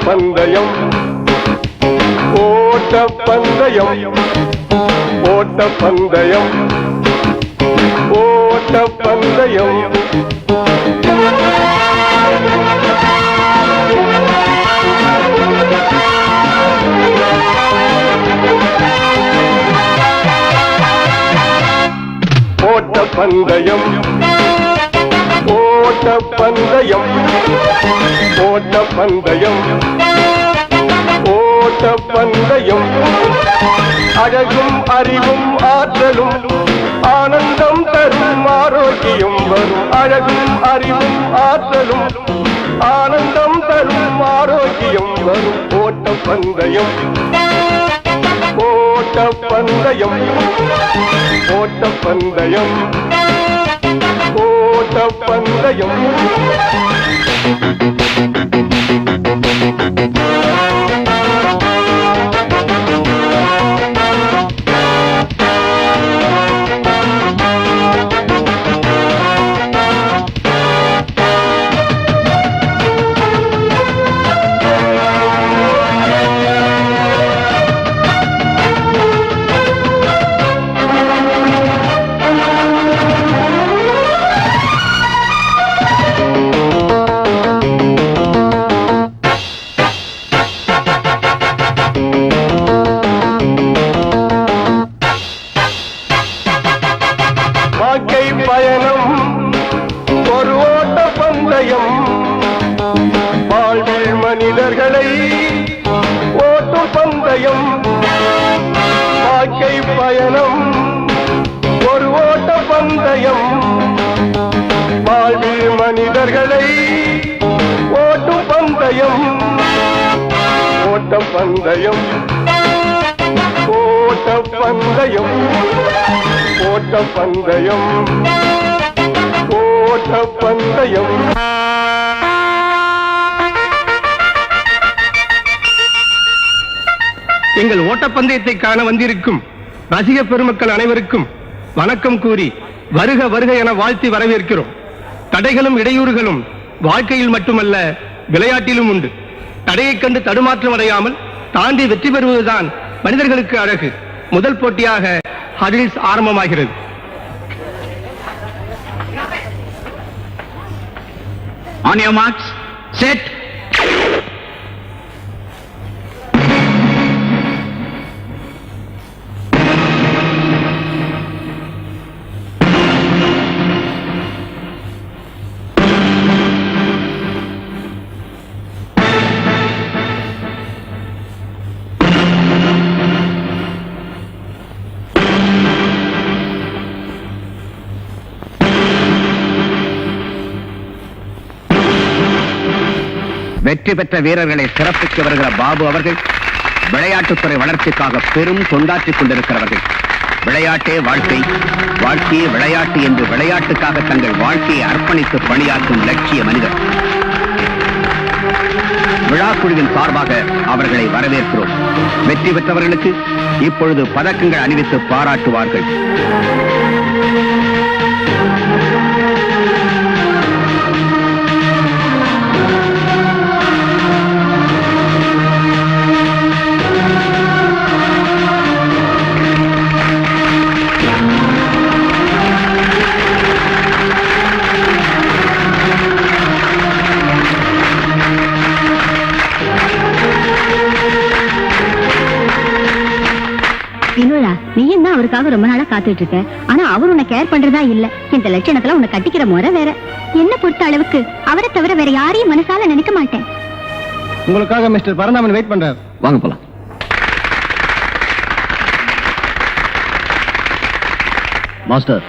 பந்தயம் ஓட்ட பந்தயம் ஓட்ட பந்தயம் ஓட்ட பந்தயம் ஓட்ட பந்தயம் ஓட்ட பந்தயம் ஓட்ட பந்தயம் ஓட்ட பந்தயம் அழகும் அறிவும் ஆற்றலும் ஆனந்தம் தரும் ஆரோக்கியம் வரும் அழகும் அறிவும் ஆற்றலும் ஆனந்தம் தரும் ஆரோக்கியம் வரும் ஓட்ட பந்தயம் ஓட்ட பந்தயம் ஓட்ட பந்தயம் ஓட்ட பந்தயம் வாழ்க்கை பயணம் ஒரு ஓட்ட பந்தயம் வாழ்வில் மனிதர்களை ஓட்டும் பந்தயம் வாழ்க்கை பயணம் ஒரு ஓட்ட பந்தயம் வாழ்வில் மனிதர்களை ஓட்டும் பந்தயம் ஓட்ட பந்தயம் ஓட்ட பந்தயம் ஓட்ட பந்தயம் ஓட்ட பந்தயம் எங்கள் ஓட்டப்பந்தயத்தை காண வந்திருக்கும் ரசிக பெருமக்கள் அனைவருக்கும் வணக்கம் கூறி வருக வருக என வாழ்த்தி வரவேற்கிறோம். தடைகளும் இடையூறுகளும் வாழ்க்கையில் மட்டுமல்ல விளையாட்டிலும் உண்டு. தடையைக் கண்டு தடுமாற்றம் அடையாமல் தாண்டி வெற்றி பெறுவதுதான் மனிதர்களுக்கு அழகு. முதல் போட்டியாக ஹரில்ஸ் ஆரம்பமாகிறது. On your marks, set. வெற்றி பெற்ற வீரர்களை சிறப்பிக்க வருகிற பாபு அவர்கள் விளையாட்டுத்துறை வளர்ச்சிக்காக பெரும் தொண்டாற்றிக் கொண்டிருக்கிறவர்கள். விளையாட்டே வாழ்க்கை, வாழ்க்கையே விளையாட்டு என்று விளையாட்டுக்காக தங்கள் வாழ்க்கையை அர்ப்பணித்து பணியாற்றும் லட்சிய மனிதர். விழாக்குழுவின் சார்பாக அவர்களை வரவேற்கிறோம். வெற்றி பெற்றவர்களுக்கு இப்பொழுது பதக்கங்கள் அணிவித்து பாராட்டுவார்கள். நீயும் தான் அவருக்காக ரொம்ப நாளா காத்துட்டு இருக்க. ஆனா அவர் உன்னை கேர் பண்றதா இல்ல. இந்த லட்சணத்துல உன்னை கட்டிக்கிற முறை வேற. என்ன பொறுத்த அளவுக்கு அவரை தவிர வேற யாரையும் மனசால நினைக்க மாட்டேன். உங்களுக்காக மிஸ்டர் பரந்தாமன் வெயிட் பண்றாரு. வாங்க போலாம். மாஸ்டர்,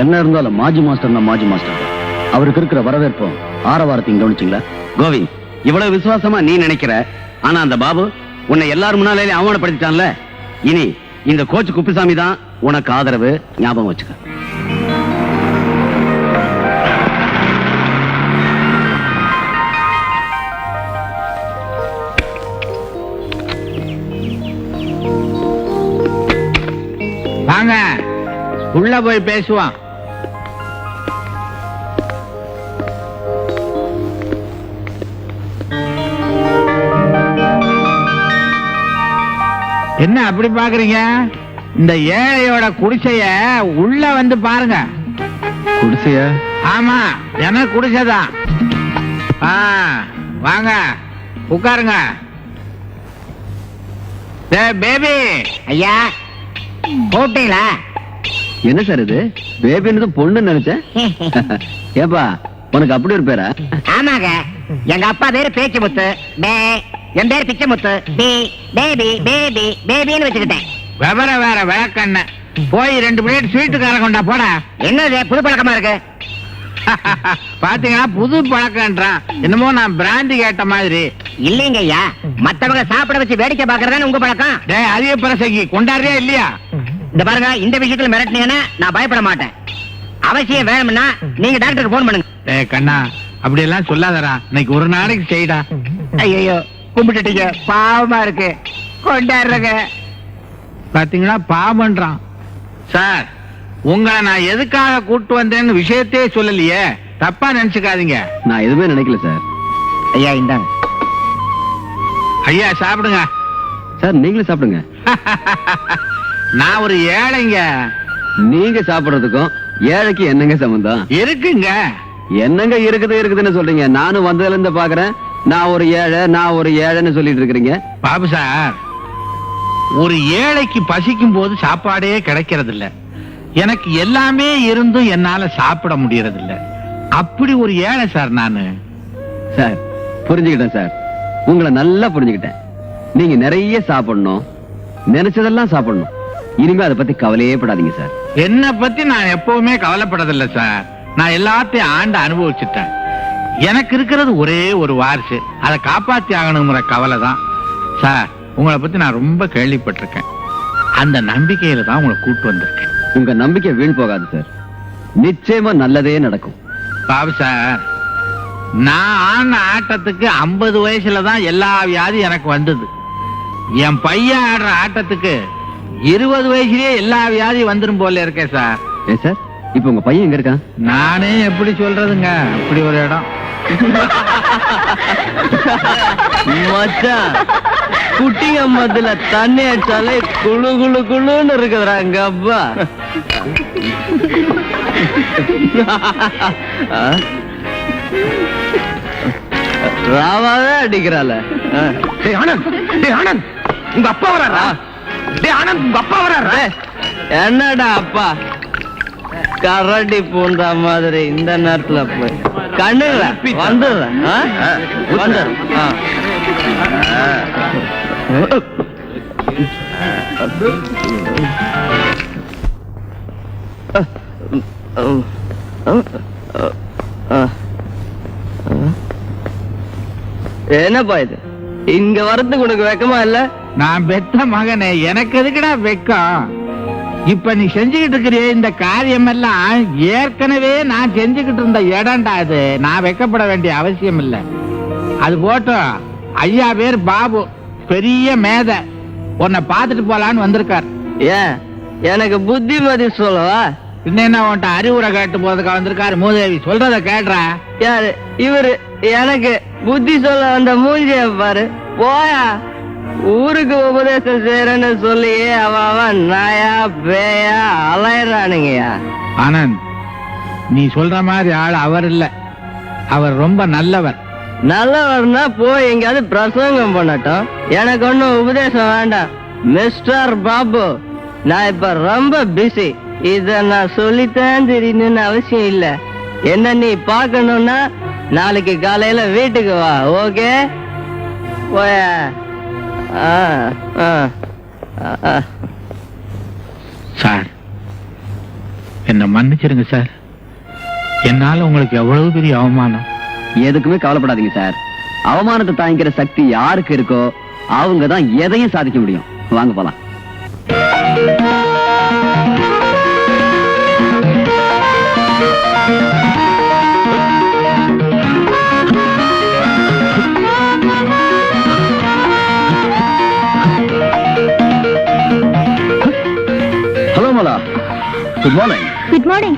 என்ன இருந்தாலும் மாஜி மாஸ்டர் தான் மாஜி மாஸ்டர். அவருக்கு இருக்கிற வரவேற்பும் ஆரவாரத்தையும் கவனிச்சிங்களா? கோவிந்த், இவ்வளவு விசுவாசமா நீ நினைக்கிற, ஆனா அந்த பாபு உன்னை எல்லாரும் முன்னாலே அவமானப்படுத்திட்டான்ல. இனி இந்த கோச் குப்புசாமி தான் உனக்கு ஆதரவு, ஞாபகம் வச்சுக்க. வாங்க உள்ள போய் பேசுவான். என்ன அப்படி பாக்குறீங்க? இந்த ஏழையோட குடிசைய உள்ள வந்து பாருங்க. குடிசையா? ஆமா, எனக்கு குடிசைதான். வாங்க உட்காருங்க. பேபி. ஐயா கூப்பிட்டீங்களா? என்ன சார் இது? பேபின்னு பொண்ணு நினைச்சேன். ஏப்பா உனக்கு அப்படி ஒரு பேரா? ஆமாங்க, எங்க அப்பா பேரு பேச்சு முத்து, என் பேரு பிச்சை முத்து. பேபி பேபி பேபின்னு வச்சுக்கிட்டேன். விவரம் வேற விளக்கண்ண. போய் 2 பிளேட் ஸ்வீட்டு கார கொண்டா போடா. என்னது புது பழக்கமா இருக்கு? பாத்தீங்களா, புது பழக்கம்ன்றான். என்னமோ நான் பிராந்தி கேட்ட மாதிரி. இல்லைங்க ஐயா, மத்தவங்க சாப்பிட வச்சு வேடிக்கை பாக்குறதானே உங்க பழக்கம். டேய் அதிக பிரசங்கி கொண்டாடுறியா இல்லையா? இந்த பாருங்க, இந்த விஷயத்துல மிரட்டினீங்கன்னா நான் பயப்பட மாட்டேன். அவசியம் வேணும்னா நீங்க டாக்டருக்கு போன் பண்ணுங்க. டேய் கண்ணா, அப்படி எல்லாம் சொல்லாதடா. இன்னைக்கு ஒரு நாளைக்கு செய்டா. ஐயோ கும்பிட்டுட்டீங்க, பாவமா இருக்கு. கொண்டாடுறங்க. பாத்தீங்களா, பாவம்ன்றான். சார், உங்களை நான் எதுக்காக கூட்டு வந்தேன்னு விஷயத்தையே சொல்லலையே, தப்பா நினைச்சுக்காதீங்க. நான் எதுவுமே நினைக்கல சார். ஐயா இந்தாங்க. ஐயா சாப்பிடுங்க. சார் நீங்களும் சாப்பிடுங்க. நான் ஒரு ஏழைங்க. நீங்க சாப்பிடுறதுக்கும் ஏழைக்கு என்னங்க சம்பந்தம்? இருக்குங்க. என்னங்க இருக்குதுன்னு சொல்றீங்க? நானும் வந்ததுல இருந்து பாக்குறேன். நான் ஒரு ஏழைன்னு சொல்லிட்டு இருக்கிறீங்க. பாபு சார், ஒரு ஏழைக்கு பசிக்கும் போது சாப்பாடே கிடைக்கிறது இல்ல. எனக்கு எல்லாமே இருந்தும் என்னால சாப்பிட முடியறது இல்ல. அப்படி ஒரு ஏழை சார் நானு. சார் புரிஞ்சுக்கிட்டேன் சார், உங்களை நல்லா புரிஞ்சுக்கிட்டேன். நீங்க நிறைய சாப்பிடணும், நினைச்சதெல்லாம் சாப்பிடணும். இனிமே அதை பத்தி கவலையே படாதீங்க சார். என்ன பத்தி நான் எப்பவுமே கவலைப்படதில்லை சார். நான் எல்லாத்தையும் ஆண்டு அனுபவிச்சுட்டேன். எனக்கு இருக்கிறது ஒரே ஒரு வாரிசு, அதை காப்பாத்தி ஆகணுங்கிற கவலை தான் சார். உங்களை பத்தி நான் ரொம்ப கேள்விப்பட்டிருக்கேன். அந்த நம்பிக்கையில தான் உங்களை கூட்டு வந்திருக்கேன். உங்க நம்பிக்கை வீண் போகாது சார். நிச்சயமா நல்லதே நடக்கும். பாபு சார், நான் ஆன ஆட்டத்துக்கு 50 வயசுல தான் எல்லா வியாதியும் எனக்கு வந்தது. என் பையன் ஆடுற ஆட்டத்துக்கு 20 வயசுலயே எல்லா வியாதியும் வந்துரும் போல இருக்கேன் சார். ஏ சார், இப்ப உங்க பையன் எங்க இருக்கான்? நானே எப்படி சொல்றதுங்க, அப்படி ஒரு இடம். மச்சான், குட்டிங்க மதுல தண்ணி அடிச்சாலே குளு குளு குளுன்னு இருக்குதுடா எங்க அப்பா. ராவாவே அடிக்கிறாள. ஆனந்த், ஆனந்த், உங்க அப்பா வராரா? ஆனந்த், உங்க அப்பா வராரா? என்னடா அப்பா கரடி பூந்தா மாதிரி இந்த நேரத்துல போய் கண்ணுல வந்துடுறேன். என்னப்பா இது? இங்க வரதுக்கு உனக்கு வெக்கமா இல்ல? நான் பெத்த மகனே, எனக்கு எதுக்குடா வெக்கம்? இப்ப நீ செஞ்சுக்கிட்டு இருக்கிற இந்த காரியம் எல்லாம் ஏற்கனவே நான் செஞ்சுக்கிட்டு இருந்த இடம்டா. அது நான் வெக்கப்பட வேண்டிய அவசியம் இல்ல. அது போட்டோம். ஐயா பேர் பாபு, பெரிய மேதை. உன்னை பாத்துட்டு போலான்னு வந்திருக்கார். ஏன் எனக்கு புத்திமதி சொல்லவா? என்ன உன்ட்ட அறிவுரை கேட்டு போறதுக்கு வந்திருக்காரு. மூதேவி சொல்றத கேட்றா. யாரு இவரு? எனக்கு புத்தி சொல்ல வந்த மூஞ்சிய பாரு. போயா, ஊருக்கு உபதேசம் செய்யறேன்னு சொல்லி அவன் நாயா பேயா அலையறானுங்கயா. ஆனந்த், நீ சொல்ற மாதிரி ஆள் அவர் இல்ல. அவர் ரொம்ப நல்லவர். நல்லவர்னா போய் எங்கயாவது பிரசங்கம் பண்ணட்டும், எனக்கு ஒன்னும் உபதேசம் வேண்டாம். மிஸ்டர் பாபு, நான் இப்ப ரொம்ப பிஸி. இத நான் சொல்லித்தான் தெரியணும்னு அவசியம் இல்ல. என்ன நீ பாக்கணும்னா நாளைக்கு காலையில வீட்டுக்கு வா. ஓகே போய. சார், என்ன மன்னிச்சிருங்க சார். என்னால உங்களுக்கு எவ்வளவு பெரிய அவமானம். எதுக்குமே கவலைப்படாதீங்க சார். அவமானத்தை தாங்கிக்கிற சக்தி யாருக்கு இருக்கோ அவங்க தான் எதையும் சாதிக்க முடியும். வாங்க போலாம். Hello Mala, good morning. Good morning.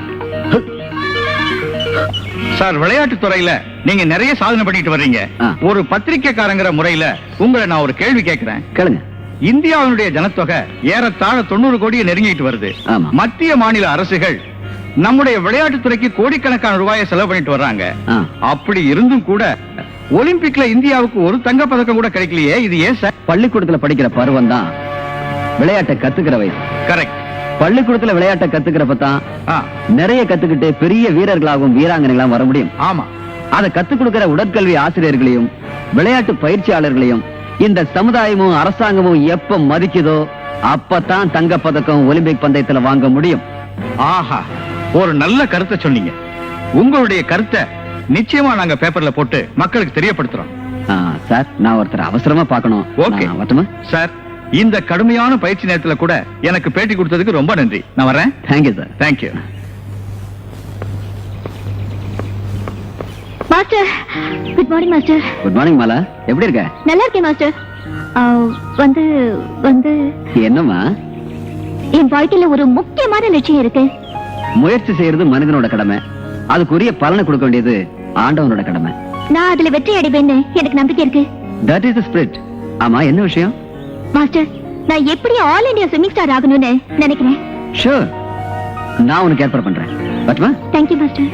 Sir, விளையாட்டுத் துறையில நீங்க நிறைய சாதனை பண்ணிட்டு வர்றீங்க. ஆ. ஒரு பத்திரிக்கைக்காரங்கிற முறையில உங்களை நான் ஒரு கேள்வி கேட்கிறேன். கேளுங்க. இந்தியாவினுடைய ஜனத்தொகை ஏறத்தாழ 90 கோடியை நெருங்கிட்டு வருது. ஆமா. மத்திய மாநில அரசுகள் நம்முடைய விளையாட்டுத்துறைக்கு கோடிக்கணக்கான ரூபாயை செலவு பண்ணிட்டு வர்றாங்க. அப்படி இருந்தும் கூட ஒலிம்பிக்ல இந்தியாவுக்கு ஒரு தங்க பதக்கம் கூட கிடைக்கலையே, இது ஏன் சார்? பள்ளிக்கூடத்துல படிக்கிற பருவம் தான் விளையாட்டை கத்துக்கிற வயசு. கரெக்ட். பள்ளிக்கூடத்துல விளையாட்டை கத்துக்கிறப்ப தான் ஆ, நிறைய கத்துக்கிட்டு பெரிய வீரர்களாகவும் வீராங்கனைகளாகவும் வர முடியும். ஆமா. அதை கத்துக் கொடுக்கிற உடற்கல்வி ஆசிரியர்களையும் விளையாட்டு பயிற்சியாளர்களையும் இந்த சமுதாயமும் அரசாங்கமும் எப்ப மதிக்குதோ அப்பதான் தங்க பதக்கம் ஒலிம்பிக் பந்தயத்துல வாங்க முடியும். ஆஹா, ஒரு நல்ல கருத்தை சொன்னீங்க. உங்களுடைய கருத்தை நிச்சயமா நாங்க பேப்பர்ல போட்டு மக்களுக்கு தெரியப்படுத்துறோம். சார், நான் ஒருத்தர் அவசரமா பார்க்கணும். ஓகே. நான் வரட்டுமா? சார், இந்த கடுமையான பயிற்சி நேரத்துல கூட எனக்கு பேட்டி கொடுத்ததுக்கு ரொம்ப நன்றி. நான் வரேன். Thank you sir. Thank you. Master, good morning master. Good morning Mala, எப்படி இருக்க? நல்லா இருக்கேன் மாஸ்டர். வந்து வந்து என்னம்மா? என் வாழ்க்கையில ஒரு முக்கியமான லட்சியம் இருக்கு. முயற்சி செய்யறது மனிதனோட கடமை, அதுக்குரிய பலனை கொடுக்க வேண்டியது ஆண்டவனோட கடமை. நான் அதுல வெற்றி அடைவேன்னு எனக்கு நம்பிக்கை இருக்கு. That is the spirit. ஆமா, என்ன விஷயம்? மாஸ்டர், நான் எப்படி ஆல் இந்தியா ஸ்விம்மிங் ஸ்டார் ஆகணும்னு நினைக்கிறேன். ஷூர், நான் உனக்கு ஏற்பாடு பண்றேன். பட்டுமா? Thank you master.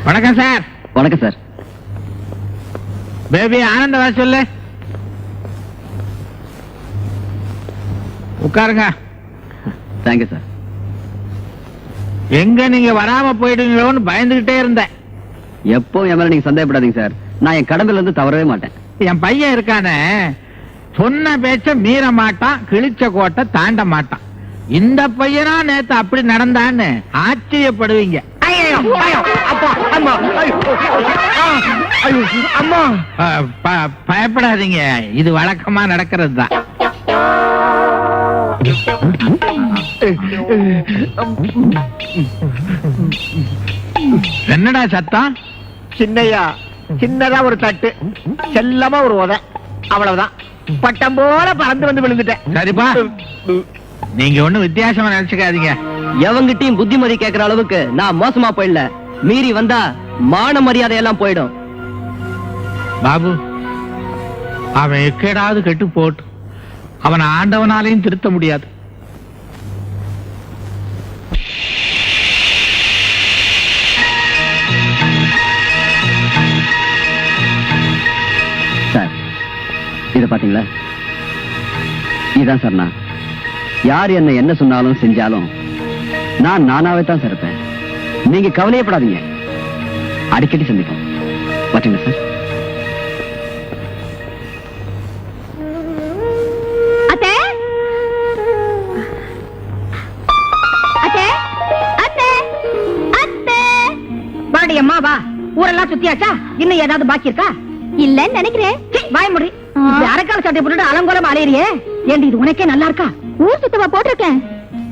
வணக்கம் சார். வணக்கம் சார். பேபி ஆனந்த வர சொல்லு. உட்காருங்க. Thank you sir. எங்க நீங்க வராம போயிடுங்களோன்னு பயந்துகிட்டே இருந்தேன். எப்போ என் மேல நீங்க சந்தேகப்படாதீங்க சார். நான் என் கடமையில இருந்து தவறவே மாட்டேன். என் பையன் இருக்கானே, சொன்ன பேச்ச மீற மாட்டான், கிழிச்ச கோட்டை தாண்ட மாட்டான். இந்த பையனா நேத்து அப்படி நடந்தான்னு ஆச்சரியப்படுவீங்க. பயப்படாதீங்க, இது வழக்கமா நடக்கிறது தான். என்னடா சத்தம்? சின்னையா, சின்னதா ஒரு தட்டு, செல்லமா ஒரு உதை, அவ்வளவுதான். பட்டம் போல பறந்து வந்து விழுந்துட்டேன். சரிப்பா, நீங்க ஒண்ணும் வித்தியாசமா நினைச்சுக்காதீங்க. எவங்கிட்டையும் புத்திமதி கேட்கிற அளவுக்கு நான் மோசமா போயிடல. மீறி வந்தா மான மரியாதை எல்லாம் போயிடும். பாபு, அவன் எக்கேடாவது கெட்டு போட்டு அவனை ஆண்டவனாலையும் திருத்த முடியாது. சார், இத பாத்தீங்களா? இதான் சார் நான். யார் என்ன சொன்னாலும் செஞ்சாலும் நான் நானாவே தான் சார் இருப்பேன். நீங்க கவலையப்படாதீங்க, அடிக்கடி சந்திப்போம். பாத்தீங்க சார்? அத்தை, அத்தை, அத்தை, அத்தை. வாடி அம்மா வா. ஊரெல்லாம் சுத்தியாச்சா? இன்னும் ஏதாவது பாக்கி இருக்கா? இல்லன்னு நினைக்கிறேன். வாய முடி. அரக்கால சட்டை போட்டுட்டு அலங்கோலம் அலையறியே. ஏண்டி, இது உனக்கே நல்லா இருக்கா? ஊர் சுத்தமா போட்டிருக்கேன்.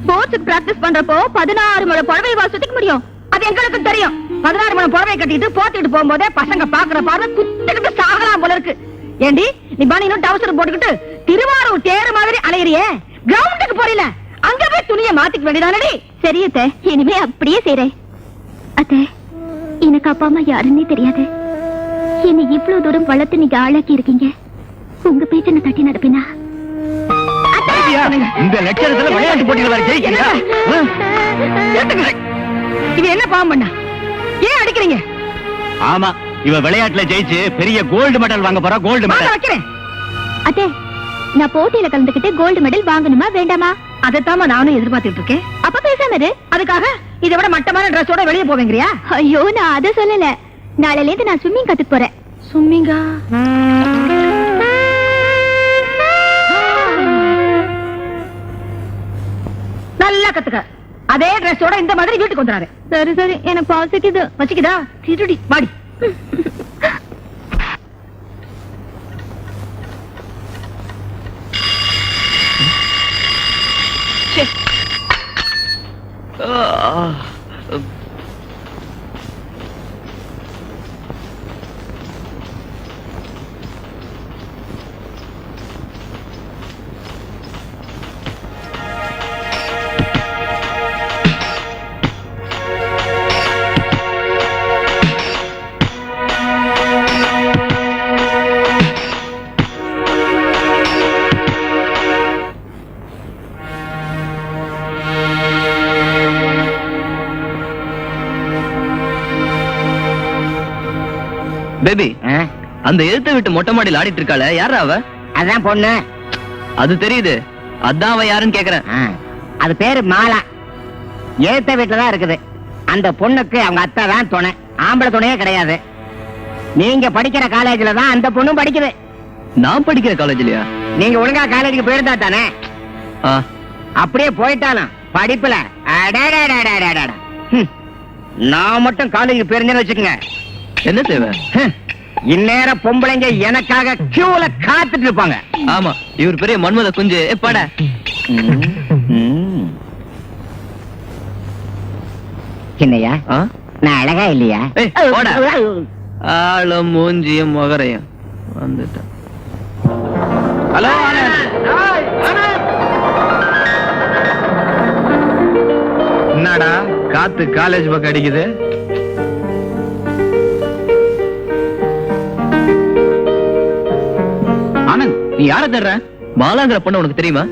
ஸ்போர்ட்ஸுக்கு பிராக்டிஸ் பண்றப்போ 16 முழ புடவை சுத்திக்க முடியும். அது எங்களுக்கும் தெரியும். 16 மணி புடவை கட்டிட்டு போத்திட்டு போகும்போதே பசங்க பாக்குற பார்வை குத்திக்கிட்டு சாகலாம் போல இருக்கு. ஏண்டி, நீ பானினும் டவுசர் போட்டுக்கிட்டு திருவாரூர் தேர் மாதிரி அலையறியே. கிரவுண்டுக்கு போறீல, அங்க போய் துணியை மாத்திக்க வேண்டியதானடி? சரி அத்தை, இனிமே அப்படியே செய்றேன். அத்தை, எனக்கு அப்பா அம்மா யாருன்னே தெரியாது. என்னை இவ்வளவு தூரம் வளர்த்து நீங்க ஆளாக்கி இருக்கீங்க. உங்க பேச்ச நான் தட்டி நடப்பினா? இந்த லட்சணத்துல விளையாட்டு போட்டிகள் வர ஜெயிக்கிறீங்களா? இது என்ன பாவம் பண்ணா? ஏன் அடிக்கிறீங்க? ஆமா, இவ விளையாட்டுல ஜெயிச்சு பெரிய கோல்டு மெடல் வாங்க போறா. கோல்டு வாங்க மெடல். வைக்கிறேன். அத்தை, நான் போட்டியில கலந்துக்கிட்டு கோல்டு மெடல் வாங்கணுமா வேண்டாமா? அதைத்தாம நானும் எதிர்பார்த்துட்டு இருக்கேன். அப்ப பேசாம இரு. அதுக்காக இதை விட மட்டமான டிரெஸ்ஸோட வெளியே போவீங்கறியா? ஐயோ, நான் அதை சொல்லல. நாளையில இருந்து நான் ஸ்விம்மிங் கத்துக்க போறேன். சும்மிங்கா? நல்லா கத்துக்க. அதே டிரெஸ்ஸோட இந்த மாதிரி வீட்டுக்கு வந்துறாரு. சரி சரி, எனக்கு பாசிக்குது. வச்சுக்கிதா? திருடி வாடி. பேபி, அந்த எழுத்த விட்டு மொட்டை மாடியில் ஆடிட்டு இருக்காள, யாரா அவ? அதான் பொண்ணு. அது தெரியுது, அதான் அவ யாருன்னு கேக்குறேன். அது பேரு மாலா. ஏத்த வீட்டுலதான் இருக்குது. அந்த பொண்ணுக்கு அவங்க அத்தை தான் துணை, ஆம்பளை துணையே கிடையாது. நீங்க படிக்கிற காலேஜ்ல தான் அந்த பொண்ணும் படிக்குது. நான் படிக்கிற காலேஜ்லயா? நீங்க ஒழுங்கா காலேஜுக்கு போயிருந்தா தானே. அப்படியே போயிட்டாலும் படிப்புல அடடடடடடடட. நான் மட்டும் காலேஜுக்கு போயிருந்தேன்னு வச்சுக்கோங்க, என்ன தேவை? இந்நேரம் பொம்பளைங்க எனக்காக கியூல காத்துட்டு இருப்பாங்க. ஆமா, இவர் பெரிய மன்மத குஞ்சு. பட என்னையா, நான் அழகா இல்லையா? ஆளும் மூஞ்சியும் முகரையும் வந்துட்டேன். ஹலோ, என்னடா காத்து காலேஜ் பக்கம் அடிக்குது? ஆனந்த், நீ யார தர்ற? மாலாங்கிற பொண்ணு உனக்கு தெரியுமா?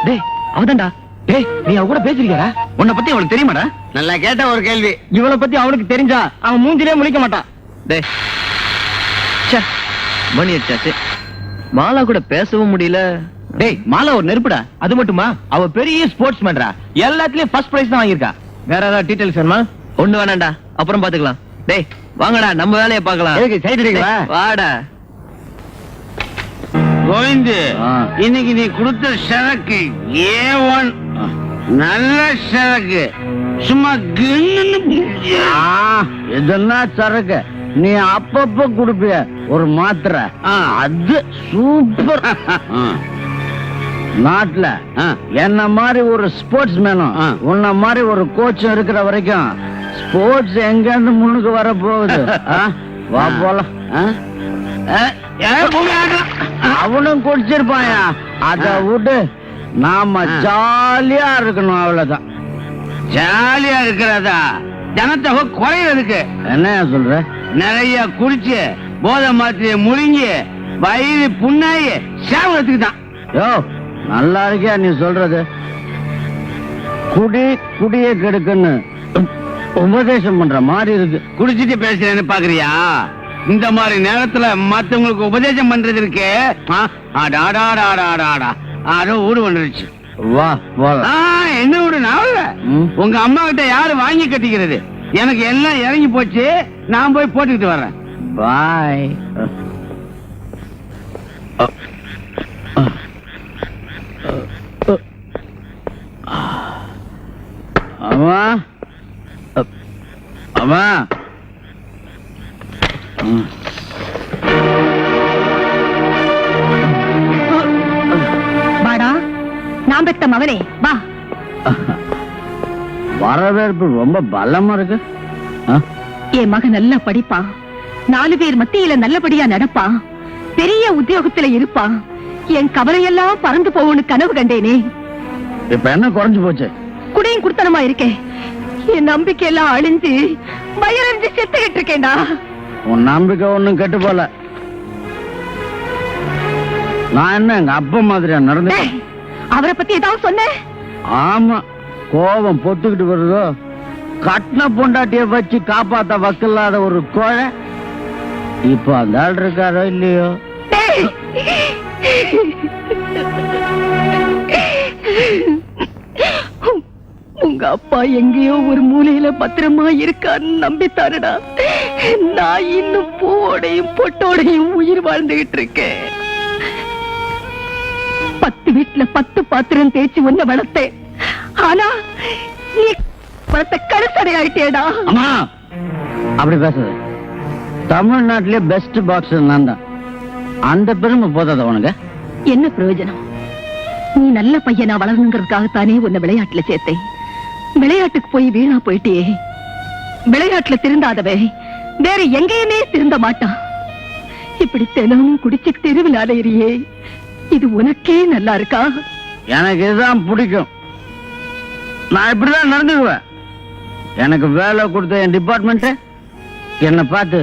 டேய், அவதான்டா. டேய், நீ அவ கூட பேசிருக்கியா? உன்னை பத்தி அவளுக்கு தெரியுமாடா? நல்லா கேட்ட ஒரு கேள்வி. இவளை பத்தி அவனுக்கு தெரிஞ்சா அவன் மூஞ்சிலே முழிக்க மாட்டான். டேய், மணி அடிச்சாச்சு, மாலா கூட பேசவும் முடியல. டேய், மாலா ஒரு நெருப்புடா. அது மட்டுமா, அவ பெரிய ஸ்போர்ட்ஸ் மேன்டா. எல்லாத்துலயும் ஃபர்ஸ்ட் பிரைஸ் தான் வாங்கியிருக்கா. வேற ஏதாவது டீடைல்ஸ் வேணுமா? ஒண்ணு வேணாண்டா, அப்புறம் பாத்துக்கலாம். டேய் வாங்கடா, நம்ம வேலையை பார்க்கலாம். வாடா கோவிந்து, இன்னைக்கு நீ கொடுத்த சரக்கு A1 நல்ல சரக்கு. சும்மா இதெல்லாம் சரக்கு நீ அப்பப்ப குடுப்பிய ஒரு மாத்திரை, அது சூப்பர். நாட்டுல என்ன மாதிரி ஒரு ஸ்போர்ட்ஸ் மேனும் உன்ன மாதிரி ஒரு கோச்சும் இருக்கிற வரைக்கும் ஸ்போர்ட்ஸ் எங்க இருந்து முன்னுக்கு வர போகுது? வா போலாம். அவனும் குடிச்சிருப்பாயா, அத விட்டு நாம ஜாலியா இருக்கணும், அவ்வளவுதான். ஜாலியா இருக்கிறதா? ஜனத்தொகை குறையிறதுக்கு என்ன சொல்ற? நிறைய குடிச்சு போதை மாத்திரையை முழுங்கி வயிறு புண்ணாயி சேவத்துக்கு தான். யோ, நல்லா இருக்கியா நீ சொல்றது? குடி குடிய கெடுக்குன்னு உபதேசம் பண்ற மாதிரி இருக்கு. குடிச்சிட்டு பேசுறேன்னு பாக்குறியா? இந்த மாதிரி நேரத்துல மத்தவங்களுக்கு உபதேசம் பண்றது இருக்கு. அதோ ஊடு வந்துருச்சு. வா போலாம். என்ன ஊடு? நான் உங்க அம்மா கிட்ட யாரு வாங்கி கட்டிக்கிறது? எனக்கு எல்லாம் இறங்கி போச்சு, நான் போய் போட்டுக்கிட்டு வர்றேன். பாய். அம்மா, அம்மா. வாடா, நான் பெத்த மகனே வா. வரவேற்பு ரொம்ப பலமா இருக்கு. என் மகன் நல்லா படிப்பான், 4 பேர் மத்தியில நல்லபடியா நடப்பான், பெரிய உத்தியோகத்துல இருப்பான். என் கவலையெல்லாம் பறந்து போகணும்னு கனவு கண்டேனே. இப்ப என்ன குறைஞ்சு போச்சு? குடியும் குடுத்தனமா இருக்கேன். என் நம்பிக்கை எல்லாம் அழிஞ்சு வயிறறிஞ்சு செத்துக்கிட்டு இருக்கேன்டா. உன் நம்பிக்கை ஒண்ணும் கெட்டு போல. நான் என்ன எங்க அப்பா மாதிரியா நடந்து? அவரை பத்தி ஏதாவது சொன்னேன்? ஆமா, கோபம் பொத்துக்கிட்டு வருதோ. கட்டின பொண்டாட்டிய வச்சு காப்பாத்த வக்கில்லாத ஒரு கோழை இப்ப அந்த ஆள் இருக்காரோ இல்லையோ? உங்க அப்பா எங்கேயோ ஒரு மூலையில பத்திரமா இருக்கான்னு நம்பித்தாருடா. நான் இன்னும் பூவோடையும் பொட்டோடையும் உயிர் வாழ்ந்துகிட்டு இருக்கேன். 10 வீட்டுல 10 பாத்திரம் தேய்ச்சி ஒன்ன வளர்த்தேன். ஆனா நீ வளர்த்த கருசடை ஆயிட்டேடா. அம்மா, அப்படி பேசுது. தமிழ்நாட்டிலே பெஸ்ட் பாக்ஸர் நான் தான். அந்த பெருமை போதாத உனக்கு? என்ன பிரயோஜனம்? நீ நல்ல பையனா வளரணுங்கிறதுக்காகத்தானே உன்னை விளையாட்டுல சேர்த்தேன். விளையாட்டுக்கு போய் வீணா போயிட்டியே. விளையாட்டுல திருந்தாதவே வேற எங்கேயுமே திருந்த மாட்டான். இப்படி தினமும் குடிச்சு தெருவில் அலையிறியே, இது உனக்கே நல்லா இருக்கா? எனக்கு இதுதான் பிடிக்கும். நான் இப்படிதான் நடந்துக்குவேன். எனக்கு வேலை கொடுத்த என் டிபார்ட்மெண்ட் என்ன பார்த்து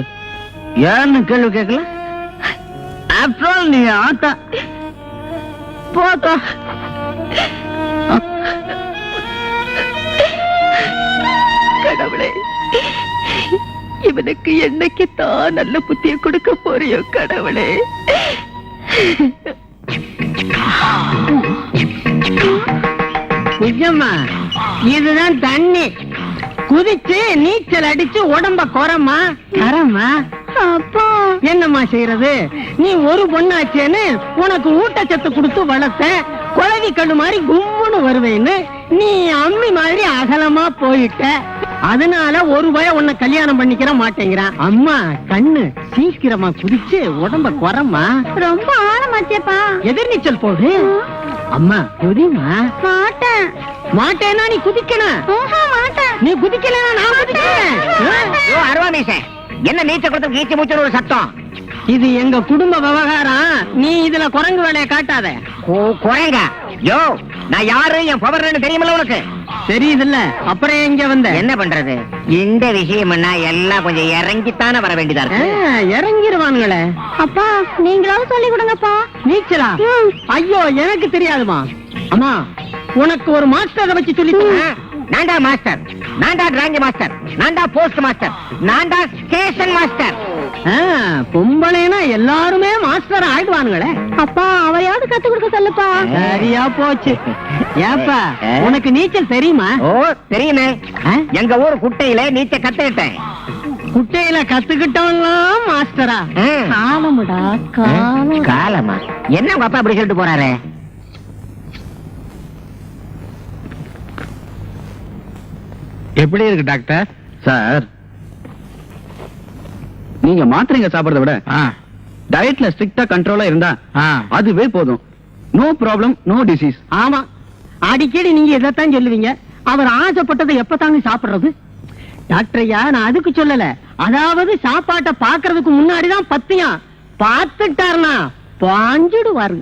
ஏன்னு கேள்வி கேட்கல. ஆஃப்டர் ஆல் நீ ஆத்தா போத்தா. அவனுக்கு என்னைக்கு தான் நல்ல புத்திய கொடுக்க போறியோ கடவுளே. நிஜமா இதுதான் தண்ணி. குதிச்சு நீச்சல் அடிச்சு உடம்ப குறமா தரமா. அப்பா என்னம்மா செய்யறது? நீ ஒரு பொண்ணாச்சேன்னு உனக்கு ஊட்டச்சத்து கொடுத்து வளர்த்த. குழவி கண்ணு மாதிரி கும்முன்னு வருவேன்னு நீ அம்மி மாதிரி அகலமா போயிட்ட. அதனால ஒரு பய உன்னை கல்யாணம் பண்ணிக்கிற மாட்டேங்கிறான். அம்மா கண்ணு சீக்கிரமா குதிச்சு உடம்ப குறமா. ரொம்ப ஆழமாச்சேப்பா. எதிர்நீச்சல் போடு. அம்மா குதிமா. மாட்டேன். மாட்டேன்னா நீ குதிக்கணும். மாட்டேன். நீ குதிக்கலன்னா நான் குதிக்கிறேன். அருவாமீச என்ன நீச்சல் கொடுத்து கீச்சு மூச்சு ஒரு சத்தம். இது எங்க குடும்ப விவகாரம். நீ இதுல குரங்கு வேலையை காட்டாத. குறைங்க யோ, நான் யாரு என் பவர் தெரியுமில்ல உனக்கு? தெரியுதுல்ல, அப்புறம் எங்க வந்த? என்ன பண்றது, இந்த விஷயம்னா எல்லாம் கொஞ்சம் இறங்கித்தானே வர வேண்டியதா இருக்கு. இறங்கிருவானுங்களே. அப்பா நீங்களாவது சொல்லி கொடுங்கப்பா. நீச்சலா? ஐயோ எனக்கு தெரியாதுமா. அம்மா உனக்கு ஒரு மாஸ்டரை வச்சு சொல்லி நான்டா மாஸ்டர், நான்டா டிராயிங் மாஸ்டர், நான்டா போஸ்ட் மாஸ்டர், நான்டா ஸ்டேஷன் மாஸ்டர். பொம்பளைனா எல்லாருமே மாஸ்டர் ஆயிடுவானுங்களே. அப்பா அவரையாவது கத்து கொடுக்க சொல்லுப்பா. சரியா போச்சு. ஏப்பா உனக்கு நீச்சல் தெரியுமா? ஓ தெரியுமே. எங்க ஊர் குட்டையில நீச்சல் கத்துக்கிட்டேன். குட்டையில கத்துக்கிட்டவன்லாம் மாஸ்டரா? காலமுடா காலம். காலமா? என்ன உங்க அப்பா அப்படி சொல்லிட்டு போறாரு? எப்படி இருக்கு டாக்டர்? சார், நீங்க மாத்திரைங்க சாப்பிடறத விட டயட்ல ஸ்ட்ரிக்ட்டா கண்ட்ரோலா இருந்தா அதுவே போதும். No problem, no disease. ஆமா, அடிக்கடி நீங்க இதைத்தான் சொல்லுவீங்க. அவர் ஆசைப்பட்டதை எப்பதாங்க சாப்பிடுறது? டாக்டர் ஐயா, நான் அதுக்கு சொல்லல. அதாவது சாப்பாட்டை பாக்குறதுக்கு முன்னாடிதான் பத்தியம். பார்த்துட்டாருனா பாஞ்சிடுவாரு.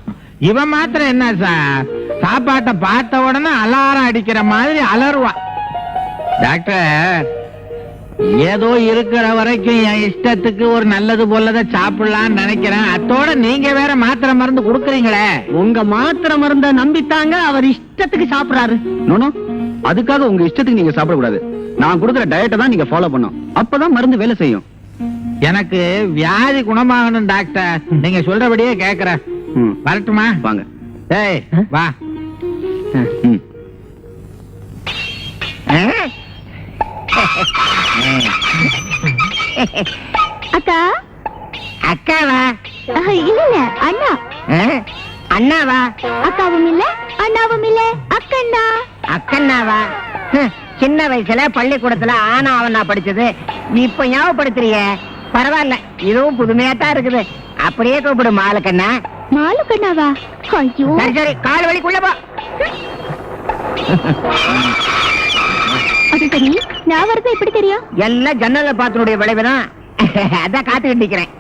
இவன் மாத்திரம் என்ன சார், சாப்பாட்டை பார்த்த உடனே அலாரம் அடிக்கிற மாதிரி அலறுவா. டாக்டர், ஏதோ இருக்கிற வரைக்கும் என் இஷ்டத்துக்கு ஒரு நல்லது போலத சாப்பிடலாம்னு நினைக்கிறேன். அத்தோட நீங்க வேற மாத்திரை மருந்து கொடுக்குறீங்களே. உங்க மாத்திரை மருந்த நம்பித்தாங்க அவர் இஷ்டத்துக்கு சாப்பிடுறாரு. நோனோ, அதுக்காக உங்க இஷ்டத்துக்கு நீங்க சாப்பிடக்கூடாது. நான் கொடுக்குற டயட்டை தான் நீங்க ஃபாலோ பண்ணும். அப்பதான் மருந்து வேலை செய்யும். எனக்கு வியாதி குணமாகணும் டாக்டர், நீங்க சொல்றபடியே கேக்குறேன். வரட்டுமா? வாங்க. ஏய் வா. அக்கா. அக்காவா? இல்ல இல்ல அண்ணா. அண்ணாவா? அக்காவும் இல்ல அண்ணாவும் இல்ல அக்கண்ணா. அக்கண்ணாவா? சின்ன வயசுல பள்ளிக்கூடத்துல ஆனா அவனா படிச்சது இப்ப ஞாபகப்படுத்துறிய. பரவாயில்ல, இதுவும் புதுமையா தான் இருக்குது. அப்படியே கூப்பிடு மாலுக்கண்ணா. மாலுக்கண்ணாவா? ஐயோ சரி சரி, கால் வலிக்குள்ள போ. அது சரி, நான் வரது எப்படி தெரியும்? எல்லாம் ஜன்னல பாத்தினுடைய விளைவுதான். அதான் காத்துக்கிட்டு நிக்கிறேன்.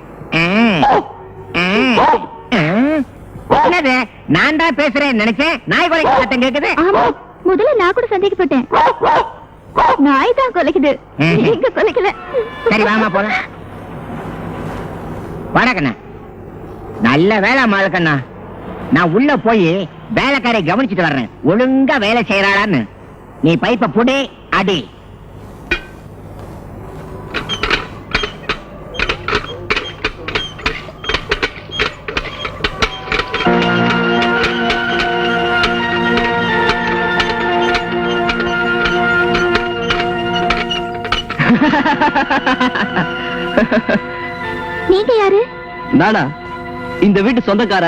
என்னது, நான் தான் பேசுறேன் நினைச்சேன். நாய் குறைக்க சத்தம் கேக்குது. ஆமா, முதல்ல நான் கூட சந்தேகப்பட்டேன். நாய் தான் கொலைக்குது, எங்க கொலைக்கல. சரி வாமா போலாம். வணக்கண்ணா. நல்ல வேலை மாலுக்கண்ணா. நான் உள்ள போய் வேலைக்காரை கவனிச்சுட்டு வர்றேன். ஒழுங்கா வேலை செய்யறாளான்னு. நீ பைப்ப புடி அடி. நீங்க யாரு? நானா? இந்த வீட்டு சொந்தக்கார.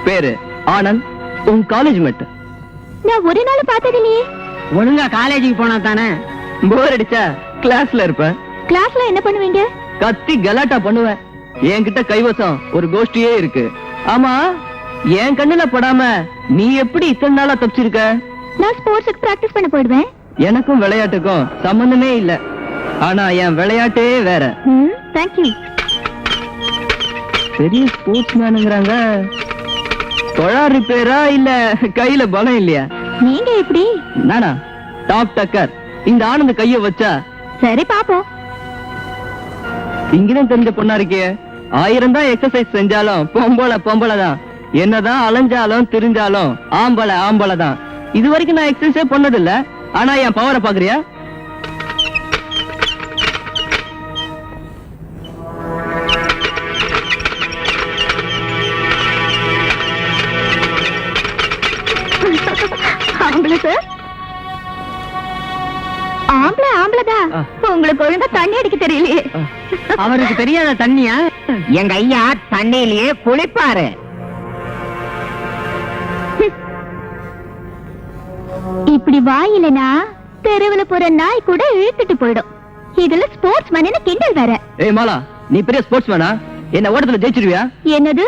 பேரு ஆனந்த். உன் காலேஜ் மேட். நான் ஒரு நாள் பார்த்தது இல்லையே. ஒழுங்கா காலேஜுக்கு போனா தானே. போர் அடிச்சா கிளாஸ்ல இருப்பேன். கிளாஸ்ல என்ன பண்ணுவீங்க? கத்தி கலாட்டா பண்ணுவேன். என்கிட்ட கைவசம் ஒரு கோஷ்டியே இருக்கு. ஆமா, என் கண்ணுல படாம நீ எப்படி இத்தனை நாளா தப்பிச்சிருக்க? நான் ஸ்போர்ட்ஸ்க்கு பிராக்டிஸ் பண்ண போயிடுவேன். எனக்கும் விளையாட்டுக்கும் சம்பந்தமே இல்ல. ஆனா என் விளையாட்டே வேற. தேங்க்யூ. பெரிய ஸ்போர்ட்ஸ் மேனுங்கிறாங்க. தொழா ரிப்பேரா இல்ல கையில பலம் இல்லையா? நீங்க எப்படி? நானா? டாப் டக்கர். இந்த ஆனந்த கைய வச்சா. சரி பாப்போம். இங்கதான் தெரிஞ்ச பொண்ணா இருக்கே. 1000 தான் எக்ஸசைஸ் செஞ்சாலும் பொம்பளை தான். என்னதான் அலைஞ்சாலும் திரிஞ்சாலும் ஆம்பளை தான். இது வரைக்கும் நான் எக்ஸசைஸே பண்ணது இல்ல. ஆனா என் பவரை பாக்குறியா? சொல்லுங்க சார். ஆம்பளைதான். உங்களுக்கு ஒழுங்கா தண்ணி அடிக்க தெரியலையே. அவருக்கு தெரியாத தண்ணியா? எங்க ஐயா தண்ணியிலேயே குளிப்பாரு. இப்படி வாயிலனா தெருவுல போற நாய் கூட இழுத்துட்டு போயிடும். இதுல ஸ்போர்ட்ஸ் மேன் கிண்டல் வேற. ஏய் மாலா, நீ பெரிய ஸ்போர்ட்ஸ் மேனா? என்ன ஓட்டத்துல ஜெயிச்சிருவியா? என்னது,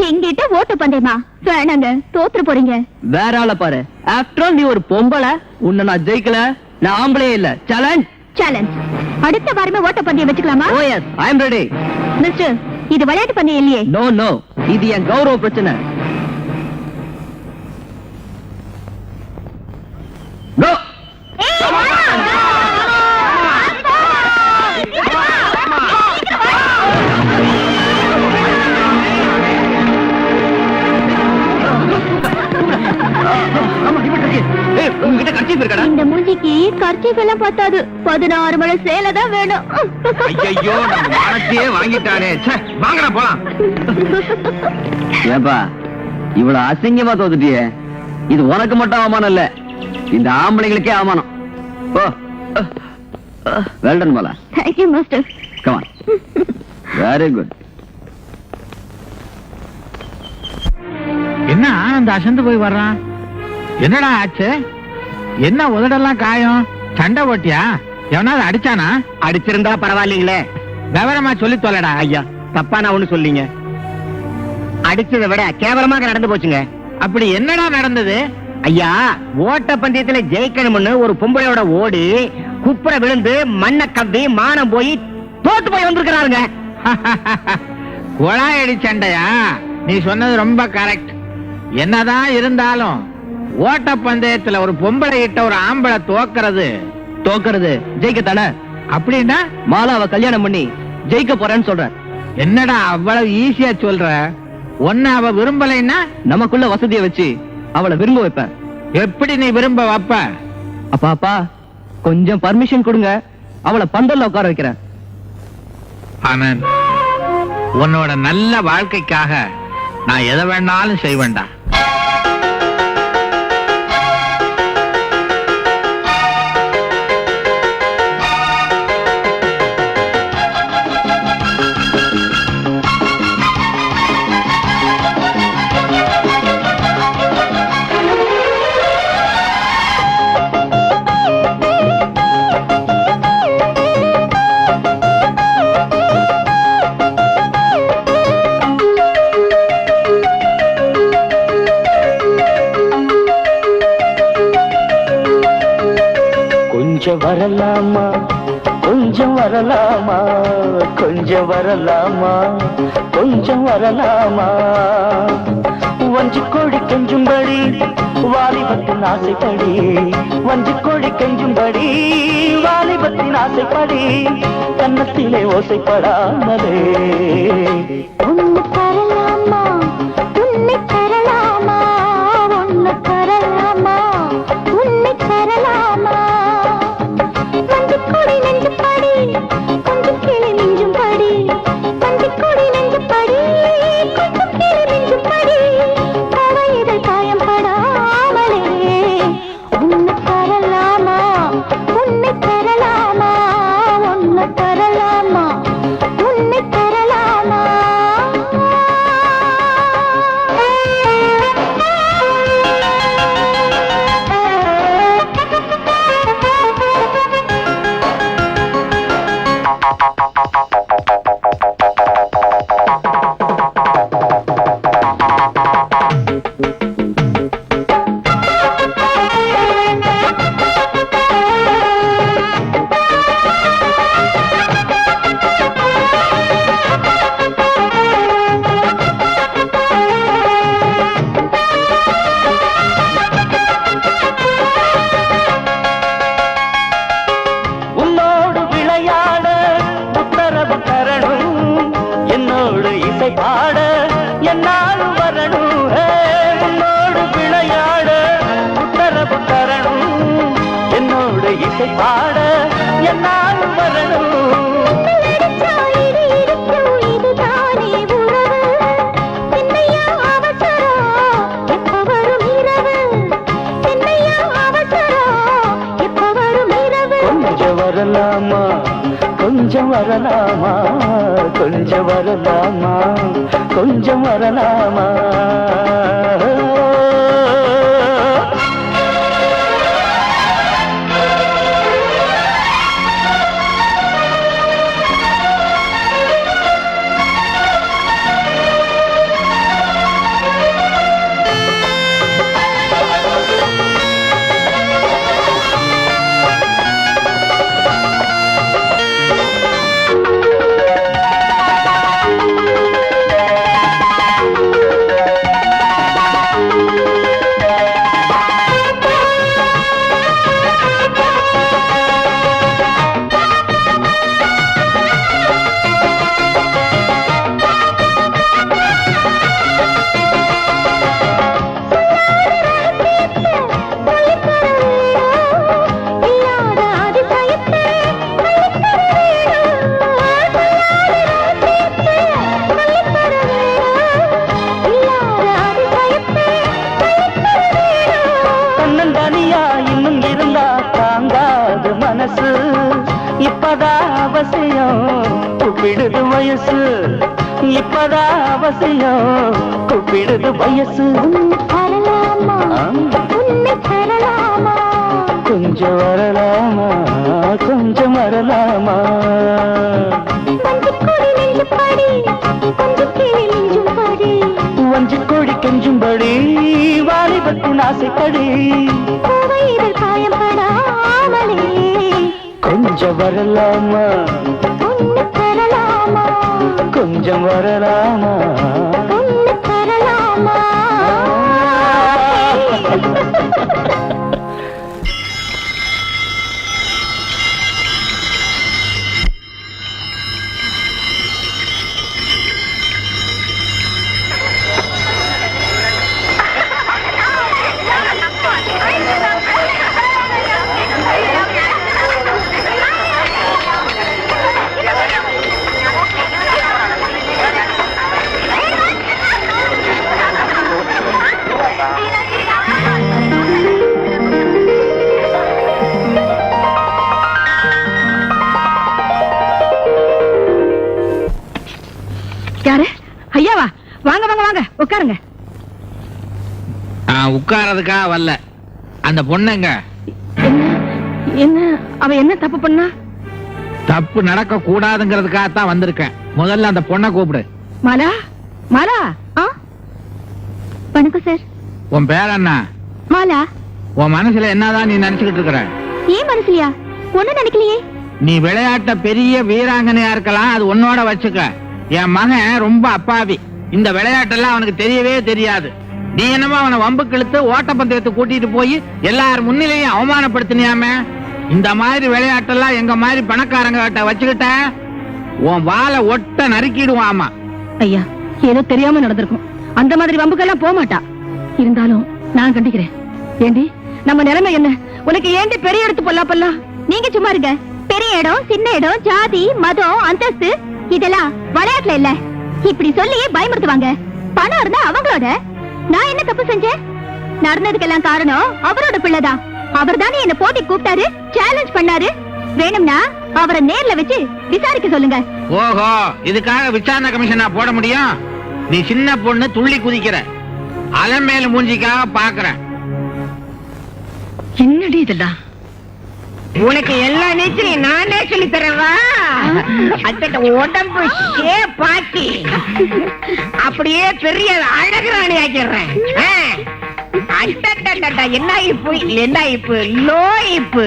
எங்கிட்ட ஓட்ட பந்தயமா? வேணாங்க, தோத்துட்டு போறீங்க. வேற ஆள பாரு. ஆஃப்டர் ஆல் நீ ஒரு பொம்பளை. உன்னை நான் ஜெயிக்கல. நான் ஆம்பளையே இல்ல. சேலஞ்ச். சேலஞ்ச். அடுத்த வாரமே ஓட்ட பந்தயம் வச்சுக்கலாமா? Oh yes, I am ready. Mister, இது விளையாட்டு பந்தயம் இல்லையே. நோ நோ, இது என் கௌரவ பிரச்சனை. கோ. இந்த மூஞ்சிக்கு கர்ச்சீஃப் எல்லாம் பத்தாது. 16 மணி சேலை தான் வேணும். ஐயோ, நம்ம மானத்தையே வாங்கிட்டானே. வாங்கடா போலாம். ஏப்பா இவ்வளவு அசிங்கமா தோத்துட்டியே. இது உனக்கு மட்டும் அவமானம் இல்ல, இந்த ஆம்பளைங்களுக்கே அவமானம். Oh well done Mala. Thank you master. Come on. Very good. என்ன ஆனந்த் அசந்து போய் வர்றான்? என்னடா ஆச்சு? என்ன உதடெல்லாம் காயம்? சண்டை போட்டியா? எவனாவது அடிச்சானா? அடிச்சிருந்தா பரவாயில்லைங்களே. விவரமா சொல்லி தொலைடா. ஐயா, தப்பா நான் ஒண்ணு சொல்லிங்க. அடிச்சதை விட கேவலமாக நடந்து போச்சுங்க. அப்படி என்னடா நடந்தது? ஐயா, ஓட்ட பந்தயத்துல ஜெயிக்கணும்னு ஒரு பொம்பளையோட ஓடி குப்புற விழுந்து மண்ணை கவ்வி மானம் போய் தோத்து போய் வந்திருக்கிறாருங்க. குழாயடி சண்டையா? நீ சொன்னது ரொம்ப கரெக்ட். என்னதான் இருந்தாலும் ஓட்ட பந்தயத்துல ஒரு பொம்பளை கிட்ட ஒரு ஆம்பளை தோக்கிறது ஜெயிக்கத்தானே? அப்படின்னா மாலாவை கல்யாணம் பண்ணி ஜெயிக்க போறேன்னு சொல்ற. என்னடா அவ்வளவு ஈஸியா சொல்ற? ஒன்னு அவ விரும்பலைன்னா நமக்குள்ள வசதியை வச்சு அவளை விரும்ப வைப்பேன். எப்படி நீ விரும்ப வைப்ப? அப்பா கொஞ்சம் பர்மிஷன் கொடுங்க, அவளை பந்தல்ல உட்கார வைக்கிறேன். ஆனந்த், உன்னோட நல்ல வாழ்க்கைக்காக நான் எதை வேணாலும் செய்வேன்டா. கொஞ்சம் வரலாமா, கொஞ்சம் வரலாமா, கொஞ்சம் வரலாமா, கொஞ்சம் வரலாமா. வஞ்சி கோழி கெஞ்சும்படி வாலிபத்தின் ஆசைப்படி, வஞ்சி கோழி கெஞ்சும்படி வாலிபத்தின் ஆசைப்படி, கன்னத்திலே ஓசைப்படாமலே. ஒன்னு தரலாமா, உன்னை தரலாமா, ஒன்னு தரலாமா, உன்னை தரலாமா. வஞ்சிக்கொடி நெஞ்சு படி, கொஞ்சம் கிளி நெஞ்சும் படி, வஞ்சிக்கொடி நெஞ்சு படி, கொஞ்சம் கிளி நெஞ்சும் படி, கவையிதழ் காயம் படாமலே. உன்னை தரலாமா, உன்னை தரலாமா, ஒன்னு தரலாமா, உன்னை தரலாமா. உன்னோடு விளையாட உத்தரவு தரணும், என்னோடு இசை பாட என்னால் வரணும். உன்னோடு விளையாட உத்தரவு தரணும், என்னோடு இசை பாட என்னால் வரணும். என்னையா வரலாமா கொஞ்சம் வரலாமா கொஞ்சம் வரலாமா கொஞ்சம் வரலாமா இப்பதான் அவசியம் கூப்பிடுது வயசு இப்பதான் அவசியம் கூப்பிடுது வயசு கொஞ்சம் வரலாமா கொஞ்சம் வரலாமா வஞ்சி கோடி கெஞ்சும்படி வாலிபத்தின் ஆசைப்படி கொஞ்சம் வரலாமா கொஞ்சம் வரலாமா யாரு ஐயாவா வாங்க வாங்க வாங்க உட்காருங்க உட்காரதுக்காக வரல அந்த பொண்ணுங்க என்ன அவ என்ன தப்பு பண்ணா தப்பு நடக்க கூடாதுங்கிறதுக்காகத்தான் வந்திருக்கேன் முதல்ல அந்த பொண்ணை கூப்பிடு மாலா மாலா வணக்கம் சார் உன் பேர் என்ன மாலா உன் மனசுல என்னதான் நீ நினைச்சுக்கிட்டு இருக்கிற ஏன் மனசுலையா ஒண்ணு நினைக்கலையே நீ விளையாட்ட பெரிய வீராங்கனையா இருக்கலாம் அது உன்னோட வச்சுக்க என் மகன் ரொம்ப அப்பாவி இந்த விளையாட்டெல்லாம் அவனுக்கு தெரியவே தெரியாது நீ என்னமோ அவனை வம்பு கிழித்து ஓட்டப்பந்தயத்தை கூட்டிட்டு போய் எல்லார் முன்னிலையும் அவமானப்படுத்தினியாம இந்த மாதிரி விளையாட்டெல்லாம் எங்க மாதிரி பணக்காரங்க கிட்ட வச்சுக்கிட்ட உன் வாழை ஒட்ட நறுக்கிடுவாமா ஐயா ஏதோ தெரியாம நடந்திருக்கும் அந்த மாதிரி வம்புக்கெல்லாம் போக மாட்டா இருந்தாலும் நான் கண்டிக்கிறேன் ஏண்டி நம்ம நிலைமை என்ன உனக்கு ஏண்டி பெரிய எடுத்து பொல்லாப்பல்லாம் நீங்க சும்மா இருங்க பெரிய இடம் சின்ன இடம் ஜாதி மதம் அந்தஸ்து இதெல்லாம் விளையாட்டுல இல்ல இப்படி சொல்லி பயமுறுத்துவாங்க பணம் இருந்தா அவங்களோட நான் என்ன தப்பு செஞ்சேன் நடந்ததுக்கெல்லாம் காரணம் அவரோட பிள்ளைதான் அவர் தானே என்ன போட்டி கூப்பிட்டாரு சேலஞ்ச் பண்ணாரு வேணும்னா அவரை நேர்ல வச்சு விசாரிக்க சொல்லுங்க ஓஹோ இதுக்காக விசாரணை கமிஷனா போட முடியும் நீ சின்ன பொண்ணு துள்ளி குதிக்கிற அலமேல மூஞ்சிக்காக பாக்குறேன் என்னடி இதெல்லாம் உனக்கு எல்லா நீச்சலையும் நானே சொல்லி தரவா அத்தட்ட உடம்பு பாட்டி அப்படியே பெரிய அழகுராணி ஆக்கிடுறேன் என்ன இப்பு என்ன இப்பு லோ இப்பு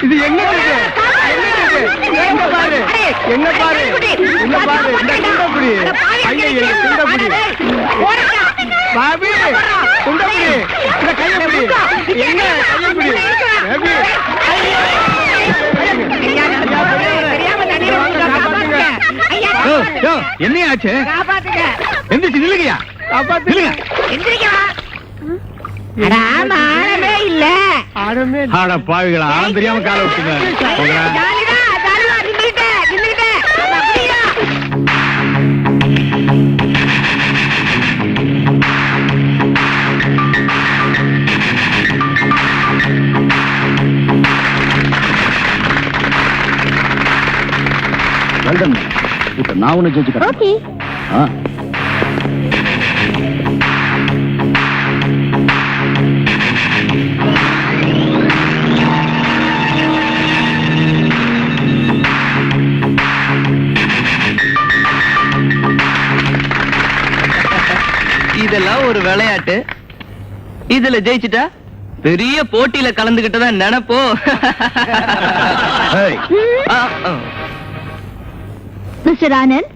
இது என்ன பாரு என்ன பாரு என்ன பாரு குண்டபுடி ஐயோ குண்டபுடி பாபி குண்டபுடி இந்த கையபுடி என்ன கையபுடி பாபி என்னையாச்சு எந்திரிச்சு நில்லுங்கயா நில்லுங்க ஆழமே இல்ல. ஆட பாவிகளா ஆழம் தெரியாம காலை விட்டுங்க போங்கடா. ஜாலிடா, ஜாலிடா, நின்னுட்டேன், நின்னுட்டேன். அது அப்படியா? வெல்டன் இப்ப நான் உன்னை ஜெயிச்சுக்கிறேன். ஓகே. ஆ. இதெல்லாம் ஒரு விளையாட்டு. இதுல ஜெயிச்சுட்டா பெரிய போட்டியில கலந்துகிட்டதா நினைப்போ. ஏய், மிஸ்டர் ஆனந்த்,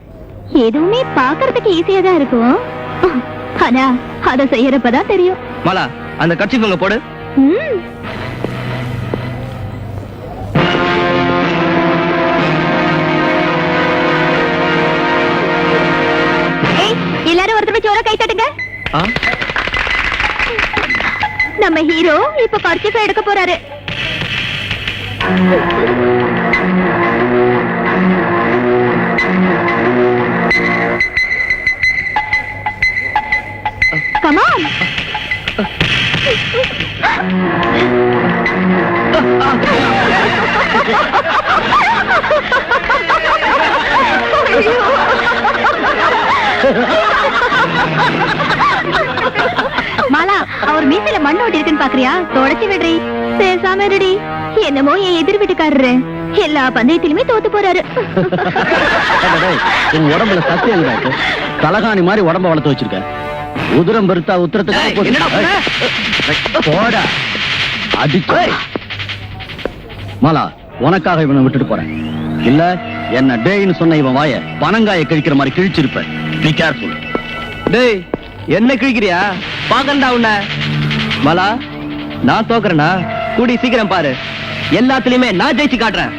எதுவுமே பாக்குறதுக்கு ஈஸியா தான் இருக்கும், ஆனா அதை செய்யறப்பதான் தெரியும். மாலா, அந்த கட்சி போடு. ம். ஏய், எல்லாரும் ஒருத்தர் வச்சு கை தட்டுங்க. நம்ம ஹீரோ இப்ப கர்ச்சீஃபை எடுக்க போறாரு. Come on. மாலா, அவர் மீசையில மண்ணு ஓட்டி இருக்குன்னு பாக்குறியா? தொடச்சி விடுறி. பேசாம இருடி. என்னமோ என் எதிர் வீட்டுக்காரரு எல்லா பந்தயத்திலுமே தோத்து போறாரு. டேய், உன் உடம்புல சக்தி எங்க இருக்கு? தலகாணி மாதிரி உடம்ப வளர்த்து வச்சிருக்க. உதிரம் பெருத்தா உத்தரத்துக்கு போடா அடிச்சு. மாலா, உனக்காக இவனை விட்டுட்டு போறேன். இல்ல என்ன டேய்னு சொன்ன இவன் வாய பனங்காய கிழிக்கிற மாதிரி கிழிச்சிருப்ப. நீ கேர்ஃபுல். டேய், என்ன கிழிக்கிறியா? பாக்கண்டா உன்ன. மாலா, நான் தோக்குறேனா? கூடி சீக்கிரம் பாரு. எல்லாத்துலயுமே நான் ஜெயிச்சு காட்டுறேன்.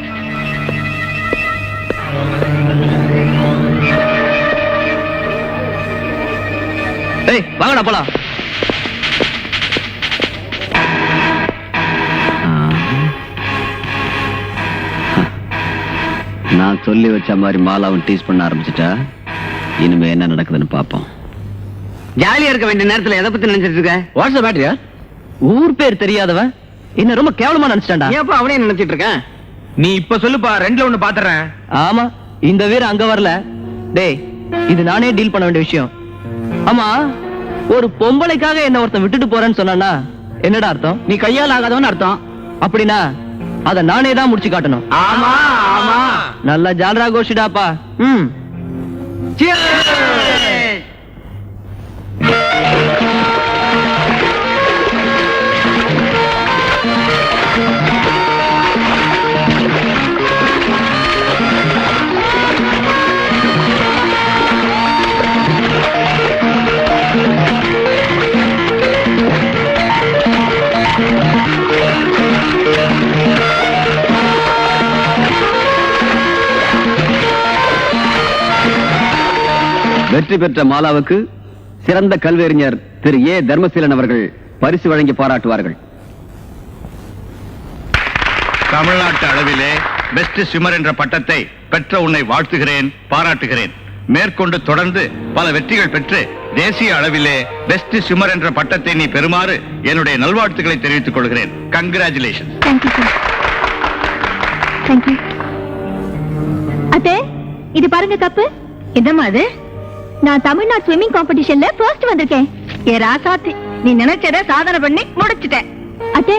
ஏய், வாங்கடா போலாம். நான் சொல்லி வச்ச மாதிரி மாலாவும் டீஸ் பண்ண ஆரம்பிச்சுட்டா இனிமே என்ன நடக்குதுன்னு பாப்போம். ஜாலியா இருக்க வேண்டிய நேரத்துல எதை பத்தி நினைச்சிட்டு இருக்க? What's the matter? ஊர் பேர் தெரியாதவன் என்ன ரொம்ப கேவலமா நினைச்சிட்டான்டா. ஏப்பா அவனே நினைச்சிட்டு இருக்கேன்? நீ இப்ப சொல்லுப்பா, ரெண்டுல ஒண்ணு பாத்துறேன். ஆமா, இந்த வீர அங்க வரல. டேய், இது நானே டீல் பண்ண வேண்டிய விஷயம். ஆமா, ஒரு பொம்பளைக்காக என்ன ஒருத்தன் விட்டுட்டு போறேன்னு சொன்னானா என்னடா அர்த்தம்? நீ கையால் ஆகாதவன் அர்த்தம். அப்படின்னா அத நானே தான் முடிச்சு காட்டணும். ஆமா ஆமா, நல்ல ஜாலரா கோஷிடாப்பா. வெற்றி பெற்ற மாலாவுக்கு சிறந்த கல்வியறிஞர் திரு ஏ தர்மசீலன் அவர்கள் பரிசு வழங்கி பாராட்டுவார்கள். தமிழ்நாட்டு அளவிலே பெஸ்ட் ஸ்விம்மர் என்ற பட்டத்தை பெற்ற உன்னை வாழ்த்துகிறேன், பாராட்டுகிறேன். மேற்கொண்டு தொடர்ந்து பல வெற்றிகள் பெற்று தேசிய அளவிலே பெஸ்ட் ஸ்விம்மர் என்ற பட்டத்தை நீ பெறுமாறு என்னுடைய நல்வாழ்த்துக்களை தெரிவித்துக் கொள்கிறேன். கங்க்ராச்சுலேஷன். Thank you sir. தேங்க்யூ. அத்தே, இது பாருங்க கப்பு. என்னம்மா அது? நான் தமிழ்நாடு ஸ்விம்மிங் காம்படிஷன்ல ஃபர்ஸ்ட் வந்திருக்கேன். ஏ ராசாத்தி, நீ நினைச்சத சாதனை பண்ணி முடிச்சிட்ட. அத்தே,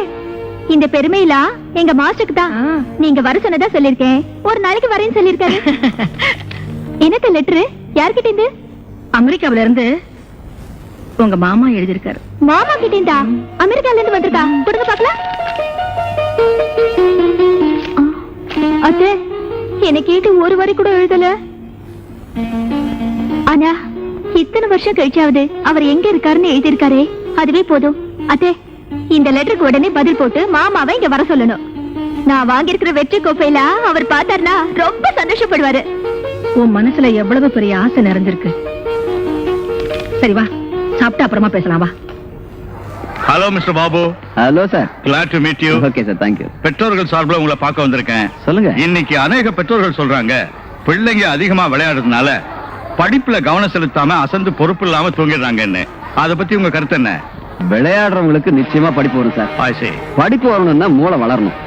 இந்த பெருமையெல்லாம் எங்க மாஸ்டருக்கு தான். நீங்க வர சொன்னதா சொல்லிருக்கேன். ஒரு நாளைக்கு வரேன்னு சொல்லிருக்காரு. என்னத்த லெட்டரு? யார்கிட்ட இருந்து? அமெரிக்காவில இருந்து உங்க மாமா எழுதியிருக்காரு. மாமா கிட்ட இருந்தா? அமெரிக்கால இருந்து வந்திருக்கா? கொடுங்க பாக்கலாம். அத்தே, என்ன கேட்டு ஒரு வரி கூட எழுதல. ஆனா இத்தனை வருஷம் கழிச்சாவது அவர் எங்க இருக்காருன்னு எழுதியிருக்காரே, அதுவே போதும். அத்தே, இந்த லெட்டருக்கு உடனே பதில் போட்டு மாமாவை இங்க வர சொல்லணும். நான் வாங்கியிருக்கிற வெற்றி கோப்பையில அவர் பார்த்தாருன்னா ரொம்ப சந்தோஷப்படுவாரு. உன் மனசுல எவ்வளவு பெரிய ஆசை நிறைஞ்சிருக்கு. சரி வா, சாப்பிட்டு அப்புறமா பேசலாம் வா. Hello mister Babu. Hello sir. Glad to meet you. Okay sir, thank you. பெற்றோர்கள் சார்பில் உங்களை பார்க்க வந்திருக்கேன். சொல்லுங்க. இன்னைக்கு அநேக பெற்றோர்கள் சொல்றாங்க பிள்ளைங்க அதிகமா விளையாடுறதுனால படிப்புல கவனம் செலுத்தாம அசந்து பொறுப்பு இல்லாம தூங்கிடுறாங்கன்னு. அத பத்தி உங்க கருத்து என்ன? விளையாடுறவங்களுக்கு நிச்சயமா படிப்பு வரும் சார். I see. படிப்பு வரணும்னா மூளை வளரணும்.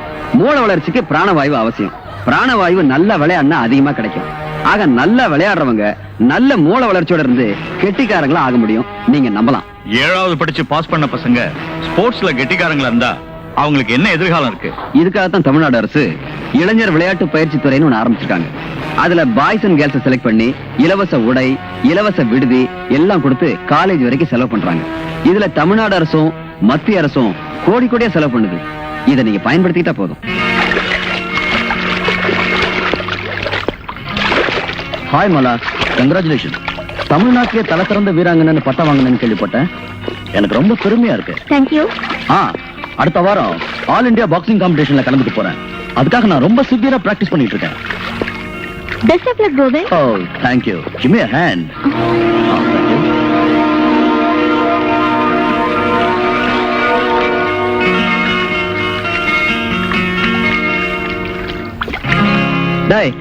மூளை வளர்ச்சிக்கு பிராணவாயு அவசியம். பிராணவாயு நல்ல விளையாடுனா அதிகமா கிடைக்கும். ஆக நல்லா விளையாடுறவங்க நல்ல மூளை வளர்ச்சியோட இருந்து கெட்டிக்காரங்களா ஆக முடியும். நீங்க நம்பலாம். 7வது படிச்சு பாஸ் பண்ண பசங்க ஸ்போர்ட்ஸ்ல கெட்டிக்காரங்களா இருந்தா அவங்களுக்கு என்ன எதிர்காலம் இருக்கு? இதுக்காகத்தான் தமிழ்நாடு அரசு இளைஞர் விளையாட்டு பயிற்சி துறைன்னு ஒண்ணு ஆரம்பிச்சிருக்காங்க. அதுல பாய்ஸ் அண்ட் கேர்ள்ஸ் செலக்ட் பண்ணி இலவச உடை, இலவச விடுதி எல்லாம் கொடுத்து காலேஜ் வரைக்கும் செலவு பண்றாங்க. இதுல தமிழ்நாடு அரசும் மத்திய அரசும் கோடி கோடியா செலவு பண்ணுது. இதை நீங்க பயன்படுத்திக்கிட்டா போதும். Hi Mala, congratulation. தமிழ்நாட்டிலே தலை சிறந்த வீராங்கன்னு பட்டம் வாங்கினேன்னு கேள்விப்பட்டேன். எனக்கு ரொம்ப பெருமையா இருக்கு. தேங்க்யூ. அடுத்த வாரம் ஆல் இந்தியா பாக்ஸிங் காம்படிஷன்ல கலந்துக்க போறேன். அதுக்காக நான் ரொம்ப சிவியரா பிராக்டிஸ் பண்ணிட்டு இருக்கேன். Best of luck Govind. Oh, thank you. Give me a hand. டேய்,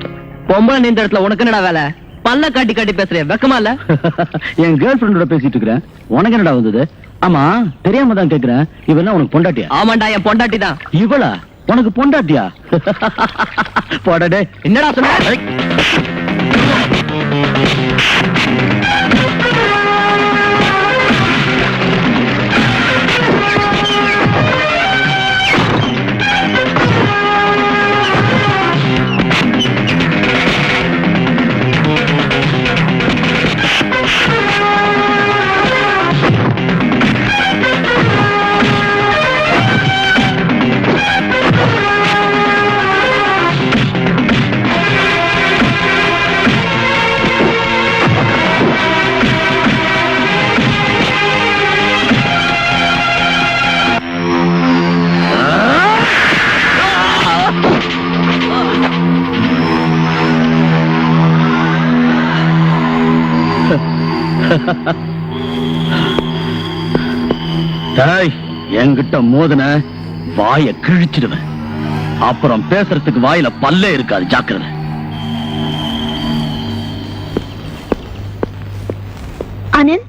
பொம்பளை நின்ற இடத்துல உனக்கு என்னடா வேலை? பல்ல காட்டி காட்டி பேசுறேன், வெக்கமா இல்ல? என் கேர்ள் ஃபிரெண்டோட பேசிட்டு இருக்கிறேன். உனக்கு என்னடா வந்தது? ஆமா, தெரியாம தான் கேக்குறேன். இவெல்லாம் உனக்கு பொண்டாட்டியா? ஆமாண்டா, என் பொண்டாட்டி தான். இவளா உனக்கு பொண்டாட்டியா? போடா. என்னடா சொன்ன? என்கிட்ட மோதன வாய கிழிச்சிடுவேன். அப்புறம் பேசுறதுக்கு வாயில பல்லே இருக்காது. ஜாக்கிரதை. ஆனந்த்,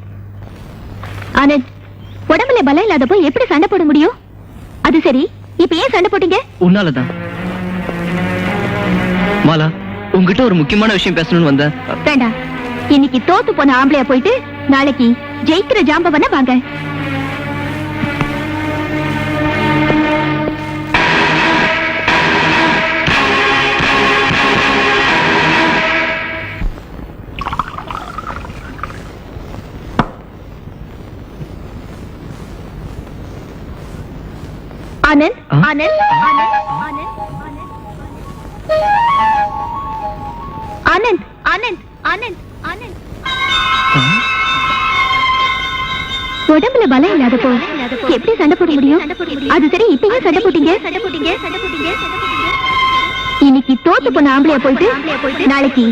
ஆனந்த், உடம்புல பலம் இல்லாதப்போ எப்படி சண்டை போட முடியும்? அது சரி, இப்ப ஏன் சண்டை போட்டீங்க? உன்னாலதான். மாலா, உங்ககிட்ட ஒரு முக்கியமான விஷயம் பேசணும்னு வந்தேன். வேண்டாம். இன்னைக்கு தோத்து போன ஆம்பளையா போயிட்டு நாளைக்கு ஜெயிக்கிற ஜாம்பவன வாங்க. ஆனந்த், ஆனந்த், ஆனந்த், ஆனந்த், ஆனந்த், ஆனந்த், ஆனந்த். உடம்புல பலம் இல்லாதப்போ எப்படி சண்டை போட முடியும்? அது சரி, இப்ப ஏன் சண்டை போட்டீங்க? இன்னைக்கு தோத்து போன ஆம்பளையா போயிட்டு நாளைக்கு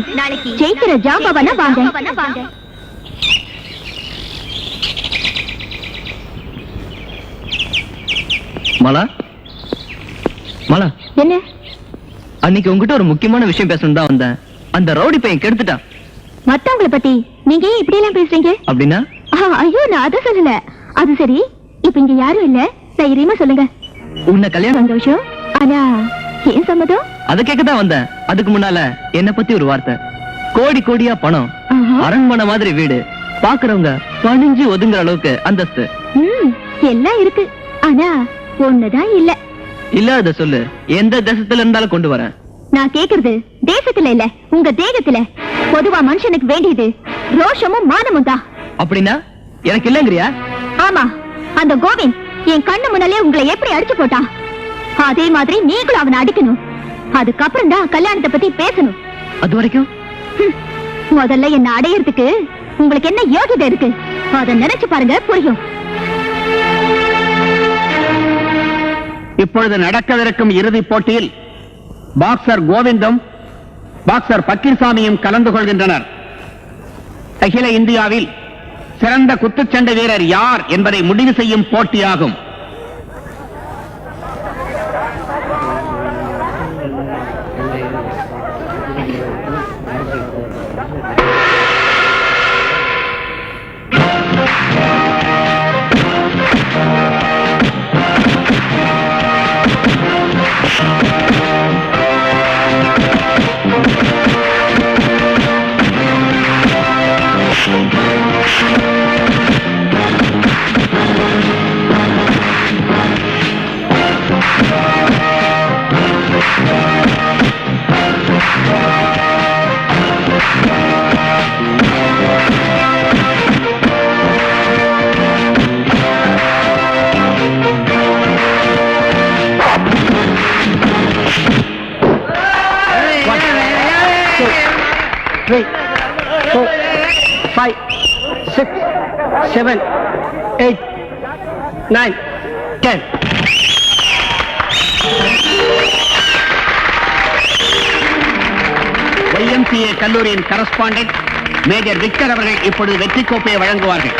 ஜெயிக்கிற ஜாம்பவனா வாங்க. மாலா, மாலா, என்ன? அன்னைக்கு உங்ககிட்ட ஒரு முக்கியமான விஷயம் பேசணும் தான் வந்தேன். அந்த ரவுடி பையன் கெடுத்துட்டான். மத்தவங்களை பத்தி நீங்க ஏன் இப்படி எல்லாம் பேசுறீங்க? அப்படின்னா? ஐயோ, நான் அதை சொல்லல. அது சரி, இப்ப இங்க யாரும் இல்ல, தைரியமா சொல்லுங்க. உன்னை கல்யாணம். சந்தோஷம். ஆனா ஏன் சம்மதம்? அதை கேட்கத்தான் வந்தேன். அதுக்கு முன்னால என்ன பத்தி ஒரு வார்த்தை. கோடி கோடியா பணம், அரண்மனை மாதிரி வீடு, பாக்குறவங்க பணிஞ்சு ஒதுங்குற அளவுக்கு அந்தஸ்து. எல்லாம் இருக்கு. ஆனா ஒண்ணுதான் இல்ல. இல்லாத சொல்லு. எந்த தேசத்துல இருந்தாலும் கொண்டு வரேன். நான் கேக்குறது தேசத்துல இல்ல, உங்க தேகத்துல. பொதுவா மனுஷனுக்கு வேண்டியது ரோஷமும் மானமும் தான். அப்படின்னா எனக்கு இல்லங்கிறியா? ஆமா, அந்த கோவிந்த் என் கண்ணு முன்னாலே உங்களை எப்படி அடிச்சு போட்டான், அதே மாதிரி நீங்களும் அவனை அடிக்கணும். அதுக்கப்புறம் தான் கல்யாணத்தை பத்தி பேசணும். அது வரைக்கும் முதல்ல என்ன அடையறதுக்கு உங்களுக்கு என்ன யோகிதை இருக்கு? அதை நினைச்சு பாருங்க, புரியும். இப்பொழுது நடக்கவிருக்கும் இறுதிப் போட்டியில் பாக்ஸர் கோவிந்தும் பாக்ஸர் பக்கீர்சாமியும் கலந்து கொள்கின்றனர். அகில இந்தியாவில் சிறந்த குத்துச்சண்டை வீரர் யார் என்பதை முடிவு செய்யும் போட்டியாகும். Three, 4, 5, 6, 7, 8, 9, 10. YMCA கல்லூரியின் கரஸ்பாண்டன்ட் மேஜர் விக்டர் அவர்கள் இப்பொழுது வெற்றி கோப்பையை வழங்குவார்கள்.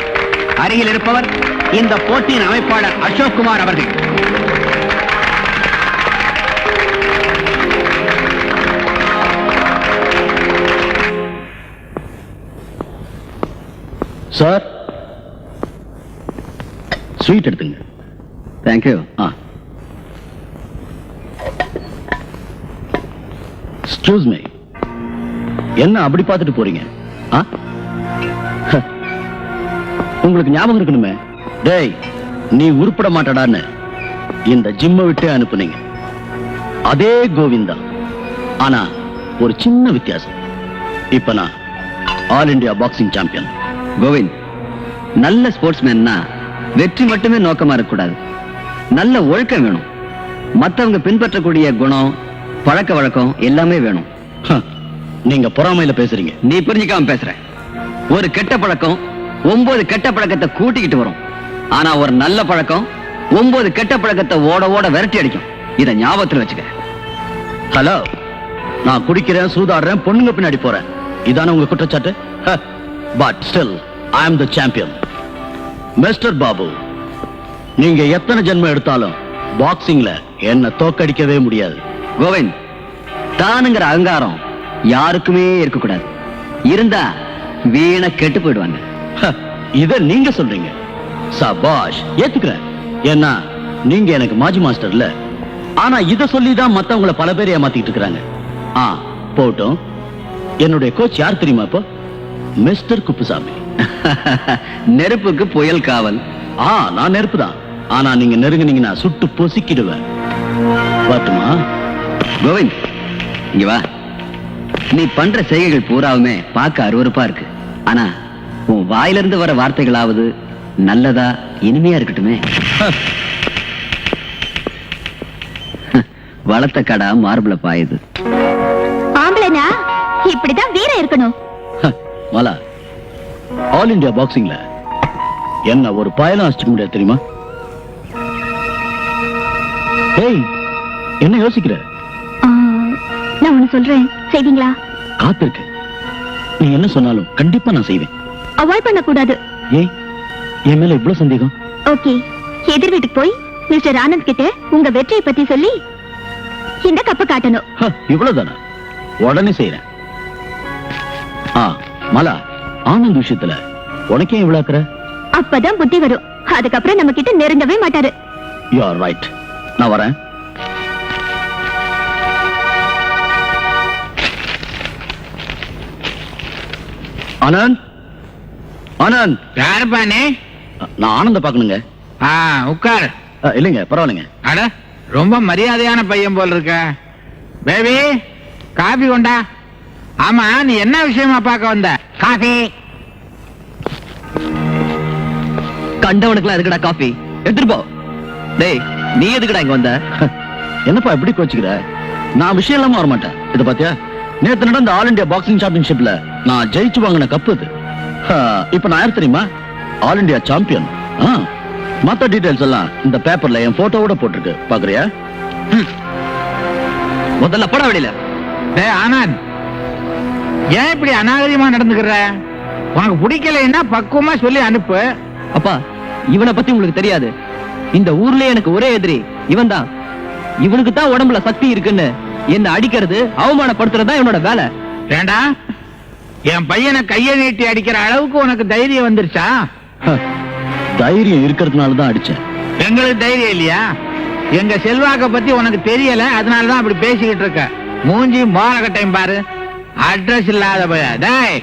அருகில் இருப்பவர் இந்த போட்டியின் அமைப்பாளர் அசோக் குமார் அவர்கள். சார், ஸ்வீட் எடுத்துங்க. தேங்க்யூ. எக்ஸ்கியூஸ் மீ, என்ன அப்படி பார்த்துட்டு போறீங்க? உங்களுக்கு ஞாபகம் இருக்கணுமே, டேய் நீ உருப்பட மாட்டடான்னு இந்த ஜிம்மை விட்டு அனுப்புனீங்க. அதே கோவிந்தா, ஆனா ஒரு சின்ன வித்தியாசம். இப்ப நான் all India boxing champion. Kovind, நல்ல ஸ்போர்ட்ஸ்மேன்னா வெற்றி மட்டுமே நோக்கமா இருக்கக்கூடாது. நல்ல ஒழுக்கம் வேணும். மத்தவங்க பின்பற்றக்கூடிய குணம், பழக்க வழக்கம் எல்லாமே வேணும். நீங்க பொறாமையில பேசுறீங்க. நீ புரிஞ்சுக்காம பேசுற. ஒரு கெட்ட பழக்கம் 9 கெட்ட பழக்கத்தை கூட்டிக்கிட்டு வரும். ஆனா ஒரு நல்ல பழக்கம் 9 கெட்ட பழக்கத்தை ஓட ஓட விரட்டி அடிக்கும். இத ஞாபகத்துல வச்சுக்க. ஹலோ, நான் குடிக்கிறேன், சூதாடுறேன், பொண்ணுங்க பின்னாடி போறேன், இதான உங்க குற்றச்சாட்டு? But still I am the champion. Mister Babu, நீங்க எத்தனை ஜென்மம் எடுத்தாலும் பாக்ஸிங்ல என்ன தோக்கடிக்கவே முடியாது. கோவிந்த், தானுங்கிற அகங்காரம் யாருக்குமே இருக்கக்கூடாது. இருந்தா வீண கெட்டு போயிடுவாங்க. இத நீங்க சொல்றீங்க. சபாஷ், ஏத்துக்கிறேன். ஏன்னா நீங்க எனக்கு மாஜி மாஸ்டர் இல்ல. ஆனா இத சொல்லிதான் மத்தவங்கள பல பேர் ஏமாத்திட்டு இருக்காங்க. போட்டும். என்னுடைய கோச் யார் தெரியுமா? இப்போ மிஸ்டர் குப்புசாமி. நெருப்புக்கு புயல் காவல். நான் நெருப்பு தான். ஆனா நீங்க நெருங்குனீங்கன்னா சுட்டு பொசுக்கிடுவேன். பாட்டுமா? கோவிந்த், இங்க வா. நீ பண்ற செய்கைகள் பூராவுமே பார்க்க அருவருப்பா இருக்கு. ஆனா உன் வாயிலிருந்து வர வார்த்தைகளாவது நல்லதா இனிமையா இருக்கட்டுமே. வளர்த்த கடா மார்பிள பாயுது. ஆம்பளைனா இப்படிதான் வீரம் இருக்கணும். மாலா, ஆல் இந்தியா பாக்ஸிங்ல என்ன ஒரு பயணம் அடிச்சுக்க முடியாது தெரியுமா? ஏய், என்ன யோசிக்கிற? நான் ஒண்ணு சொல்றேன், செய்வீங்களா? காத்திருக்கு. நீ என்ன சொன்னாலும் கண்டிப்பா நான் செய்வேன். அவாய்ட் பண்ண கூடாது. ஏய், என் மேல இவ்வளவு சந்தேகம்? ஓகே, எதிர் வீட்டுக்கு போய் மிஸ்டர் ஆனந்த் கிட்ட உங்க வெற்றியை பத்தி சொல்லி இந்த கப்ப காட்டணும். இவ்வளவுதானா? உடனே செய்யறேன். மாலா, ஆனந்த் விஷயத்துல உனக்கே இவ்வளவு அக்கறை? அப்பதான் புத்தி வரும். அதுக்கப்புறம் நம்ம கிட்ட நெருங்கவே மாட்டாரு. You are right. நான் வரேன். ஆனந்த், ஆனந்த். யாருப்பானே? நான் ஆனந்த பாக்கணுங்க. உட்கார். இல்லைங்க, பரவாயில்லைங்க. அட, ரொம்ப மரியாதையான பையன் போல் இருக்க. பேபி, காபி கொண்டா. ஆமா, நீ என்ன விஷயமா பார்க்க வந்த? காபி. கண்டவனுக்குலாம் எதுக்குடா காபி? எடுத்துட்டு போ. டேய், நீ எதுக்குடா இங்க வந்த? என்னப்பா எப்படி கோச்சுக்கிற? நான் விஷயம் இல்லாம வர மாட்டேன். இத பாத்தியா, நேத்து நடந்த ஆல் இந்தியா பாக்ஸிங் சாம்பியன்ஷிப்ல நான் ஜெயிச்சு வாங்கின கப்பு இது. இப்ப நான் யார் தெரியுமா? All India champion. மத்த டீடைல்ஸ் எல்லாம் இந்த பேப்பர்ல என் போட்டோவோட போட்டிருக்கு. பாக்குறியா? முதல்ல போட வெளியில. டேய் ஆனந்த், ஏன் இப்படி அநாகரிகமா நடந்துக்கிற? உனக்கு பிடிக்கலைன்னா பக்குவமா சொல்லி அனுப்பு. அப்பா இவனை பத்தி உங்களுக்கு தெரியாது. இந்த ஊர்ல எனக்கு ஒரே எதிரி இவன் தான். இவனுக்கு தான் உடம்புல சக்தி இருக்குன்னு என்ன அடிக்கிறது அவமானப்படுத்துறது தான் இவனோட வேலை. ஏண்டா என் பையனை கையை நீட்டி அடிக்கிற அளவுக்கு உனக்கு தைரியம் வந்துருச்சா? தைரியம் இருக்கிறதுனால தான் அடிச்சேன். எங்களுக்கு தைரியம் இல்லையா? எங்க செல்வாக்க பத்தி உனக்கு தெரியல, அதனாலதான் அப்படி பேசிக்கிட்டு இருக்க. மூஞ்சி மோரகட்டையும் பாரு, அட்ரஸ் இல்லாத பைய. டேய்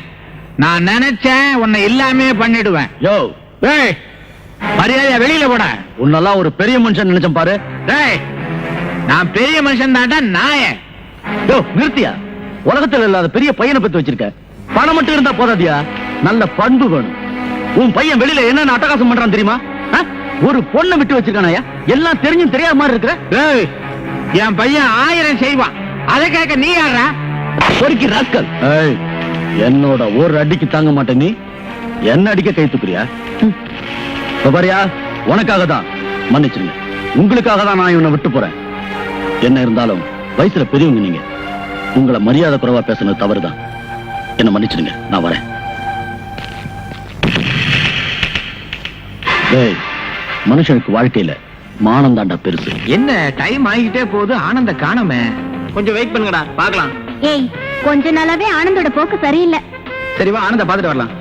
நான் நினைச்சேன் உன்னை எல்லாமே பண்ணிடுவேன். யோ டேய் மரியாதையா வெளியில போட. உன்னெல்லாம் ஒரு பெரிய மனுஷன் நினைச்சேன் பாரு. டேய் நான் பெரிய மனுஷன் தான்டா நாய. யோ நிறுத்தியா? உலகத்துல இல்லாத பெரிய பையனை பத்தி வச்சிருக்க. பணம் மட்டும் இருந்தா போதாதியா, நல்ல பண்பு வேணும். உன் பையன் வெளியில என்ன அட்டகாசம் பண்றான் தெரியுமா? ஒரு பொண்ணை விட்டு வச்சிருக்கானயா? எல்லாம் தெரிஞ்சும் தெரியாத மாதிரி இருக்கிற. டேய் என் பையன் 1000 செய்வான், அதை கேட்க நீ யாரா? பொறுக்கி ராஸ்கல். என்னோட ஒரு அடிக்கு தாங்க மாட்டேன், நீ என்ன அடிக்க கை தூக்குறியா? பாரியா, உனக்காக தான் மன்னிச்சிருங்க. உங்களுக்காக தான் நான் இவனை விட்டு போறேன். என்ன இருந்தாலும் வயசுல பெரியவங்க நீங்க. உங்களை மரியாதை குறைவா பேசுனது தவறுதான். என்ன மன்னிச்சிருங்க, நான் வரேன். டேய் மனுஷனுக்கு வாழ்க்கையில மானம் தாண்டா பெருசு. என்ன டைம் ஆகிட்டே போகுது, ஆனந்த காணமே. கொஞ்சம் வெயிட் பண்ணுங்கடா பார்க்கலாம். ஏய் கொஞ்ச நாளாவே ஆனந்தோட போக்கு சரியில்லை. சரி வா ஆனந்த பாத்துட்டு வரலாம்.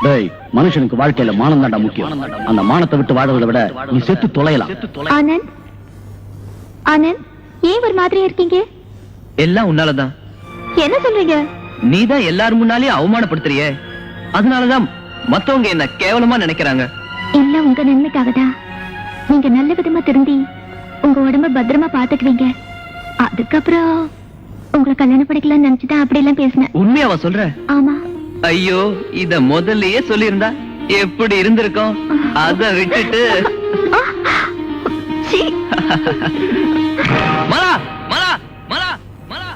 டேய் மனுஷனுக்கு வாழ்க்கையில மானம் தாண்டா முக்கியம். அந்த மானத்தை விட்டு வாழறதை விட நீ செத்து தொலையலாம். ஆனந்த் ஆனந்த் ஏன் ஒரு மாதிரி இருக்கீங்க? எல்லாம் உன்னாலதான். என்ன சொல்றீங்க? நீதான் எல்லாரும் முன்னாலேயே அவமானப்படுத்துறியே, அதனாலதான் மத்தவங்க என்ன கேவலமா நினைக்கிறாங்க. எல்லாம் உங்க நன்மைக்காக தான். நீங்க நல்ல விதமா திருந்தி உங்க உடம்ப பத்திரமா பாத்துக்குவீங்க. அதுக்கப்புறம் உங்களை கல்யாணம் படிக்கலாம்னு நினைச்சுதான் அப்படி எல்லாம் பேசினேன். உண்மையாவா சொல்ற? ஆமா. ஐயோ இத முதல்லயே சொல்லியிருந்தா எப்படி இருந்திருக்கும். அத விட்டுட்டு சீ. மலா மலா மலா மலா.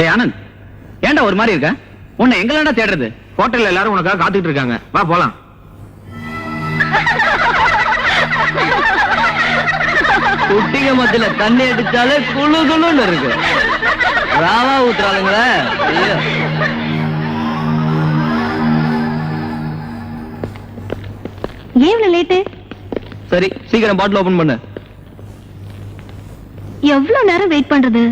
ஏய் ஆனந்த், ஏன்டா ஒரு மாதிரி இருக்க? உன்னை எங்களாண்டா தேடுறது? ஹோட்டல்ல எல்லாரும் உனக்காக காத்துட்டு இருக்காங்க, வா போலாம். குட்டிங்க மத்தியில தண்ணி அடிச்சாலே குளு குளுன்னு இருக்கு. ராவா ஊத்துறாளுங்களே. ஐயோ. ஏன் இவ்வளவு லேட்டு? சரி சீக்கிரம் பாட்டில் ஓபன் பண்ணு. எவ்வளவு நேரம் வெயிட் பண்றது?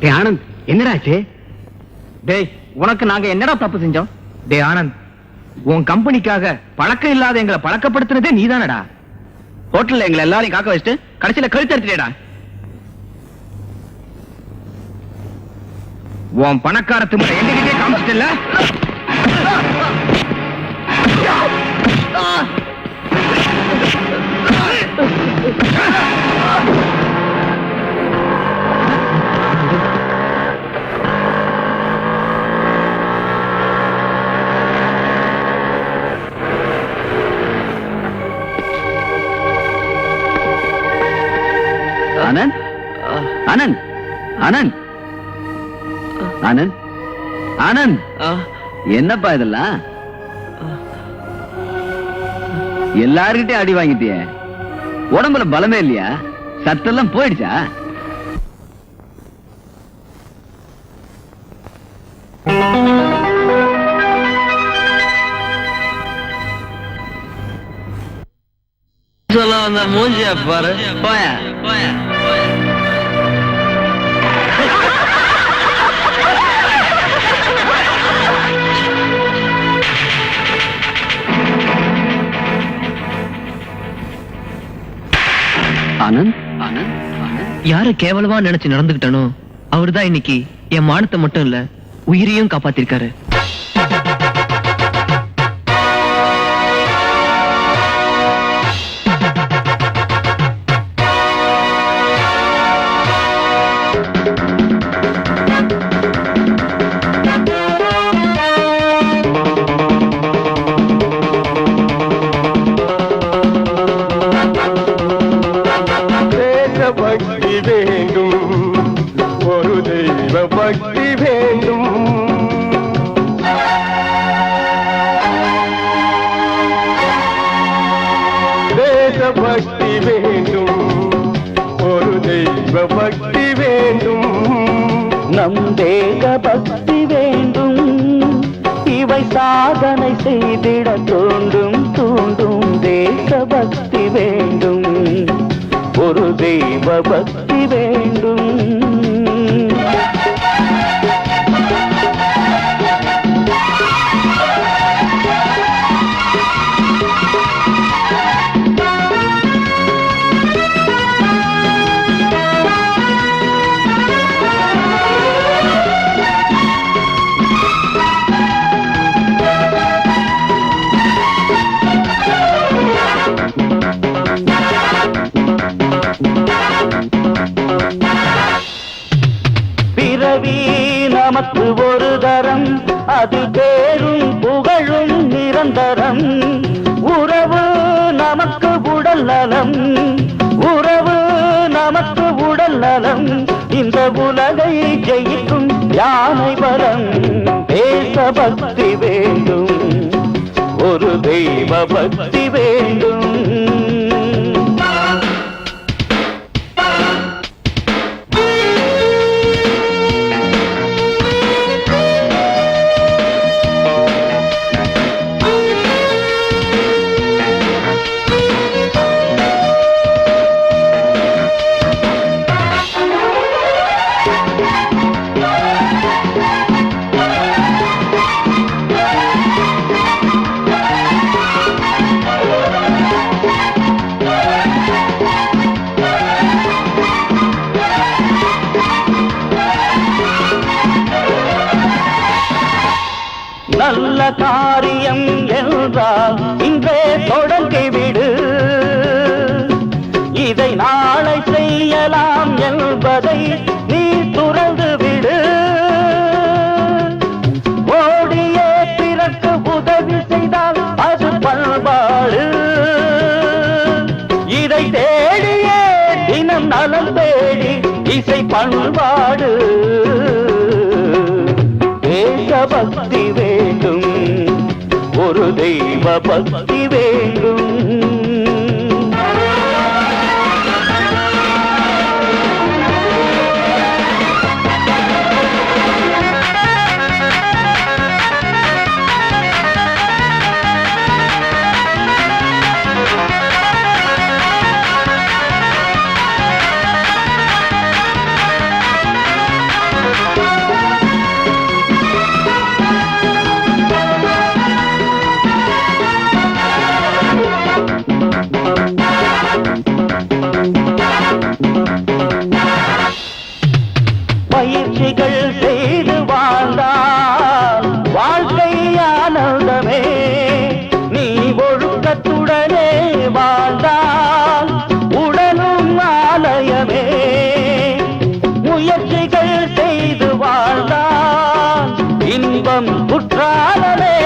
டேய் ஆனந்த், என்னடாச்சு? டேய் உனக்கு நாங்க என்னடா தப்பு செஞ்சோம்? டேய் ஆனந்த், உன் கம்பெனிக்காக பழக்கம் இல்லாத எங்களை பழக்கப்படுத்தினதே நீதானடா. ஹோட்டல்ல எங்களை எல்லாரையும் காக்க வச்சுட்டு கடைசியில கழுத்தறுத்துடா. உன் பணக்கார திமிரை எங்ககிட்டே காமிச்சிட்டல. ஆனந்த் ஆனந்த் ஆனந்த் ஆனந்த் ஆனந்த், என்னப்பா இதெல்லாம்? எல்லார்கிட்டயும் அடி வாங்கிட்டிய, உடம்புல பலமே இல்லையா? சத்தெல்லாம் போயிடுச்சா? அந்த மூஞ்சிய பாரு. போய ஆனந்த் யார கேவலமா நினைச்சு நடந்துகிட்டனோ அவர்தான் இன்னைக்கு என் மானத்தை மட்டும் இல்ல உயிரையும் காப்பாத்திருக்காரு. பக்தி வேண்டும், ஒரு தெய்வ பக்தி வேண்டும். தேச பக்தி வேண்டும், ஒரு தெய்வ பக்தி வேண்டும். நம் தேக பக்தி வேண்டும், இவை சாதனை செய்திட தூண்டும் தூண்டும். தேச பக்தி வேண்டும், ஒரு தெய்வ பக்தி வேண்டும். பிறவி நமக்கு ஒரு தரம், அது பேரும் புகழும் நிரந்தரம். உறவு நமக்கு உடல் நலம், உறவு நமக்கு உடல் நலம். இந்த உலகை ஜெயிக்கும் யானை பலம். தேச பக்தி வேண்டும், ஒரு தெய்வ பக்தி வேண்டும். நல்ல காரியம் என்றால் இன்றே தொடங்கிவிடு, இதை நாளை செய்யலாம் என்பதை நீ துறந்து விடு. ஓடியே பிறக்கு உதவி செய்தால் அது பண்பாடு, இதை தேடியே தினம் நலம் தேடி இசை பண்பாடு. தேச பக்தி வேண்டும், ஒரு தெய்வ பக்தி வேண்டும். பயிற்சிகள் செய்து வாழ்ந்தால் வாழ்க்கை ஆனந்தமே. நீ ஒழுக்கத்துடனே வாழ்ந்தால் உடலும் ஆலயமே. முயற்சிகள் செய்து வாழ்ந்தால் இன்பம் குற்றாலமே.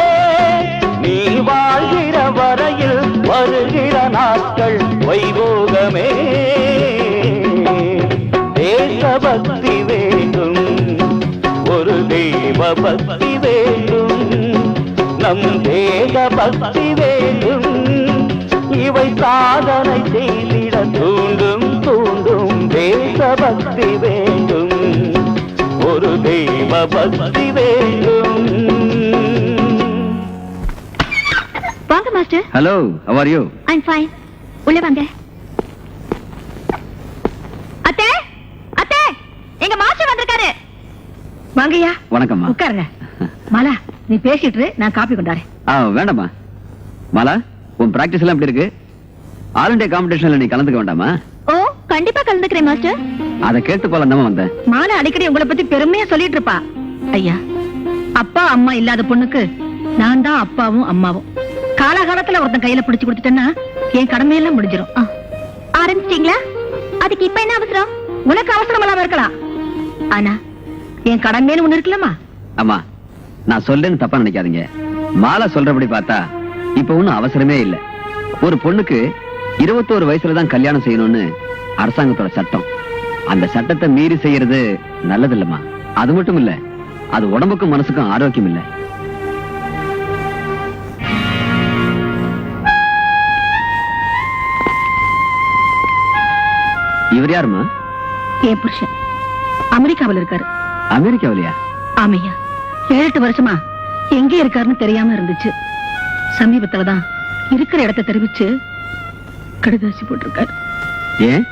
நீ வாழ்கிற வரையில் வருகிற நாட்கள் வைபோகமே. தேச பக்தி வேண்டும், ஒரு தெய்வ பக்தி வேண்டும். நம் தேக பக்தி வேண்டும், இவை சாதனை செய்திட தூண்டும் தூண்டும். தேச பக்தி வேண்டும், ஒரு தெய்வ பக்தி வேண்டும். வாங்க master. Hello, how are you? I'm fine. உள்ள வாங்க. அத்தை, அத்தை, எங்க மாஸ்டர் வந்திருக்காரு. வாங்கய்யா. வணக்கம்மா. உட்காருங்க. மாலா, நீ பேசிட்டு நான் காப்பி கொண்டாரேன். வேண்டாமா மாலா, உன் பிராக்டிஸ் எல்லாம் எப்படி இருக்கு? ஆல் இண்டியா காம்படிஷன்ல நீ கலந்துக்க வேண்டாமா? ஓ கண்டிப்பா கலந்துக்கிறேன் மாஸ்டர். அதை கேட்டு போல தான் வந்தேன். மாலா அடிக்கடி உங்களை பத்தி பெருமையா சொல்லிட்டு இருப்பா. ஐயா, அப்பா அம்மா இல்லாத பொண்ணுக்கு நான் தான் அப்பாவும் அம்மாவும். காலகாலத்துல ஒருத்தன் கையில பிடிச்சு கொடுத்துட்டேன்னா என் கடமையெல்லாம் முடிஞ்சிடும். ஆரம்பிச்சிட்டீங்களா? அதுக்கு இப்ப என்ன அவசரம்? உனக்கு அவசரம் இல்லாம இருக்கலாம், ஆனா என் கடமைன்னு ஒண்ணு இருக்கலாமா? அம்மா, நான் சொல்றேன்னு தப்பா நினைக்காதீங்க. மாலா சொல்றபடி பார்த்தா இப்ப ஒண்ணும் அவசரமே இல்ல. ஒரு பொண்ணுக்கு 21 வயசுலதான் கல்யாணம் செய்யணும்னு அரசாங்கத்தோட சட்டம். அந்த சட்டத்தை மீறி செய்யறது நல்லது இல்லம்மா. அது மட்டும் இல்ல, அது உடம்புக்கும் மனசுக்கும் ஆரோக்கியம் இல்ல. இவர் யாருமா? என் புருஷன் அமெரிக்காவில் இருக்காரு. அமெரிக்காவிலையா? ஆமையா, 7-8 வருஷமா எங்க இருக்காருன்னு தெரியாம இருந்துச்சு. சமீபத்துலதான் இருக்கிற இடத்தை தெரிவிச்சு கடுதாசி போட்டிருக்காரு. ஏன்,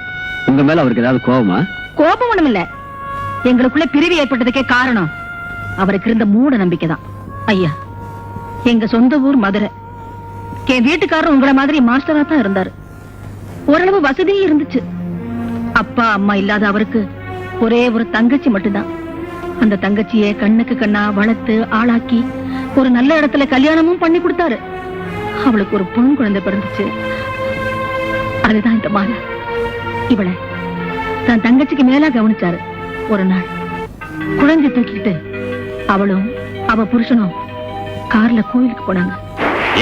உங்க மேல அவருக்கு ஏதாவது கோபமா? கோபம் ஒண்ணும் இல்ல, எங்களுக்குள்ள பிரிவு ஏற்பட்டதுக்கே காரணம் அவருக்கு இருந்த மூட நம்பிக்கைதான். ஐயா, எங்க சொந்த ஊர் மதுரை. என் வீட்டுக்காரர் உங்களை மாதிரி மாஸ்டரா தான் இருந்தாரு. ஓரளவு வசதியும் இருந்துச்சு. அப்பா அம்மா இல்லாத அவருக்கு ஒரே ஒரு தங்கச்சி மட்டும்தான். அந்த தங்கச்சியை கண்ணுக்கு கண்ணா வளர்த்து ஆளாக்கி ஒரு நல்ல இடத்துல கல்யாணமும் பண்ணி கொடுத்தாரு. அவளுக்கு ஒரு பொன் குழந்தை பிறந்துச்சு. அதுதான் இந்த மாலா. இவளை தன் தங்கச்சிக்கு மேலா கவனிச்சாரு. ஒரு நாள் குழந்தை தூக்கிட்டு அவளும் அவ புருஷனும் கார்ல கோயிலுக்கு போனாங்க.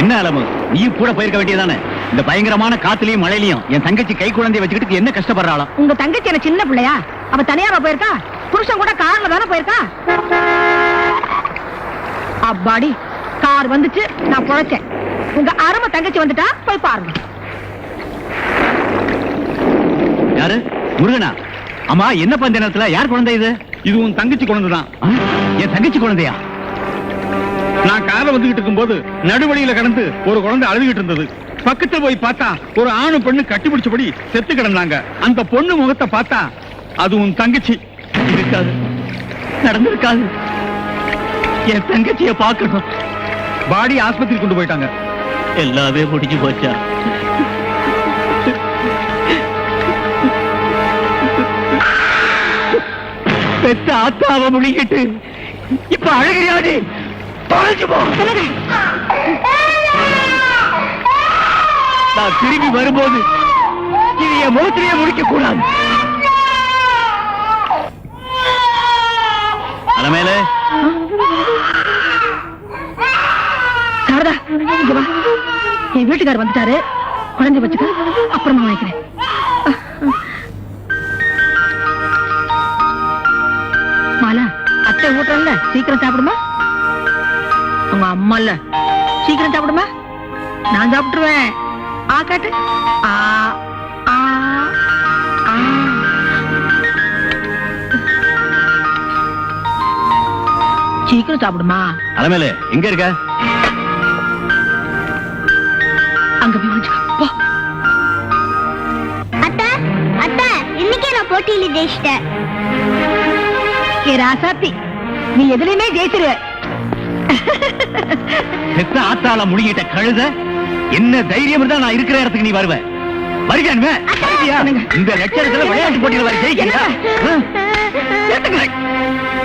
என்ன அலமு, நீ கூட போயிருக்க வேண்டியதானே? இந்த பயங்கரமான காத்துலயும் மழையிலயும் என் தங்கச்சி கை குழந்தைய வச்சுக்கிட்டு என்ன கஷ்டப்படுறாளாம்? உங்க தங்கச்சி என்ன சின்ன பிள்ளையா? அவ தனியாவா போயிருக்கா? புருஷன் கூட கார்ல தானே போயிருக்கா. அப்பாடி, கார் வந்துச்சு, நான் பொழைச்சேன். உங்க அருமை தங்கச்சி வந்துட்டா, போய் பாருங்க. யாரு? முருகனா? அம்மா, என்ன பந்த நேரத்துல யார் குழந்தை இது? இது உன் தங்கச்சி குழந்தைதான். என் தங்கச்சி குழந்தையா? நான் காரை வந்துகிட்டு இருக்கும்போது நடுவழியில கடந்து ஒரு குழந்தை அழுதுகிட்டு இருந்தது. பக்கத்துல போய் பார்த்தா ஒரு ஆணு பொண்ணு கட்டி பிடிச்சபடி செத்து கிடந்தாங்க. அந்த பொண்ணு முகத்தை பார்த்தா அது உன் தங்கச்சி இருக்காது, நடந்திருக்காது. என் தங்கச்சிய பார்க்கணும். பாடி ஆஸ்பத்திரி கொண்டு போயிட்டாங்க. எல்லாமே முடிஞ்சு போச்சா? பெத்த ஆத்தாவை முழுங்கிட்டு இப்ப அழகிறியாடி தொலைஞ்சு போ. நான் திரும்பி வரும்போது இது என் முகத்திலேயே முடிக்க கூடாது. அலமேல, சாரதா, இங்க வா. என் வீட்டுக்காரர் வந்துட்டாரு. குழந்தை வச்சுக்க, அப்புறமா வாங்கிக்கிறேன். மாலா, அத்தை ஊட்டுறல, சீக்கிரம் சாப்பிடுமா? உங்க அம்மா இல்ல, சீக்கிரம் சாப்பிடுமா? நான் சாப்பிட்டுருவேன். ஆ காட்டு. ஆ ஆ ஆ. சீக்கிரம் சாப்பிடுமா? அலமேல, எங்க இருக்க? அங்க போய் வச்சுக்க. அத்தை அத்தை, இன்னைக்கே நான் போட்டியில ஜெயிச்சிட்டேன். ஏ ராசாத்தி, நீ எதுலயுமே ஜெயிச்சிருவ. பெத்த ஆத்தால முழுங்கிட்ட கழுத, என்ன தைரியம் இருந்தா நான் இருக்கிற இடத்துக்கு நீ வருவ? வருவியா? இந்த லட்சணத்துல விளையாட்டு போட்டியில வர ஜெயிக்கிறியா?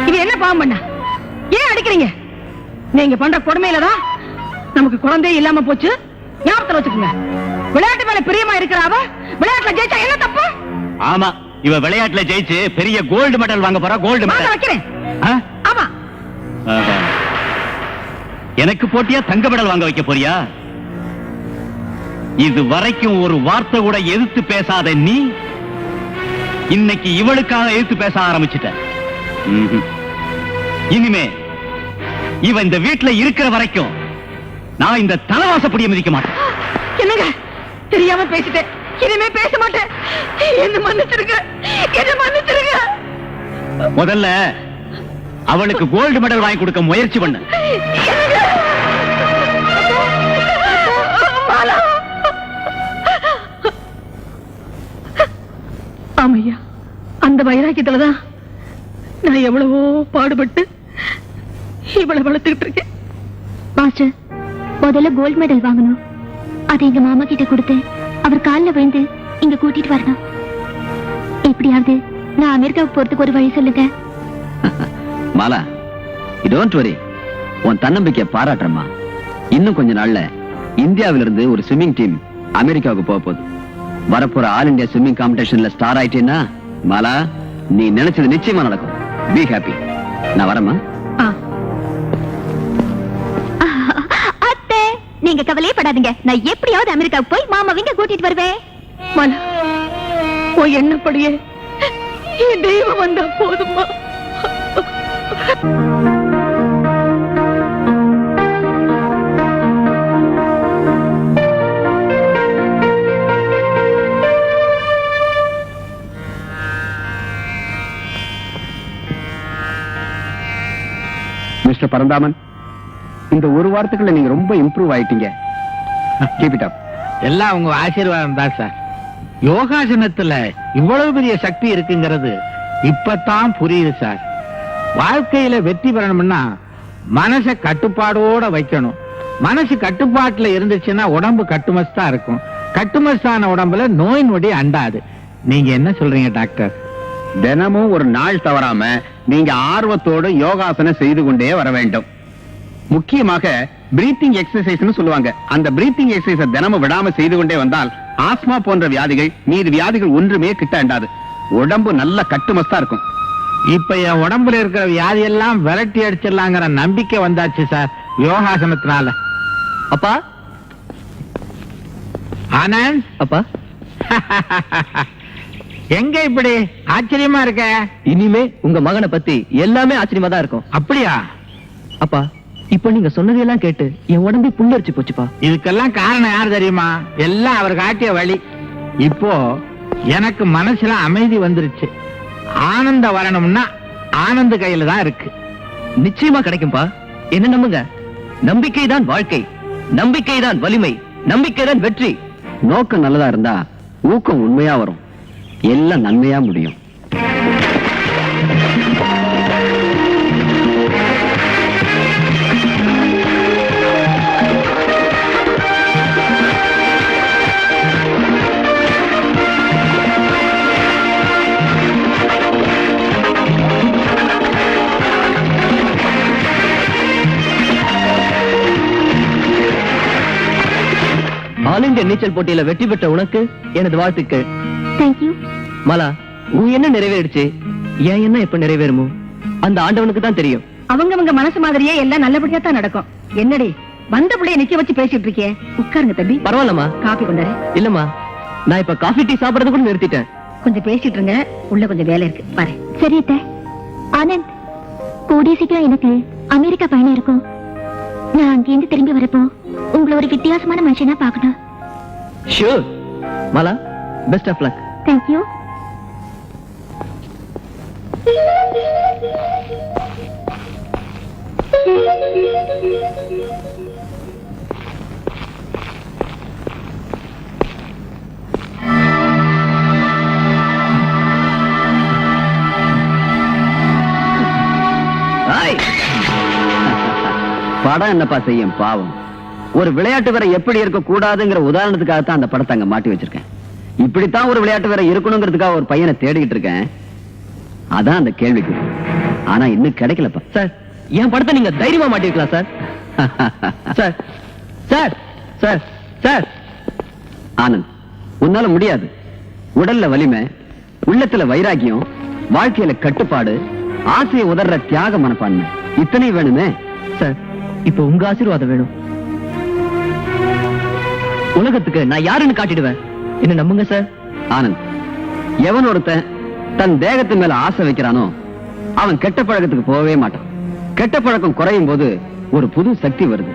இது என்ன பாவம் பண்ண? ஏன் அடிக்கிறீங்க? நீங்க பண்ற கொடுமையிலதான் நமக்கு குழந்தையே இல்லாம போச்சு. ஞாபகத்துல வச்சுக்கோங்க. விளையாட்டு மேல பிரியமா இருக்கிறாவ விளையாட்டுல ஜெயிச்சா என்ன தப்பு? ஆமா, இவ விளையாட்டுல ஜெயிச்சு பெரிய கோல்டு மெடல் வாங்க போறா. கோல்டு மெடல் வைக்கிறேன். ஆமா, எனக்கு போட்டியா தங்க மெடல் வாங்க வைக்க போறியா? இது வரைக்கும் ஒரு வார்த்தை கூட எதிர்த்து பேசாத நீ இன்னைக்கு இவளுக்காக எதிர்த்து பேச ஆரம்பிச்சிட்ட. இனிமே இவ இந்த வீட்டுல இருக்கிற வரைக்கும் நான் இந்த தலைவாசப்படியை மிதிக்க மாட்டேன். என்னங்க, தெரியாம பேசிட்டேன். இனிமே பேச மாட்டேன். என்ன மன்னிச்சிருங்க, என்ன மன்னிச்சிருங்க. முதல்ல அவளுக்கு கோல்டு மெடல் வாங்கி கொடுக்க முயற்சி பண்ணு. ஆமையா, அந்த வைராக்கியத்துலதான் நான் எவ்வளவோ பாடுபட்டு இவளை வளர்த்துக்கிட்டு இருக்கேன். மாஸ்டர், முதல்ல கோல்ட் மெடல் வாங்கணும். அதை எங்க மாமா கிட்ட கொடுத்து அவர் கால்ல விழுந்து இங்க கூட்டிட்டு வரணும். எப்படியாவது நான் அமெரிக்காவுக்கு போறதுக்கு ஒரு வழி சொல்லுங்க. மாலா, டோன்ட் வரி, உன் தன்னம்பிக்கையை பாராட்டுறமா. இன்னும் கொஞ்ச நாள்ல இந்தியாவிலிருந்து ஒரு ஸ்விம்மிங் டீம் அமெரிக்காவுக்கு போக போகுது. வரப்போற ஆல் இந்தியா ஸ்விம்மிங் காம்படிஷன்ல ஸ்டார் ஆயிட்டேன்னா மாலா, நீ நினைச்சது நிச்சயமா நடக்கும். Be happy. நான் வரமா? அத்தை, நீங்க கவலையே படாதீங்க. நான் எப்படியாவது அமெரிக்காவுக்கு போய் மாமாவிங்க கூட்டிட்டு வருவேன். மலா, உன் எண்ணப்படியே என் தெய்வம் வந்தா போதுமா? மிஸ்டர் பரந்தாமன், இந்த ஒரு வாரத்துக்குள்ள நீங்க ரொம்ப இம்ப்ரூவ் ஆயிட்டீங்க. Keep it up. எல்லாம் உங்க ஆசீர்வாதம் தான் சார். யோகாசனத்துல இவ்வளவு பெரிய சக்தி இருக்குங்கிறது இப்பதான் புரியுது சார். வாழ்க்கையில வெற்றி பெறணும்னா மனசை கட்டுப்பாடோட வைக்கணும். மனசு கட்டுப்பாட்டுல இருந்துச்சுன்னா உடம்பு கட்டுமஸ்தா இருக்கும். கட்டுமஸ்தான உடம்புல நோய் நொடி அண்டாது. நீங்க என்ன சொல்றீங்க டாக்டர்? தினமும் ஒரு நாள் தவறாம நீங்க ஆர்வத்தோடு யோகாசனம் செய்து கொண்டே வர வேண்டும். முக்கியமாக பிரீத்திங் எக்ஸசைஸ் சொல்லுவாங்க. அந்த பிரீத்திங் எக்ஸசைஸ் தினமும் விடாம செய்து கொண்டே வந்தால் ஆஸ்மா போன்ற வியாதிகள், மீது வியாதிகள் ஒன்றுமே கிட்ட அண்டாது. உடம்பு நல்ல கட்டுமஸ்தா இருக்கும். இப்ப என் உடம்புல இருக்கிற வியாதி எல்லாம் விரட்டி அடிச்சிடலாங்கிற நம்பிக்கை வந்தாச்சு சார் யோகாசனத்தினால. அப்பா, ஆனந்த், அப்பா, எங்க இப்படி ஆச்சரியமா இருக்க? இனிமே உங்க மகனை பத்தி எல்லாமே ஆச்சரியமா தான் இருக்கும். அப்படியா? அப்பா, இப்ப நீங்க சொன்னதையெல்லாம் கேட்டு என் உடம்பே புல்லரிச்சு போச்சுப்பா. இதுக்கெல்லாம் காரணம் யார் தெரியுமா? எல்லாம் அவர் காட்டிய வழி. இப்போ எனக்கு மனசுல அமைதி வந்துருச்சு. ஆனந்த வரணும்னா ஆனந்த கையில தான் இருக்கு. நிச்சயமா கிடைக்கும்பா. என்ன நம்புங்க. நம்பிக்கை தான் வாழ்க்கை, நம்பிக்கை தான் வலிமை, நம்பிக்கை தான் வெற்றி. நோக்கம் நல்லதா இருந்தா ஊக்கம் உண்மையா வரும். எல்லாம் நன்மையா முடியும். ஆல் இந்தியா நீச்சல் போட்டியில வெற்றி பெற்ற உனக்கு எனது வாழ்த்துக்கள். தேங்க்யூ. மாலா, உன் என்ன நிறைவேறிடுச்சு, என் என்ன எப்ப நிறைவேறுமோ அந்த ஆண்டவனுக்கு தான் தெரியும். அவங்க மனசு மாதிரியே எல்லாம் நல்லபடியா தான் நடக்கும். என்னடி வந்த பிள்ளைய நிக்க வச்சு பேசிட்டு இருக்கியே? உட்காருங்க தம்பி. பரவாயில்லம்மா. காபி கொண்டாரு. இல்லம்மா, நான் இப்ப காஃபி டீ சாப்பிடறது கூட நிறுத்திட்டேன். கொஞ்சம் பேசிட்டு இருங்க, உள்ள கொஞ்சம் வேலை இருக்கு பாரு. சரி அத்தை. ஆனந்த், கூடிய சீக்கிரம் எனக்கு அமெரிக்கா பயணம் இருக்கும். நான் அங்கேருந்து திரும்பி வரப்போ உங்களை ஒரு வித்தியாசமான மனுஷனா பார்க்கணும். Sure Mala, best of luck. Thank you. படம் என்னப்பா செய்யும் பாவம். ஒரு விளையாட்டு வீரர் எப்படி இருக்க கூடாதுங்கிற உதாரணத்துக்காகத்தான் அந்த படத்தை அங்க மாட்டி வச்சிருக்கேன். இப்படித்தான் ஒரு விளையாட்டு வீரர் இருக்கணுங்கிறதுக்காக ஒரு பையனை தேடிக்கிட்டு இருக்கேன். அதான் அந்த கேள்விக்கு. ஆனா இன்னும் கிடைக்கலப்பா. சார், என் படத்தை நீங்க தைரியமா மாட்டிருக்கலாம் sir. Sir sir sir sir. Anand, உன்னால முடியாது. உடல்ல வலிமை, உள்ளத்துல வைராக்கியம், வாழ்க்கையில கட்டுப்பாடு, ஆசையை உதர்ற தியாக மனப்பான்மை, இத்தனை வேணுமே. சார், இப்ப உங்க ஆசீர்வாதம் வேணும். உலகத்துக்கு நான் யாருன்னு காட்டிடுவேன். என்ன நம்புங்க சார். ஆனந்த், எவன் ஒருத்தன் தன் தேகத்தின் மேல ஆசை வைக்கிறானோ அவன் கெட்ட பழக்கத்துக்கு போகவே மாட்டான். கெட்ட பழக்கம் குறையும் போது ஒரு புது சக்தி வருது.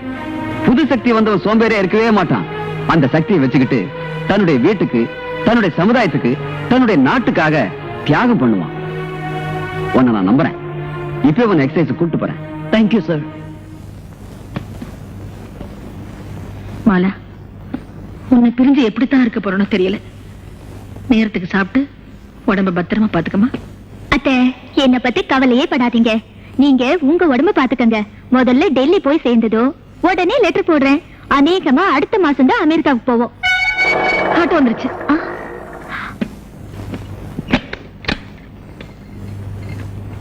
புது சக்தி வந்தவன் சோம்பேறியா இருக்கவே மாட்டான். அந்த சக்தியை வச்சுக்கிட்டு தன்னுடைய வீட்டுக்கு, தன்னுடைய சமுதாயத்துக்கு, தன்னுடைய நாட்டுக்காக தியாகம் பண்ணுவான். உன்னை நான் நம்புறேன். இப்ப உன்னை எக்ஸசைஸ் கூட்டு போறேன். Thank you sir. மாலா, உன்னை பிரிஞ்சு எப்படித்தான் இருக்க போறோம்னு தெரியல. நேரத்துக்கு சாப்பிட்டு உடம்ப பத்திரமா பாத்துக்கமா. அத்தை, என்ன பத்தி கவலையே படாதீங்க. நீங்க உங்க உடம்ப பாத்துக்கங்க. முதல்ல டெல்லி போய் சேர்ந்ததோ உடனே லெட்டர் போடுறேன். அநேகமா அடுத்த மாசம் தான் அமெரிக்காவுக்கு போவோம். ஆட்டோ வந்துருச்சு.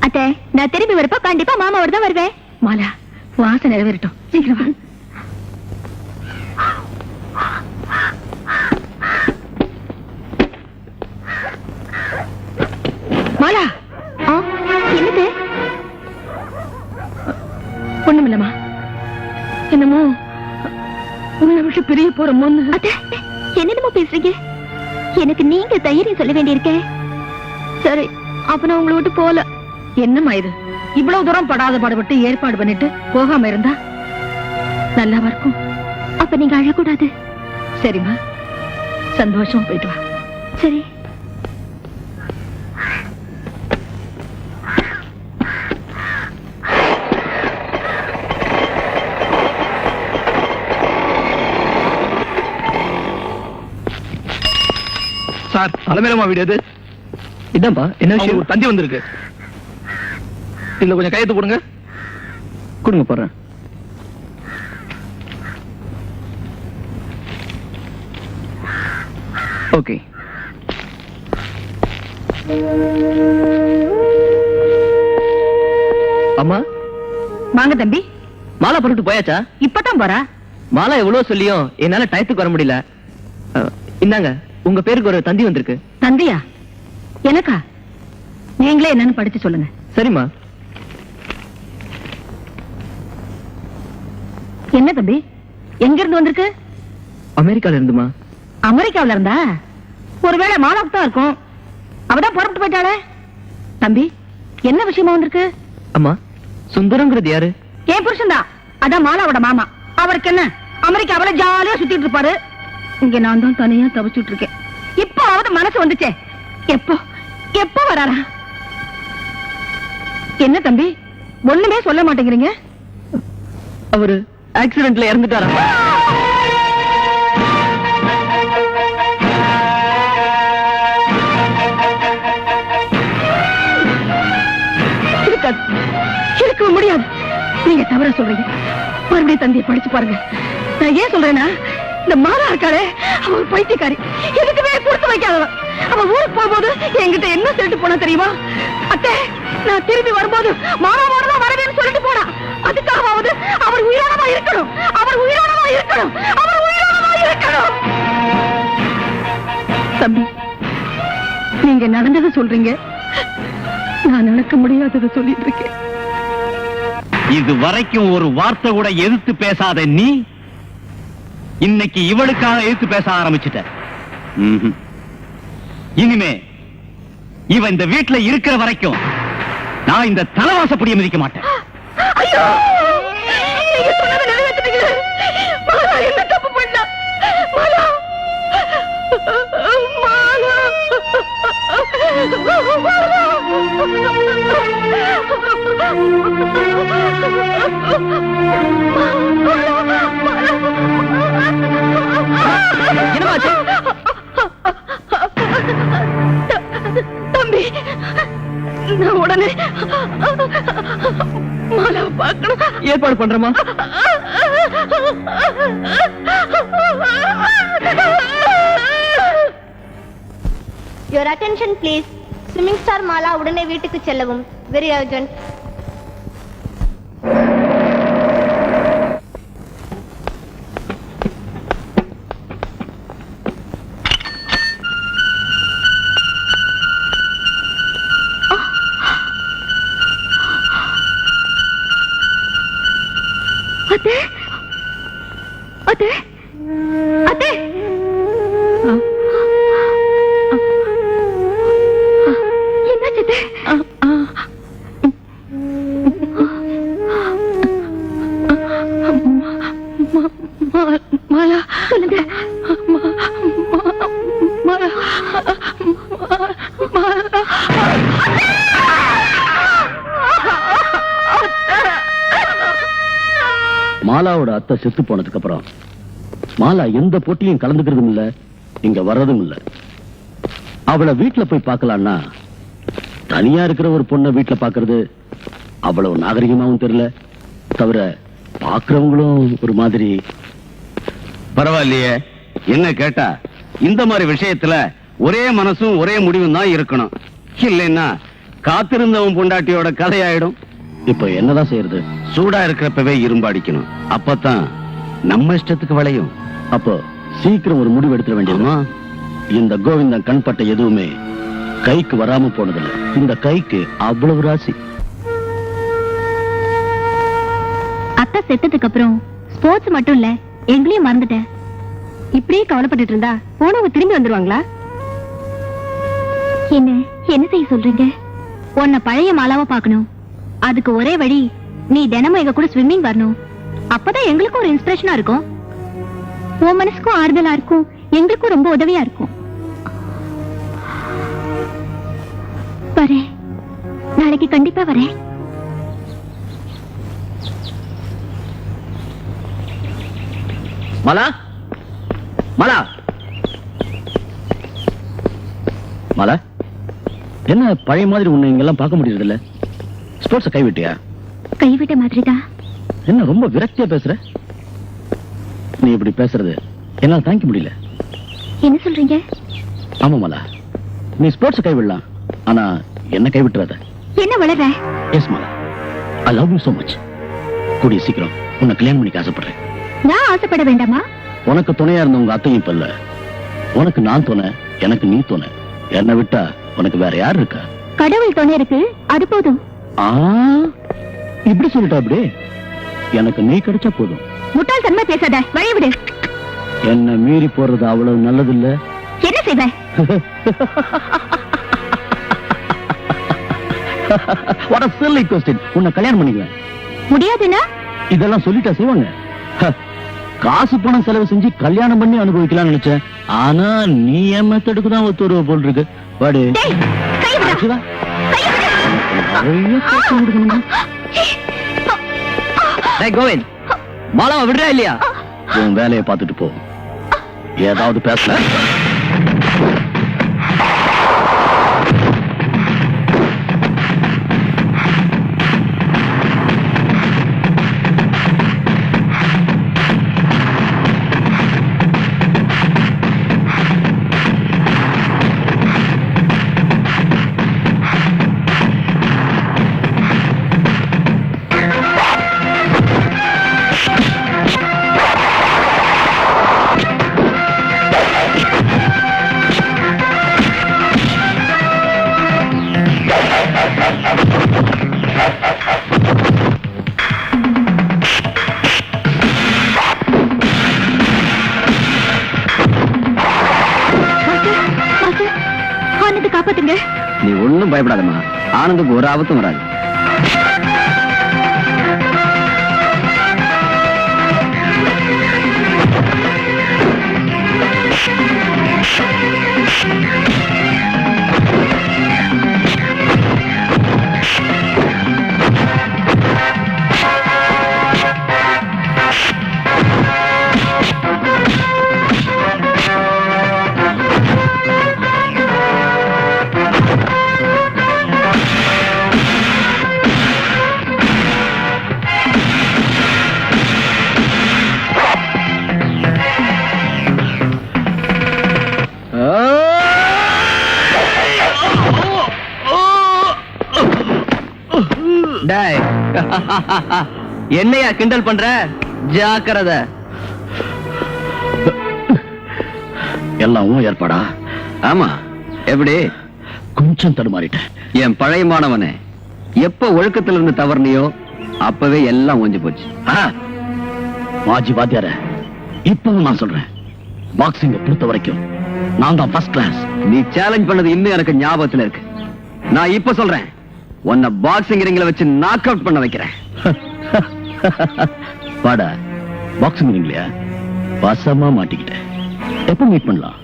அத்தை, நான் திரும்பி வரப்ப கண்டிப்பா மாமாவோட தான் வருவேன். மாலா, உன் ஆசை நிறைவேறட்டும். சீக்கிரம் வா. மாலா, ஆ, என்னது? ஒண்ணுமில்லம்மா. என்னமோ உன்னை விட்டு பிரிய போறோமோன்னு. அத்தை, என்னென்னமோ பேசுறீங்க. எனக்கு நீங்க தைரியம் சொல்ல வேண்டியிருக்கேன். சரி, அப்ப நான் உங்களை விட்டு போல. என்னம்மா இது? இவ்வளவு தூரம் படாத பாடுபட்டு ஏற்பாடு பண்ணிட்டு போகாம இருந்தா நல்லாவா இருக்கும்? அப்ப நீங்க அழக்கூடாது. சரிம்மா, சந்தோஷம், போயிட்டு வா. சரி. சார், தலைமையிலமா வீடு எது? இதான்பா, என்ன அவங்க விஷயம்? ஒரு தந்தி வந்திருக்கு. இதுல கொஞ்சம் கையெழுத்து போடுங்க. கொடுங்க, போறேன். ஓகே. அம்மா, வாங்க தம்பி. மாலா போட்டுட்டு போயாச்சா? இப்பதான் போறா. மாலா எவ்வளவு சொல்லியும் என்னால டயத்துக்கு வர முடியல. இந்தாங்க, உங்க பேருக்கு ஒரு தந்தி வந்திருக்கு. தந்தையா? எனக்கா? நீங்களே என்னன்னு படிச்சு சொல்லுங்க. சரிம்மா. என்ன தம்பி, எங்க இருந்து வந்திருக்கு? அமெரிக்கால இருந்துமா. அமெரிக்காவில இருந்தா? ஒருவேளை மாலாவுக்கு தான் இருக்கும். அவதான் புறப்பட்டு போயிட்டாளே. தம்பி, என்ன விஷயமா வந்திருக்கு? அம்மா, சுந்தரங்கிறது யாரு? என் புருஷன் தான். அதான் மாலாவோட மாமா. அவருக்கு என்ன, அமெரிக்காவில ஜாலியா சுத்திட்டு இருப்பாரு. இங்க நான் தான் தனியா தவிச்சுட்டு இருக்கேன். இப்போ அவத மனசு வந்துச்சே. எப்போ எப்போ வராரா? என்ன தம்பி, ஒண்ணுமே சொல்ல மாட்டேங்கிறீங்க? அவரு ஆக்சிடென்ட்ல இறந்துட்டாரா? இருக்க முடியாது. நீங்க தவற சொல்றீங்க. மறுபடியும் தந்தையை படிச்சு பாருங்க. நான் ஏன் சொல்றேன்னா, இந்த மாலா இருக்காளே, அவ ஒரு பைத்தியக்காரி. எதுக்குமே கொடுத்து வைக்காதவ. அவ ஊருக்கு போகும்போது என்கிட்ட என்ன சொல்லிட்டு போனா தெரியுமா? அத்தை, நான் திரும்பி வரும்போது மாமாவோட தான் வரவேன்னு சொல்லிட்டு போனா. அதுக்காகவாவது அவர் உயிரோடமா இருக்கணும். அவர் உயிரோடமா இருக்கணும். அவர் உயிரோடமா இருக்கணும். தம்பி, நீங்க நடந்ததை சொல்றீங்க, நான் நடக்க முடியாததை சொல்லிட்டு இருக்கேன். இது வரைக்கும் ஒரு வார்த்தை கூட எதிர்த்து பேசாத நீ இன்னைக்கு இவளுக்காக எதிர்த்து பேச ஆரம்பிச்சிட்ட. இனிமே இவ இந்த வீட்டுல இருக்கிற வரைக்கும் நான் இந்த தலைவாசப்படியை மிதிக்க மாட்டேன். ஐயோ, நீங்க சொன்னதை நிறைவேத்துறீங்க. மாலா என்ன தப்பு பண்ணா? மாலா, மாலா, என்னமாச்சு? தம்பி, நான் உடனே மாலாவை பார்க்கணும். ஏற்பாடு பண்றமா? Your attention please. Swimming star Mala உடனே வீட்டுக்கு செல்லவும். Very urgent. அத்தே, அத்தே, அத்தே. என்னாச்சு அத்தே? மாலா, சொல்லுங்க. மாலா, மாலாவோட அத்தை செத்து போனதுக்கு அப்புறம் மாலா எந்த போட்டியும் கலந்துக்கிறதும் இல்ல, இங்க வர்றதும் இல்ல. அவளை வீட்டுல போய் பார்க்கலான்னா தனியா இருக்கிற ஒரு பொண்ணை வீட்டுல பாக்குறது அவ்வளவு நாகரிகமாவும் தெரியல. தவிர பாக்குறவங்களும் ஒரு மாதிரி. பரவாயில்லையே, என்ன கேட்டா இந்த மாதிரி விஷயத்துல ஒரே மனசும் ஒரே முடிவும் தான் இருக்கணும். இல்லைன்னா காத்திருந்தவன் பொண்டாட்டியோட கதையாயிடும். இப்ப என்னதான் செய்யறது? சூடா இருக்கிறப்பவே இரும்பு அடிக்கணும், அப்பதான் நம்ம இஷ்டத்துக்கு விளையும். அப்போ சீக்கிரம் ஒரு முடிவு எடுத்துட வேண்டியதுமா? இந்த கோவிந்தன் கண்பட்ட எதுவுமே கைக்கு வராம போனதில்லை. இந்த கைக்கு அவ்வளவு ராசி. அத்தை செத்ததுக்கு அப்புறம் ஸ்போர்ட்ஸ் மட்டும் இல்ல, எங்களையும் மறந்துட்டேன். இப்படியே கவலைப்பட்டுட்டு இருந்தா போனவங்க திரும்பி வந்துருவாங்களா? என்ன என்ன செய்ய சொல்றீங்க? உன்னை பழைய மாலாவா பார்க்கணும். அதுக்கு ஒரே வழி, நீ தினமும் எங்க கூட ஸ்விம்மிங் வரணும். அப்பதான் எங்களுக்கும் ஒரு இன்ஸ்பிரேஷனா இருக்கும், உன் மனசுக்கும் ஆறுதலா இருக்கும், எங்களுக்கும் ரொம்ப உதவியா இருக்கும். வரேன், நாளைக்கு கண்டிப்பா வரேன். மலா, மலா, மலா, என்ன பழைய மாதிரி உன்னை இங்கெல்லாம் பார்க்க முடியறது இல்ல? ஸ்போர்ட்ஸ கைவிட்டியா? கைவிட்ட மாதிரிதான். என்ன ரொம்ப விரக்தியா பேசுற? நீ இப்படி பேசுறது என்னால தாங்கிக்க முடியல. என்ன சொல்றீங்க? ஆமா மலா, நீ ஸ்போர்ட்ஸ் கைவிடலாம், ஆனா என்ன கைவிட்டுறாத. என்ன வளர்ற? Yes Mala, I love you so much. கூடிய சீக்கிரம் உன்னை கல்யாணம் பண்ணிக்க ஆசைப்படுறேன். நான் ஆசைப்பட வேண்டாமா? உனக்கு துணையா இருந்த உங்க அத்தையும் இப்ப இல்ல. உனக்கு நான் துணை, எனக்கு நீ துணை. என்னை விட்டா உனக்கு வேற யார் இருக்கா? கடவுள் துணை இருக்கு, அது போதும். இப்படி சொல்லிட்டா அப்படி? எனக்கு நீ கிடைச்சா போதும். முட்டாள் தன்மை பேசாத, வழி விடு. என்ன மீறி போறது அவ்வளவு நல்லது இல்ல. என்ன செய்வ? What a silly question. உன்னை கல்யாணம் பண்ணிக்குவேன். முடியாதுன்னா? இதெல்லாம் சொல்லிட்டா செய்வாங்க? காசு பணம் செலவு செஞ்சு கல்யாணம் பண்ணி அனுபவிக்கலாம் நினைச்சேன். ஆனா நீ என் மெத்தடுக்கு தான் ஒத்து வருவ போல் இருக்கு. வாடு. கோவிந்த், மாலாவை விடுறா இல்லையா? உன் வேலையை பார்த்துட்டு போ. ஏதாவது பேசல. காப்பாத்துங்க. நீ ஒண்ணும் பயப்படாதம்மா, ஆனந்துக்கு ஒரு ஆபத்தும் வராது. என்னையா கிண்டல் பண்ற? ஜாக்கிரத. எல்லாம் ஏற்பாடா? ஆமா. எப்படி? கொஞ்சம் தடுமாறிட்டேன். என் பழைய மாணவனே, எப்ப ஒழுக்கத்திலிருந்து தவறுனியோ அப்பவே எல்லாம் ஒஞ்சி போச்சு. மாஜி வாத்தியார, இப்பவும் நான் சொல்றேன், பாக்ஸிங்க பொறுத்த வரைக்கும் நான் தான் ஃபர்ஸ்ட் கிளாஸ். நீ சேலஞ்ச் பண்ணது இன்னும் எனக்கு ஞாபகத்துல இருக்கு. நான் இப்ப சொல்றேன், உன்னை பாக்ஸிங் ரிங்ல வச்சு நாக் அவுட் பண்ண வைக்கிறேன். வாடா, பாக்ஸிங் ரிங்லையா? வசமா மாட்டிக்கிட்டேன். எப்ப மீட் பண்ணலாம்?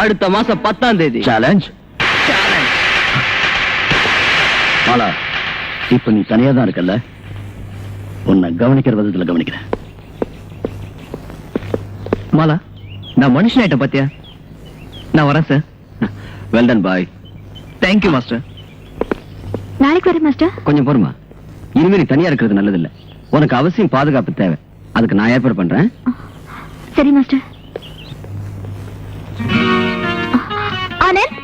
அடுத்த மாசம் 10ஆம் தேதி. சேலஞ்ச். மாலா, இப்ப நீ தனியா தான் இருக்கல்ல, உன்னை கவனிக்கிற விதத்துல கவனிக்கிறேன். மாலா, நான் மனுஷனாயிட்ட பாத்தியா? நான் வரேன் sir. Well done boy. Thank you master. நாளைக்கு வரேன் மாஸ்டர். கொஞ்சம் பொறுமா, இனிமே நீ தனியா இருக்கிறது நல்லது இல்ல. உனக்கு அவசியம் பாதுகாப்பு தேவை. அதுக்கு நான் ஏற்பாடு பண்றேன். சரி மாஸ்டர். ஆனந்த்,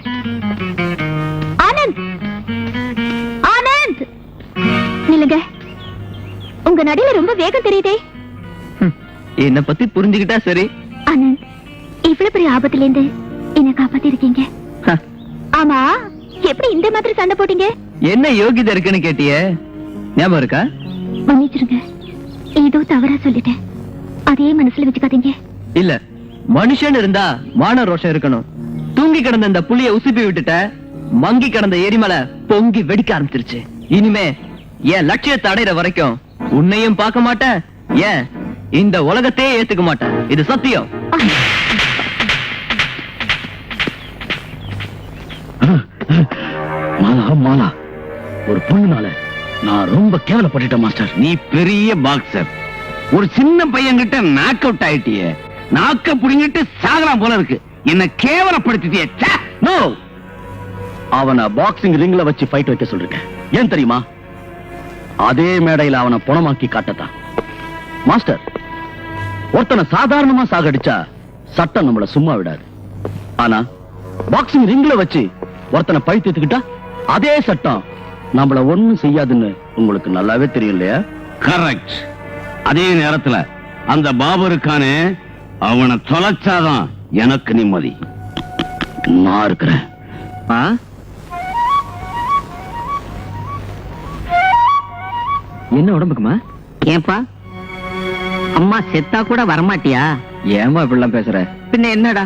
உங்க நடையில ரொம்ப வேகம் தெரியுதே. என்ன பத்தி புரிஞ்சுக்கிட்டா சரி. ஆனந்த், இவ்வளவு பெரிய ஆபத்துல இருந்து என்ன காப்பாத்தி இருக்கீங்க. ஆமா, எப்படி இந்த மாதிரி சண்டை போட்டீங்க? என்ன யோகிதை இருக்குன்னு கேட்டியே, ஞாபகம் இருக்கா? மன்னிச்சிருங்க, ஏதோ தவறா சொல்லிட்டேன். அதே மனசுல வச்சுக்காதீங்க. இல்ல, மனுஷன் இருந்தா மான ரோஷம் இருக்கணும். தூங்கி கிடந்த இந்த புளிய உசுப்பி விட்டுட்ட, மங்கி கிடந்த எரிமலை பொங்கி வெடிக்க ஆரம்பிச்சிருச்சு. இனிமே என் லட்சியத்தை அடையிற வரைக்கும் உன்னையும் பார்க்க மாட்டேன், ஏன் இந்த உலகத்தையே ஏத்துக்க மாட்டேன். இது சத்தியம். மாலா மாலா, ஒரு பொண்ணுனால நான் ரொம்ப கேவலப்பட்டுட்டேன் மாஸ்டர். நீ பெரிய பாக்ஸர், ஒரு சின்ன பையன்கிட்ட நாக் அவுட் ஆயிட்டியே. நாக்க புடிங்கிட்டு சாகலாம் போல இருக்கு. என்ன கேவலப்படுத்திட்டியே. நோ, அவனை பாக்ஸிங் ரிங்ல வச்சு ஃபைட் வைக்க சொல்றேன். ஏன் தெரியுமா? அதே மேடையில அவனை பணமாக்கி காட்டத்தான். மாஸ்டர், ஒருத்தனை சாதாரணமா சாகடிச்சா சட்டம் நம்மள சும்மா விடாது. ஆனா பாக்ஸிங் ரிங்ல வச்சு ஒருத்தனை பழி தீர்த்துக்கிட்டா அதே சட்டம் நம்மள ஒண்ணும் செய்யாதுன்னு உங்களுக்கு நல்லாவே தெரியும் இல்லையா? கரெக்ட். அதே நேரத்துல அந்த பாபு இருக்கானே, அவனை தொலைச்சாதான் எனக்கு நிம்மதி. நான் இருக்கிறேன். என்ன உடம்புக்குமா? ஏன்பா அம்மா செத்தா கூட வரமாட்டியா? ஏமா இப்படிலாம் பேசுற? பின்ன என்னடா,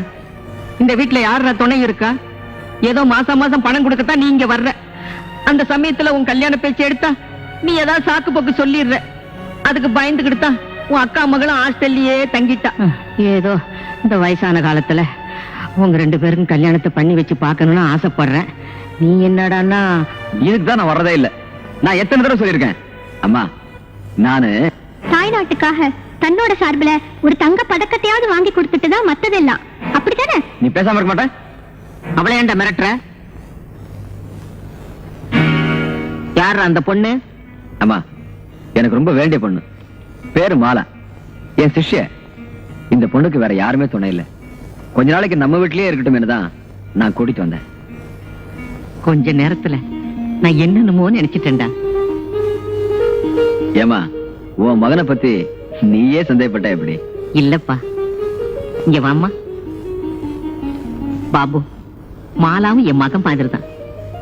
இந்த வீட்டுல யார துணை இருக்கா? ஏதோ மாசம் மாசம் பணம் கொடுக்கத்தான் நீ இங்க வர்ற. அந்த சமயத்துல உன் கல்யாண பேச்சு எடுத்தா நீ ஏதாவது சாக்கு போக்கு சொல்லிடுற. அதுக்கு பயந்துகிட்டுதா உன் அக்கா மகளும் ஹாஸ்டல்லையே தங்கிட்டா. ஏதோ இந்த வயசான காலத்துல உங்க 2 பேருக்கும் கல்யாணத்தை பண்ணி வச்சு பார்க்கணும்னு ஆசைப்படுறேன். நீ என்னடான்னா? இதுக்குதான் நான் வர்றதே இல்ல. நான் எத்தனை தடவை சொல்லியிருக்கேன், அம்மா நானு தாய்நாட்டுக்காக தன்னோட சார்பில ஒரு தங்க பதக்கத்தையாவது வாங்கி கொடுத்துட்டு தான் மத்ததெல்லாம். அப்படித்தானே? நீ பேசாம இருக்க மாட்டேன். அவளை ஏன்டா மிரட்டுற? யார் அந்த பொண்ணு? அம்மா, எனக்கு ரொம்ப வேண்டிய பொண்ணு. பேரு மாலா, என் சிஷ்ய. இந்த பொண்ணுக்கு வேற யாருமே துணை இல்ல. கொஞ்ச நாளைக்கு நம்ம வீட்லயே இருக்கட்டும் தான் நான் கூட்டிட்டு வந்தேன். கொஞ்ச நேரத்துல நான் என்னன்னுமோ நினைச்சிட்டேன்டா. ஏமா, உன் மகனை பத்தி நீயே சந்தேகப்பட்ட எப்படி? இல்லப்பா, இங்க வாம்மா. பாபு, மாலாவும் என் மகன் மாதிரி தான்.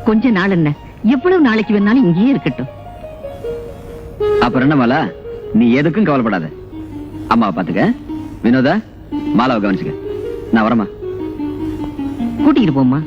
கொஞ்ச நாள் என்ன, எவ்வளவு நாளைக்கு வேணாலும் இங்கேயே இருக்கட்டும். அப்புறம் என்ன மாலா, நீ எதுக்கும் கவலைப்படாத. அம்மாவை பாத்துக்க. வினோதா, மாலாவை கவனிச்சுக்க. நான் வரமா? கூட்டிட்டு போம்மா.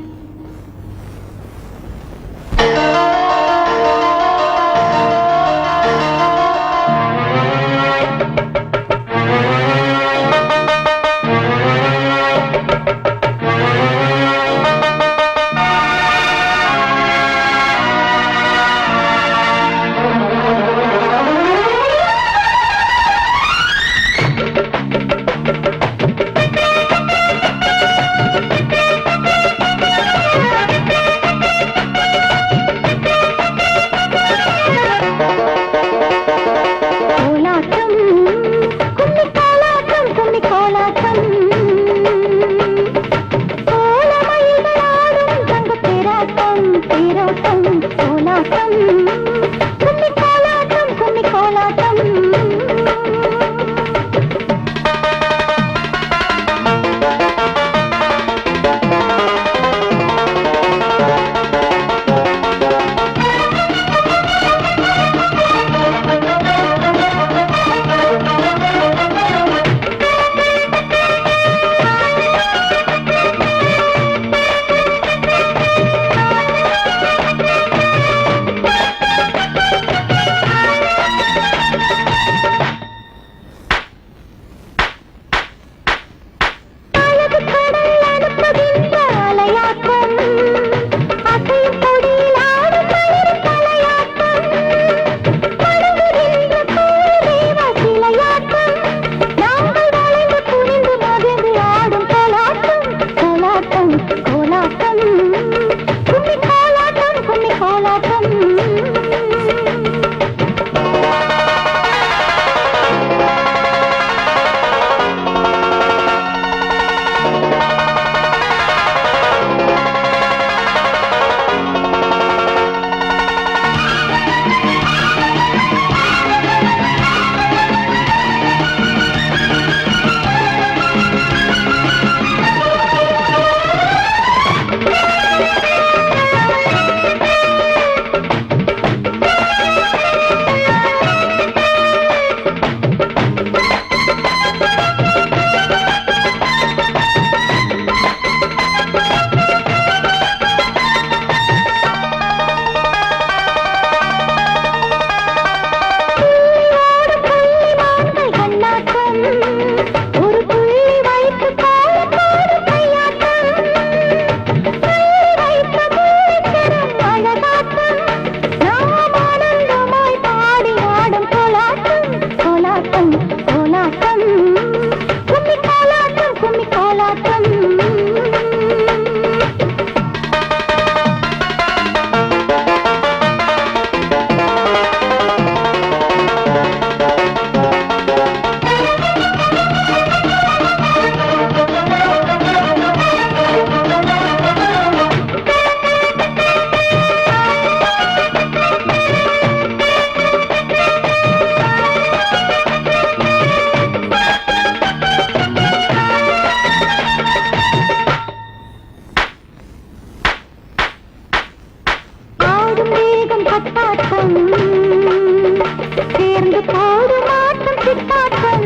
வந்து போடும் ஆட்டம் சித்தாட்டம்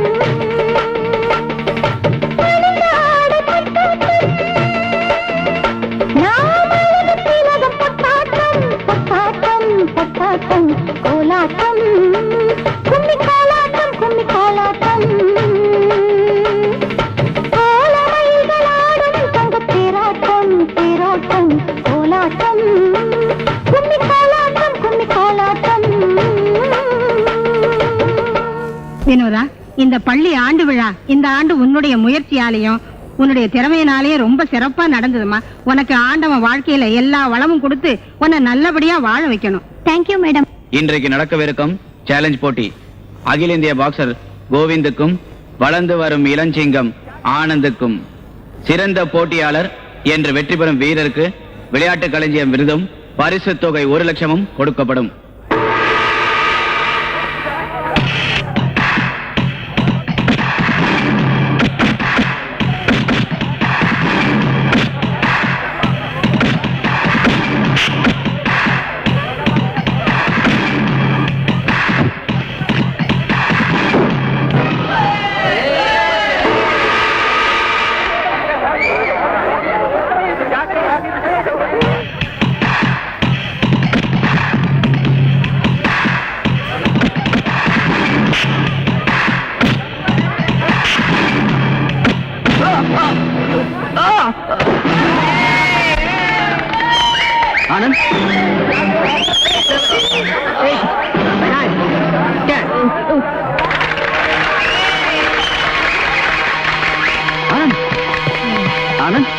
பணியாட பட்டாட்டம் நாம் அழகு திலகம் பொட்டாட்டம் பொட்டாட்டம் பொட்டாட்டம் கோலாட்டம் கும்மி கோலாட்டம் கும்மி கோலாட்டம் கோலமயில்களாடும் தங்கத் தேராட்டம் தேரோட்டம் கோலாட்டம் கும்மி கோலாட்டம் கும்மி கோலாட்டம். வினோதா, இந்த பள்ளி ஆண்டு விழா இந்த ஆண்டு உன்னுடைய முயற்சியாலையும் உன்னுடைய திறமையினாலேயும் ரொம்ப சிறப்பா நடந்ததுமா. உனக்கு ஆண்டவன் வாழ்க்கையில எல்லா வளமும் கொடுத்து உன்னை நல்லபடியா வாழ வைக்கணும். Thank you madam. இன்றைக்கு நடக்கவிருக்கும் சேலஞ்ச் போட்டி அகில இந்திய பாக்ஸர் கோவிந்துக்கும் வளர்ந்து வரும் இளஞ்சிங்கம் ஆனந்துக்கும் சிறந்த போட்டியாளர் என்று வெற்றி பெறும் வீரருக்கு விளையாட்டு களஞ்சியம் விருதும் பரிசு தொகை 1 லட்சமும் கொடுக்கப்படும். ஆனந்த், ஆனந்த்,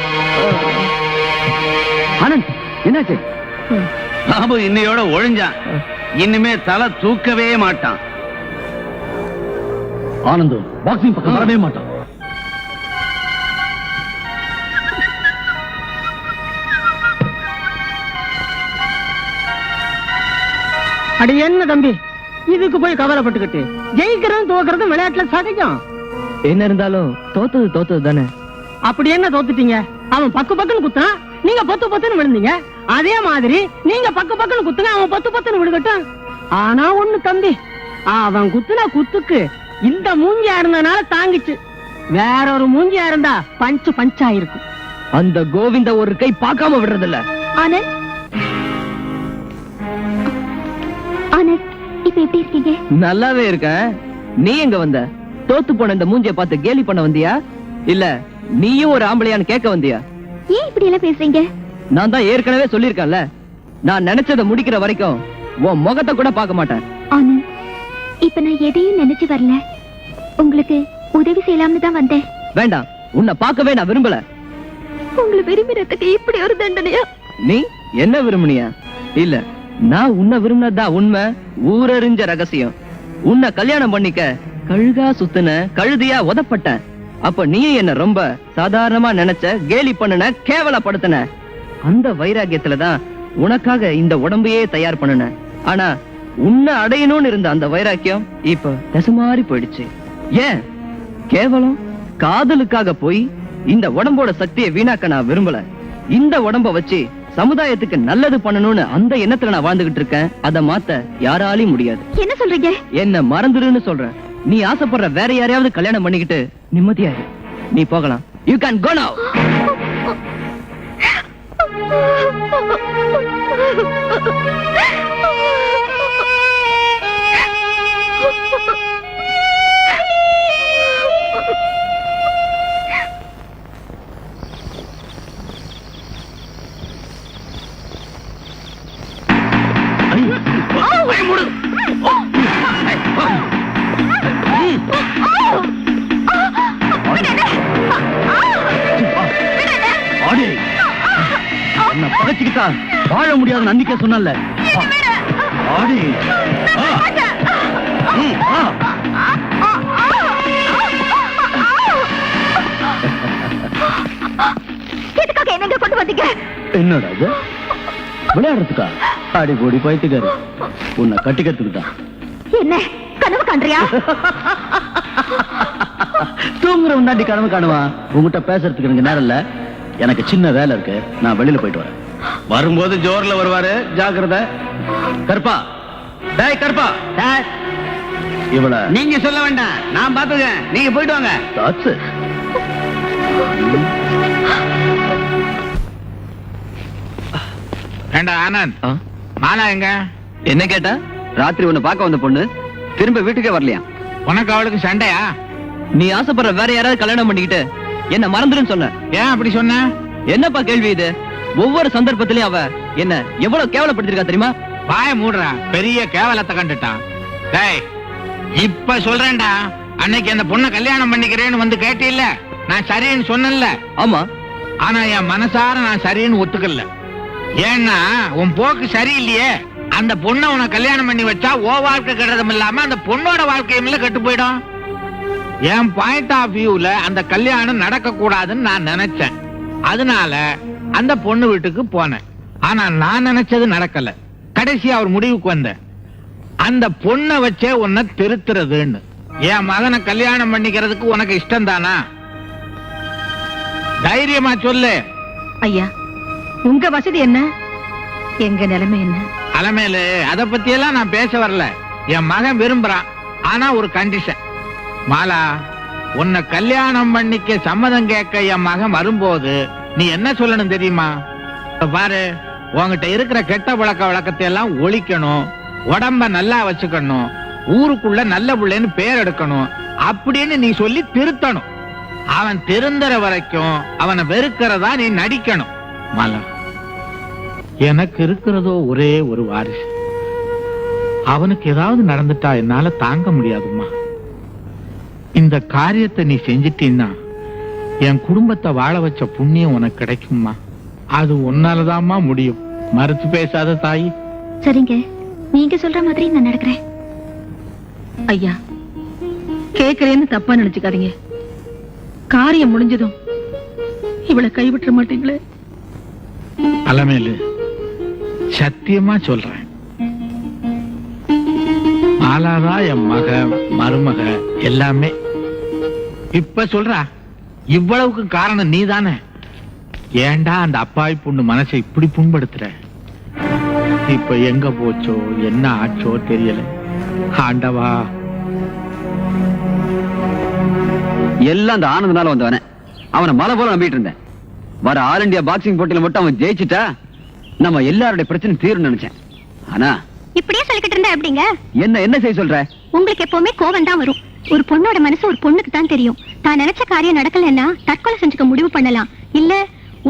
ஆனந்த், என்னாச்சு? பாபு இன்னையோட ஒழிஞ்சான். இனிமே தலை தூக்கவே மாட்டான். ஆனந்து பாக்ஸிங் பக்கம் வரவே மாட்டான். அடி என்ன தம்பி, இதுக்கு போய் கவலைப்பட்டுக்கிட்டு ஜெயிக்கிறதும் தோக்குறதும் விளையாட்டுல சகஜம். என்ன இருந்தாலும் தோத்தது தோத்தது தானே. அப்படி என்ன தோத்துட்டீங்க? அவன் பக்கு பக்குன்னு குத்தான், நீங்க பத்து பத்துன்னு விழுந்தீங்க. அதே மாதிரி நீங்க பக்கு பக்குன்னு குத்துங்க, அவன் பத்து பத்துன்னு விழுகட்டும். ஆனா ஒண்ணு தம்பி, அவன் குத்துன குத்துக்கு இந்த மூஞ்சியா இருந்தனால தாங்கிச்சு. வேற ஒரு மூஞ்சியா இருந்தா பஞ்சு பஞ்சா இருக்கும். அந்த கோவிந்த ஒரு கை பார்க்காம விடுறதில்ல. ஆனந்த், ஆனந்த், இப்ப எப்படி இருக்கீங்க? நல்லாவே இருக்கேன். நீ எங்க வந்த? தோத்து போன இந்த மூஞ்சிய பார்த்து கேலி பண்ண வந்தியா, இல்ல நீயும் ஒரு ஆம்பளையான்னு கேட்க வந்தியா? ஏன் இப்படி எல்லாம் பேசுறீங்க? நான் தான் ஏற்கனவே சொல்லிருக்கேன்ல, நான் நினைச்சதை முடிக்கிற வரைக்கும் உன் முகத்தை கூட பார்க்க மாட்டேன். ஆனந்த், இப்ப நான் எதையும் நினைச்சு வரல. உங்களுக்கு உதவி செய்யலாம்னு தான் வந்தேன். வேண்டாம், உன்னை பார்க்கவே நான் விரும்பல. உங்களை விரும்பினதுக்கு இப்படி ஒரு தண்டனையா? நீ என்ன விரும்பினியா? இல்ல, நான் உன்னை விரும்பினதுதான் உண்மை, ஊரறிஞ்ச ரகசியம். உன்னை கல்யாணம் பண்ணிக்க கழுகா சுத்துன, கழுதியா உதப்பட்ட. அப்ப நீ என்ன ரொம்ப சாதாரணமா நினைச்ச, கேலி பண்ணுன, கேவலப்படுத்தின. அந்த வைராகியத்துலதான் உனக்காக இந்த உடம்பையே தயார் பண்ணுன. ஆனா உன்னை அடையணும்னு இருந்த அந்த வைராக்கியம் இப்ப தசுமாறி போயிடுச்சு. ஏன்? கேவலம் காதலுக்காக போய் இந்த உடம்போட சக்தியை வீணாக்க நான் விரும்பல. இந்த உடம்ப வச்சு சமுதாயத்துக்கு நல்லது பண்ணணும்னு அந்த எண்ணத்துல நான் வாழ்ந்துகிட்டு இருக்கேன். அதை மாத்த யாராலையும் முடியாது. என்ன சொல்றீங்க? என்ன மறந்துடுன்னு சொல்றேன். நீ ஆசைப்படுற வேற யாரையாவது கல்யாணம் பண்ணிக்கிட்டு நிம்மதியா இரு. நீ போகலாம். யூ கேன் கோ நவ. பகச்சுக்கிட்டா வாழ முடியாது நம்பிக்கை சொன்னல. ஆடி எதுக்காக என்னங்க கொண்டு வந்தீங்க? என்னடா இது? விளையாடுறதுக்கா? ஆடி போடி பைத்துக்காரு, உன்னை கட்டிக்கிறதுக்கு தான். என்ன கனவு காண்றியா? தூங்குறவன் தாண்டி கனவு காணுவான். உங்ககிட்ட பேசுறதுக்கு எனக்கு நேரம் இல்ல, எனக்கு சின்ன வேலை இருக்கு. நான் வெளியில போயிட்டு வரேன். வரும்போது ஜோர்ல வருவாரு, ஜாக்கிரதை. கருப்பா, டேய் கருப்பா, இவள நீங்க சொல்ல வேண்டாம், நான் பாத்துக்கேன். நீங்க போயிட்டு வாங்க. ஏண்டா ஆனந்த், மாலா எங்க? என்ன கேட்டா? ராத்திரி ஒண்ணு பார்க்க வந்த பொண்ணு திரும்ப வீட்டுக்கே வரலையா? உனக்கு அவளுக்கு சண்டையா? நீ ஆசைப்படுற வேற யாராவது கல்யாணம் பண்ணிக்கிட்டு என்ன மறந்துருன்னு சொன்ன. ஏன் அப்படி சொன்ன? என்னப்பா கேள்வி இது? ஒவ்வொரு சந்தர்ப்பத்திலயும் அவ என்ன எவ்வளவு கேவலப்படுத்திருக்கா தெரியுமா? வாய மூடுறா, பெரிய கேவலத்தை கண்டுட்டான். டேய், இப்ப சொல்றேன்டா, அன்னைக்கு அந்த பொண்ணை கல்யாணம் பண்ணிக்கிறேன்னு வந்து கேட்டில்ல, நான் சரின்னு சொன்னேன்ல. ஆமா, ஆனா என் மனசார நான் சரின்னு ஒத்துக்கல. ஏன்னா உன் போக்கு சரியில்லையே. அந்த பொண்ணை உன கல்யாணம் பண்ணி வச்சா ஓ வாழ்க்கை கெடுறதும் இல்லாம அந்த பொண்ணோட வாழ்க்கையும் கெட்டு போயிடும். என் பாயிண்ட் ஆஃப் வியூல அந்த கல்யாணம் நடக்க கூடாதுன்னு நான் நினைச்சேன். அதனால அந்த பொண்ணு வீட்டுக்கு போனேன். ஆனா நான் நினைச்சது நடக்கல. கடைசி அவர் முடிவுக்கு வந்தேன், அந்த பொண்ணை வச்சே உன்னை திருத்துறதுன்னு. என் மகனை கல்யாணம் பண்ணிக்கிறதுக்கு உனக்கு இஷ்டம் தானா? தைரியமா சொல்லு. ஐயா, உங்க வசதி என்ன, எங்க நிலைமை என்ன? அலமேலு, அத பத்தி எல்லாம் நான் பேச வரல. என் மகன் விரும்புறான், ஆனா ஒரு கண்டிஷன். மாலா, உன்னை கல்யாணம் பண்ணிக்க சம்மதம் கேட்க என் மகன் வரும்போது நீ என்ன சொல்லணும் தெரியுமா? பாரு, உன்கிட்ட இருக்கிற கெட்ட பழக்க வழக்கத்தை எல்லாம் ஒழிக்கணும், உடம்ப நல்லா வச்சுக்கணும், ஊருக்குள்ள நல்ல புள்ளைன்னு பேர் எடுக்கணும் அப்படின்னு நீ சொல்லி திருத்தணும். அவன் திருந்துற வரைக்கும் அவனை வெறுக்கிறதா நீ நடிக்கணும். மாலா, எனக்கு இருக்கிறதோ ஒரே ஒரு வாரிசு. அவனுக்கு ஏதாவது நடந்துட்டா என்னால தாங்க முடியாதும்மா. இந்த காரியத்தை நீ செஞ்சிட்டீன்னா என் குடும்பத்தை வாழ வச்ச புண்ணியம் உனக்கு கிடைக்கும்மா. அது உன்னாலதாம்மா முடியும். மறுத்து பேசாத தாயி. சரிங்க, நீங்க சொல்ற மாதிரி நான் நடக்கிறேன். ஐயா, கேக்குறேன்னு தப்பா நினைச்சுக்காதீங்க. காரியம் முடிஞ்சதும் இவளை கைவிட்டுற மாட்டீங்களே? அலமேலு, சத்தியமா சொல்றேன், மாலாதா என் மக மருமக எல்லாமே. இப்ப சொல்றா, இவ்வளவுக்கு காரணம் நீதானே. ஏண்டா அந்த அப்பாவி பொண்ணு மனசை இப்படி புண்படுத்துற? இப்ப எங்க போச்சோ என்ன ஆச்சோ தெரியல. ஆண்டவா, எல்லாம் அந்த ஆனந்தனால வந்தவனே. அவனை மலை போல நம்பிட்டு இருந்தேன். வர ஆல் இந்தியா பாக்ஸிங் போட்டியில மட்டும் அவன் ஜெயிச்சுட்டா நம்ம எல்லாருடைய பிரச்சனை தீரும் நினைச்சேன். ஆனா இப்படியே சொல்லிக்கிட்டு இருந்தா எப்படிங்க? என்ன செய்ய சொல்ற? உங்களுக்கு எப்பவுமே கோவம் தான் வரும். ஒரு பொண்ணோட மனசு ஒரு பொண்ணுக்கு தான் தெரியும். தான் நினைச்ச காரியம் நடக்கலன்னா தற்கொலை செஞ்சுக்க முடிவு பண்ணலாம். இல்ல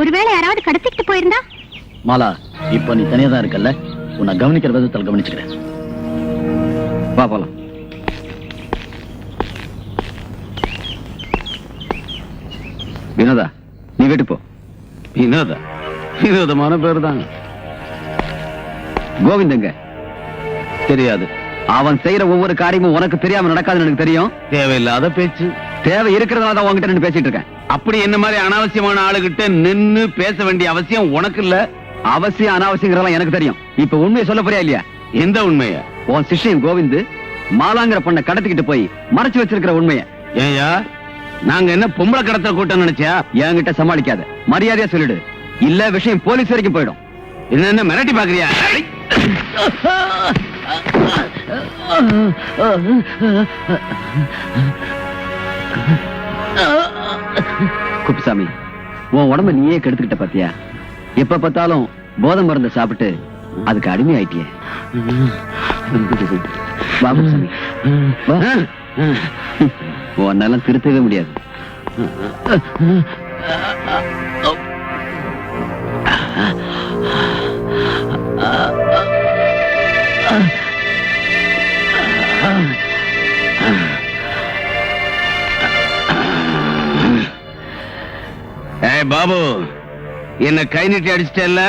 ஒருவேளை யாராவது கடத்திட்டு போயிருந்தா? மாலா, இப்ப நீ தனியா தான் இருக்கல்ல, உன்னை கவனிக்கிற விதத்தில் கவனிச்சுக்கிறேன். வா போலாம். வினோதா, நீ வீட்டு போ. வினோதமான பேர் தான். கோவிந்தங்க தெரியாது. அவன் செய்யற ஒவ்வொரு காரியமும் உனக்கு தெரியாம நடக்காதுன்னு எனக்கு தெரியும். தேவையில்லாத பேச்சு. தேவை இருக்கிறதுனால தான் உங்ககிட்ட நின்னு பேசிட்டு இருக்கேன். அப்படி என்ன மாதிரி அனாவசியமான ஆளுகிட்ட நின்னு பேச வேண்டிய அவசியம் உனக்கு இல்ல. அவசியம் அனாவசியங்கிறதெல்லாம் எனக்கு தெரியும். இப்ப உண்மையை சொல்ல போறியா இல்லையா? எந்த உண்மைய? உன் சிஷ்யன் கோவிந்து மாலாங்கிற பொண்ணை கடத்திக்கிட்டு போய் மறைச்சு வச்சிருக்கிற உண்மைய. ஏயா, நாங்க என்ன பொம்பளை கடத்த கூட்டம் நினைச்சியா? என்கிட்ட சமாளிக்காத, மரியாதையா சொல்லிடு. இல்ல விஷயம் போலீஸ் வரைக்கும் போயிடும். என்ன மிரட்டி பாக்குறியா? குப்புசாமி, உன் உடம்ப நீயே கெடுத்துக்கிட்ட பாத்தியா? எப்ப பார்த்தாலும் போதை மருந்து சாப்பிட்டு அதுக்கு அடிமை ஆயிட்டியே. வா குப்புசாமி, வா. உன்னால திருத்தவே முடியாது. ஏய் பாபு, என்ன கை நீட்டி அடிச்சிட்டல்ல,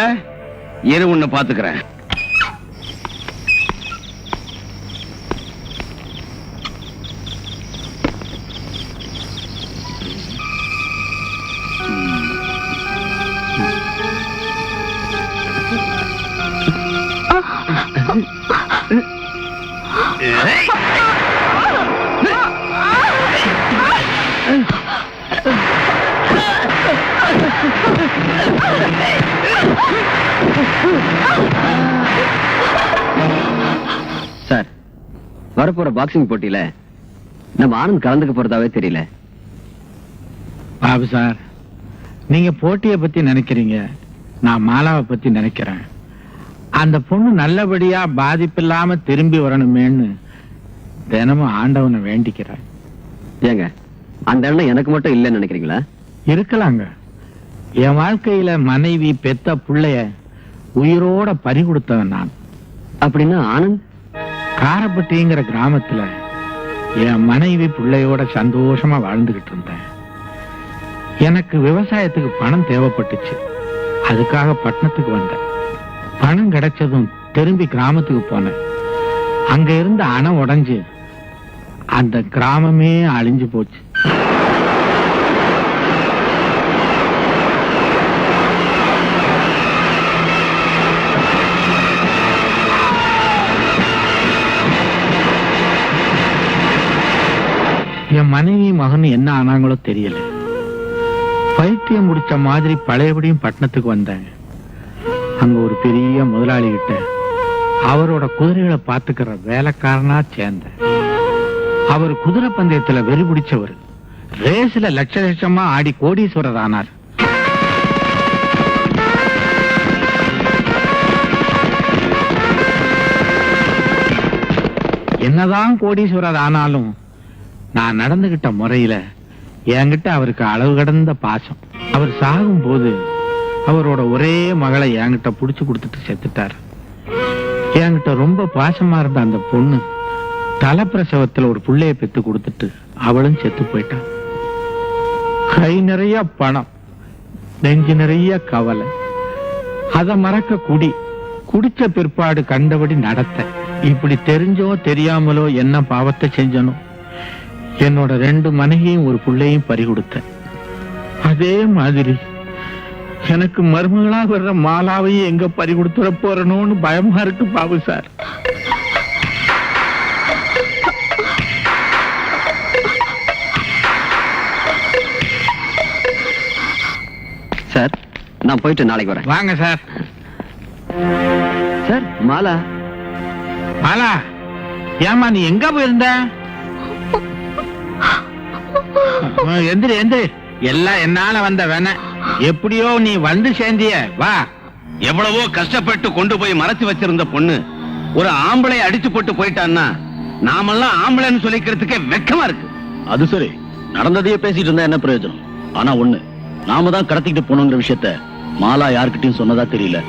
இரு உன்னை பாத்துக்கிறேன். சார், வரப்போற பாக்ஸிங் போட்டியில நம்ம ஆனந்த் கலந்துக்க போறதாவே தெரியல. பாபு சார், நீங்க போட்டியை பத்தி நினைக்கிறீங்க, நான் மாலாவை பத்தி நினைக்கிறேன். அந்த பொண்ணு நல்லபடியா பாதிப்பில்லாம திரும்பி வரணுமேன்னு தினமும் ஆண்டவனை வேண்டிக்கிறேன். ஏங்க, அந்த எண்ணம் எனக்கு மட்டும் இல்லைன்னு நினைக்கிறீங்களா? இருக்கலாங்க. என் வாழ்க்கையில மனைவி பெத்த புள்ளைய உயிரோட பறி கொடுத்தவன் நான். அப்படின்னா ஆனந்த்? காரப்பட்டிங்கிற கிராமத்துல என் மனைவி பிள்ளையோட சந்தோஷமா வாழ்ந்துகிட்டு இருந்தேன். எனக்கு விவசாயத்துக்கு பணம் தேவைப்பட்டுச்சு. அதுக்காக பட்டணத்துக்கு வந்தேன். பணம் கிடைச்சதும் திரும்பி கிராமத்துக்கு போனேன். அங்க இருந்த அணை உடைஞ்சு அந்த கிராமமே அழிஞ்சு போச்சு. என் மனைவி மகன் என்ன ஆனாங்களோ தெரியல. பைத்தியம் முடிச்ச மாதிரி பழையபடியும் பட்டணத்துக்கு வந்தேன். அங்க ஒரு பெரிய முதலாளி கிட்ட அவரோட குதிரைகளை பாத்துக்கிற வேலைக்காரனா சேர்ந்தேன். அவர் குதிரை பந்தயத்துல வெறி பிடிச்சவர். ரேஸ்ல லட்ச லட்சமா ஆடி கோடீஸ்வரர் ஆனார். என்னதான் கோடீஸ்வரர் ஆனாலும் நான் நடந்துகிட்ட முறையில என்கிட்ட அவருக்கு அளவு கடந்த பாசம். அவர் சாகும் போது அவரோட ஒரே மகளை என்கிட்ட புடிச்சு கொடுத்துட்டு செத்துட்டார். என்கிட்ட ரொம்ப பாசமா இருந்த அந்த பொண்ணு தலைப்பிரசவத்துல ஒரு புள்ளைய பெத்து கொடுத்துட்டு அவளும் செத்து போயிட்டான். கை நிறைய பணம், நெஞ்சு நிறைய கவலை. அத மறக்க குடிச்ச பிற்பாடு கண்டபடி நடத்த. இப்படி தெரிஞ்சோ தெரியாமலோ என்ன பாவத்தை செஞ்சனோ என்னோட 2 மனைவியும் ஒரு புள்ளையும் பறி கொடுத்தேன். அதே மாதிரி எனக்கு மருமகளா வர்ற மாலாவையும் எங்க பறி கொடுத்துட போறணும்னு பயமா இருக்கு பாபு சார். சார், நான் போயிட்டு நாளைக்கு வரேன். வாங்க சார். சார், மாலா. மாலா, ஏமா நீ எங்க போயிருந்த? எந்திரி எந்திரி. எல்லாம் என்னால வந்த வேண. எப்படியோ நீ வந்து சேர்ந்திய. வா. எவ்வளவோ கஷ்டப்பட்டு கொண்டு போய் மறைச்சு வச்சிருந்த பொண்ணு ஒரு ஆம்பளை அடிச்சு போட்டு போயிட்டான்னா நாமெல்லாம் ஆம்பளைன்னு சொல்லிக்கிறதுக்கே வெக்கமா இருக்கு. அது சரி, நடந்ததையே பேசிட்டு இருந்தா என்ன பிரயோஜனம்? ஆனா ஒண்ணு, நாம தான் கடத்திட்டு போனோங்கிற விஷயத்த மாலா யார்கிட்டயும் சொன்னதா தெரியல.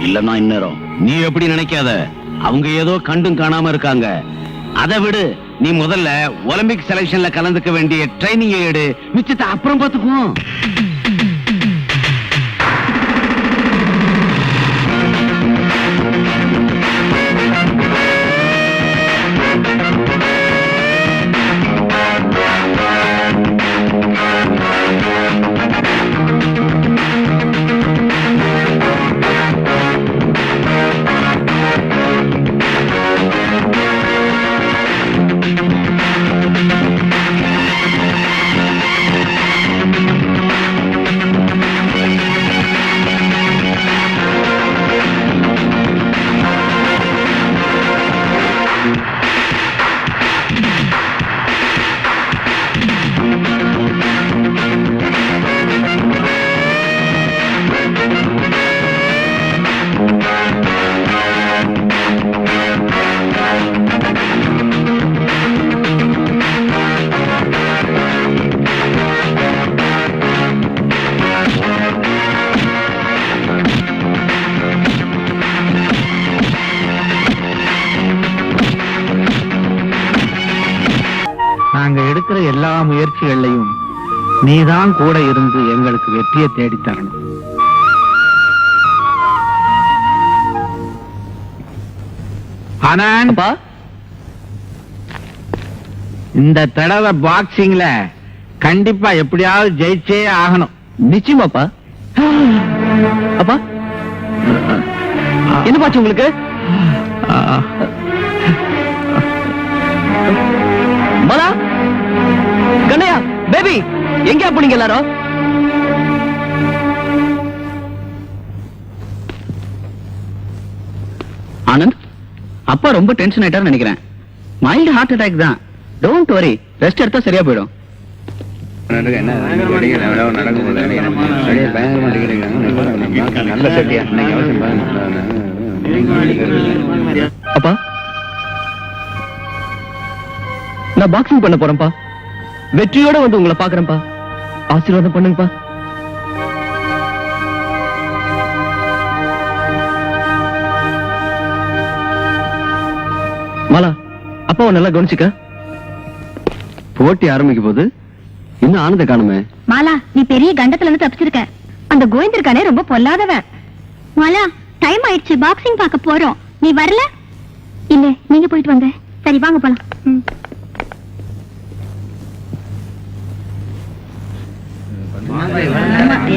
இல்லன்னா இந்நேரம். நீ எப்படி நினைக்காத. அவங்க ஏதோ கண்டும் காணாம இருக்காங்க. அதை விடு. நீ முதல்ல ஒலிம்பிக் செலக்ஷன்ல கலந்துக்க வேண்டிய ட்ரைனிங் எடு. மிச்சத்தை அப்புறம் பார்த்துக்குவோம். நாங்க எடுக்கிற எல்லா முயற்சிகள்லையும் நீதான் கூட இருந்து எங்களுக்கு வெற்றியை தேடி தரணும். ஆனந்த், இந்த தடவை பாக்ஸிங்ல கண்டிப்பா எப்படியாவது ஜெயிச்சே ஆகணும். நிச்சயமாப்பா. அப்பா, என்ன பாச்சு உங்களுக்கு? மலா, கண்ணையா, பேபி, எங்க போனீங்க எல்லாரும்? ஆனந்த், அப்பா ரொம்ப டென்ஷன் ஆயிட்டாரு நினைக்கிறேன். மைல்டு ஹார்ட் அட்டாக் தான். டோன்ட் வரி, ரெஸ்ட் எடுத்தா சரியா போயிடும். அப்பா, நான் பாக்ஸிங் பண்ண போறேன்ப்பா. வெற்றியோட வந்து உங்களை பாக்குறேன்ப்பா. ஆசீர்வாதம் பண்ணுங்கப்பா. மாலா, அப்பாவை நல்லா கவனிச்சுக்க. போட்டி ஆரம்பிக்க போது இன்னும் ஆனந்த காணுமே. மாலா, நீ பெரிய கண்டத்துல இருந்து தப்பிச்சிருக்க. அந்த கோவிந்தர்கானே ரொம்ப பொல்லாதவன். மாலா, டைம் ஆயிடுச்சு, பாக்ஸிங் பார்க்க போறோம். நீ வரல? இல்ல, நீங்க போயிட்டு வாங்க. சரி, வாங்க போலாம்.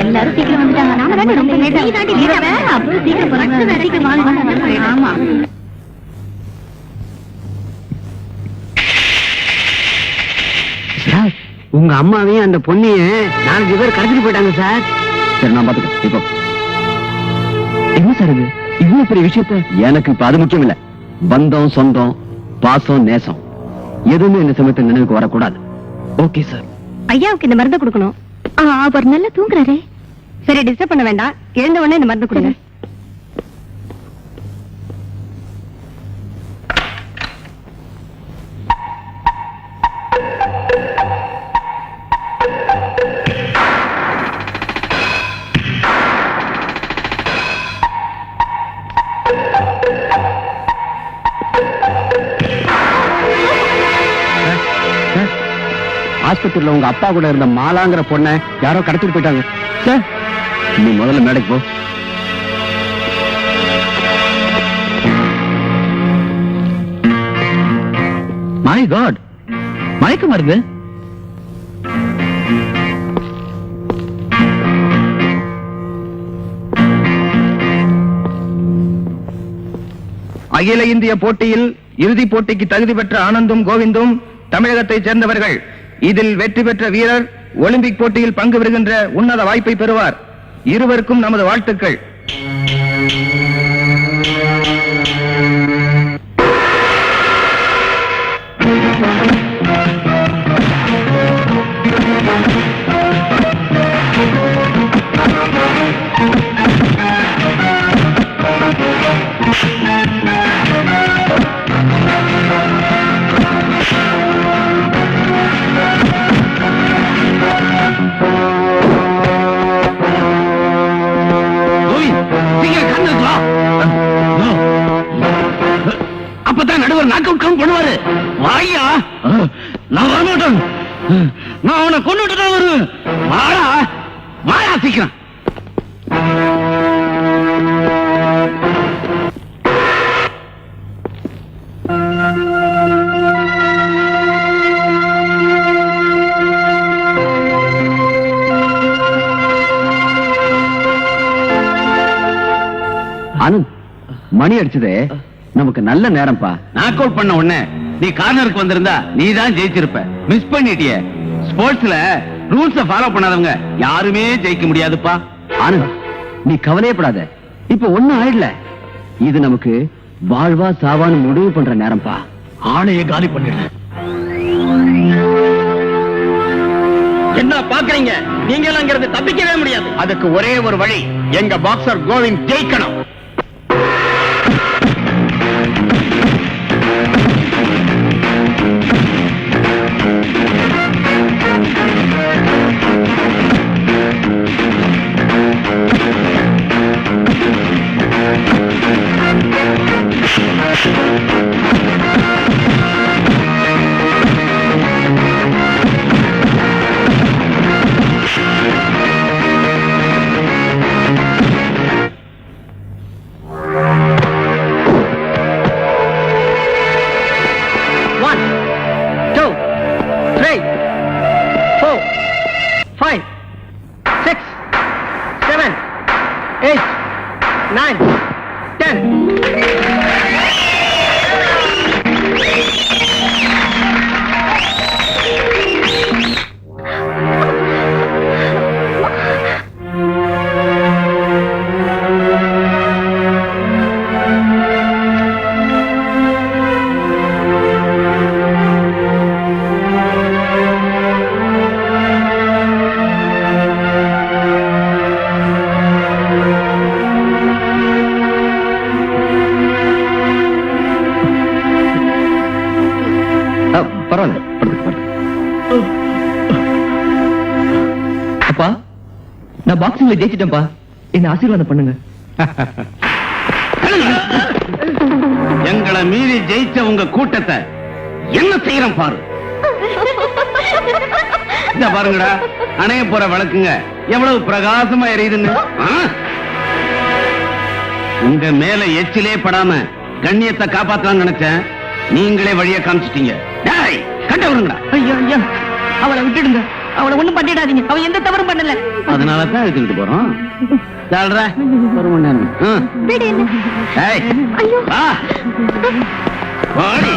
எல்லாரும் சீக்கிரம் வந்துட்டாங்க. நாம தான் ரொம்ப லேட் ஆயிடுச்சு. சீக்கிரம் போறாங்க. சீக்கிரம் வாங்க. ஆமா. சார், உங்க அம்மாவையும் அந்த பொண்ணையும் 4 பேர் கடத்திட்டு போயிட்டாங்க சார். சரி, நான் பாத்துக்கிறேன். இப்போ என்ன சார் இது? இவ்வளவு பெரிய விஷயத்த எனக்கு இப்ப அது முக்கியம் இல்ல. பந்தம், சொந்தம், பாசம், நேசம் எதுவுமே இந்த சமயத்தில் நினைவுக்கு வரக்கூடாது. Okay sir. ஐயாவுக்கு இந்த மருந்து கொடுக்கணும். அவர் நல்லா தூங்குறாரே. சரி, டிஸ்டர்ப் பண்ண வேண்டாம். எழுந்த உடனே இந்த மருந்து கொடுங்க. ஆஸ்பத்திரியில உங்க அப்பா கூட இருந்த மாலாங்கிற பொண்ணை யாரோ கடத்திட்டு போயிட்டாங்க சார். நீ முதல்ல மேடைக்கு போ. மை காட், மயக்க மருந்து. அகில இந்திய போட்டியில் இறுதிப் போட்டிக்கு தகுதி பெற்ற ஆனந்தும் கோவிந்தும் தமிழகத்தைச் சேர்ந்தவர்கள். இதில் வெற்றி பெற்ற வீரர் ஒலிம்பிக் போட்டியில் பங்கு பெறுகின்ற உன்னத வாய்ப்பை பெறுவார். இருவருக்கும் நமது வாழ்த்துக்கள். அப்பதான் நடுவர் நாக் அவுட் கவுண்ட் பண்ணுவாரு. வாயா, நான் வரமாட்டேன். நான் அவனை கொண்டுட்டு தான் வருவேன். வாடா, வாயா சீக்கிரம். ஆனந்த், மணி அடிச்சதே, நமக்கு நல்ல நேரம்ப்பா. நாக் அவுட் பண்ண உடனே நீ கார்னருக்கு வந்திருந்தா நீ தான் ஜெயிச்சிருப்ப. மிஸ் பண்ணிட்டியே. ஸ்போர்ட்ஸ்ல ரூல்ஸ ஃபாலோ பண்ணாதவங்க யாருமே ஜெயிக்க முடியாதுப்பா. ஆனந்த், நீ கவலையப்படாத. இப்ப ஒண்ணும் ஆயிடல. இது நமக்கு வாழ்வா சாவான்னு முடிவு பண்ற நேரம்ப்பா. ஆணையை காலி பண்ணிடு. என்ன பாக்குறீங்க? நீங்க எல்லாம் தப்பிக்கவே முடியாது. அதுக்கு ஒரே ஒரு வழி, எங்க பாக்ஸர் கோவிந்த் ஜெயிக்கணும். அப்பா நான் பாக்ஸிங்ல ஜெயிச்சிட்டேன்ப்பா, என்ன ஆசீர்வாதம் பண்ணுங்க. எங்களை மீறி ஜெயிச்ச உங்க கூட்டத்தை என்ன செய்யறோம் பாரு. இத பாருங்கடா, அணைய போற விளக்குங்க எவ்வளவு பிரகாசமா எரியுதுன்னு. உங்க மேல எச்சிலே படாம கண்ணியத்தை காப்பாத்தலாம்னு நினைச்சேன், நீங்களே வழிய காமிச்சிட்டீங்க. டேய், கட்ட விடுங்கடா. ஐயோ ஐயோ, அவளை விட்டுடுங்க, அவளை ஒண்ணும் பண்ணிடாதீங்க, அவ எந்த தவறும் பண்ணல. அதனாலதான் எடுத்துக்கிட்டு போறோம். சால்றா, ஒரு மணி நேரம். விடு என்ன. ஏய், ஐயோ. வா. வாடி.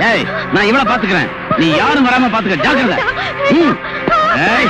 ஏய், நான் இவள பாத்துக்கிறேன், நீ யாரும் வராம பாத்துக்க, ஜாக்கிரதை. ஏய்,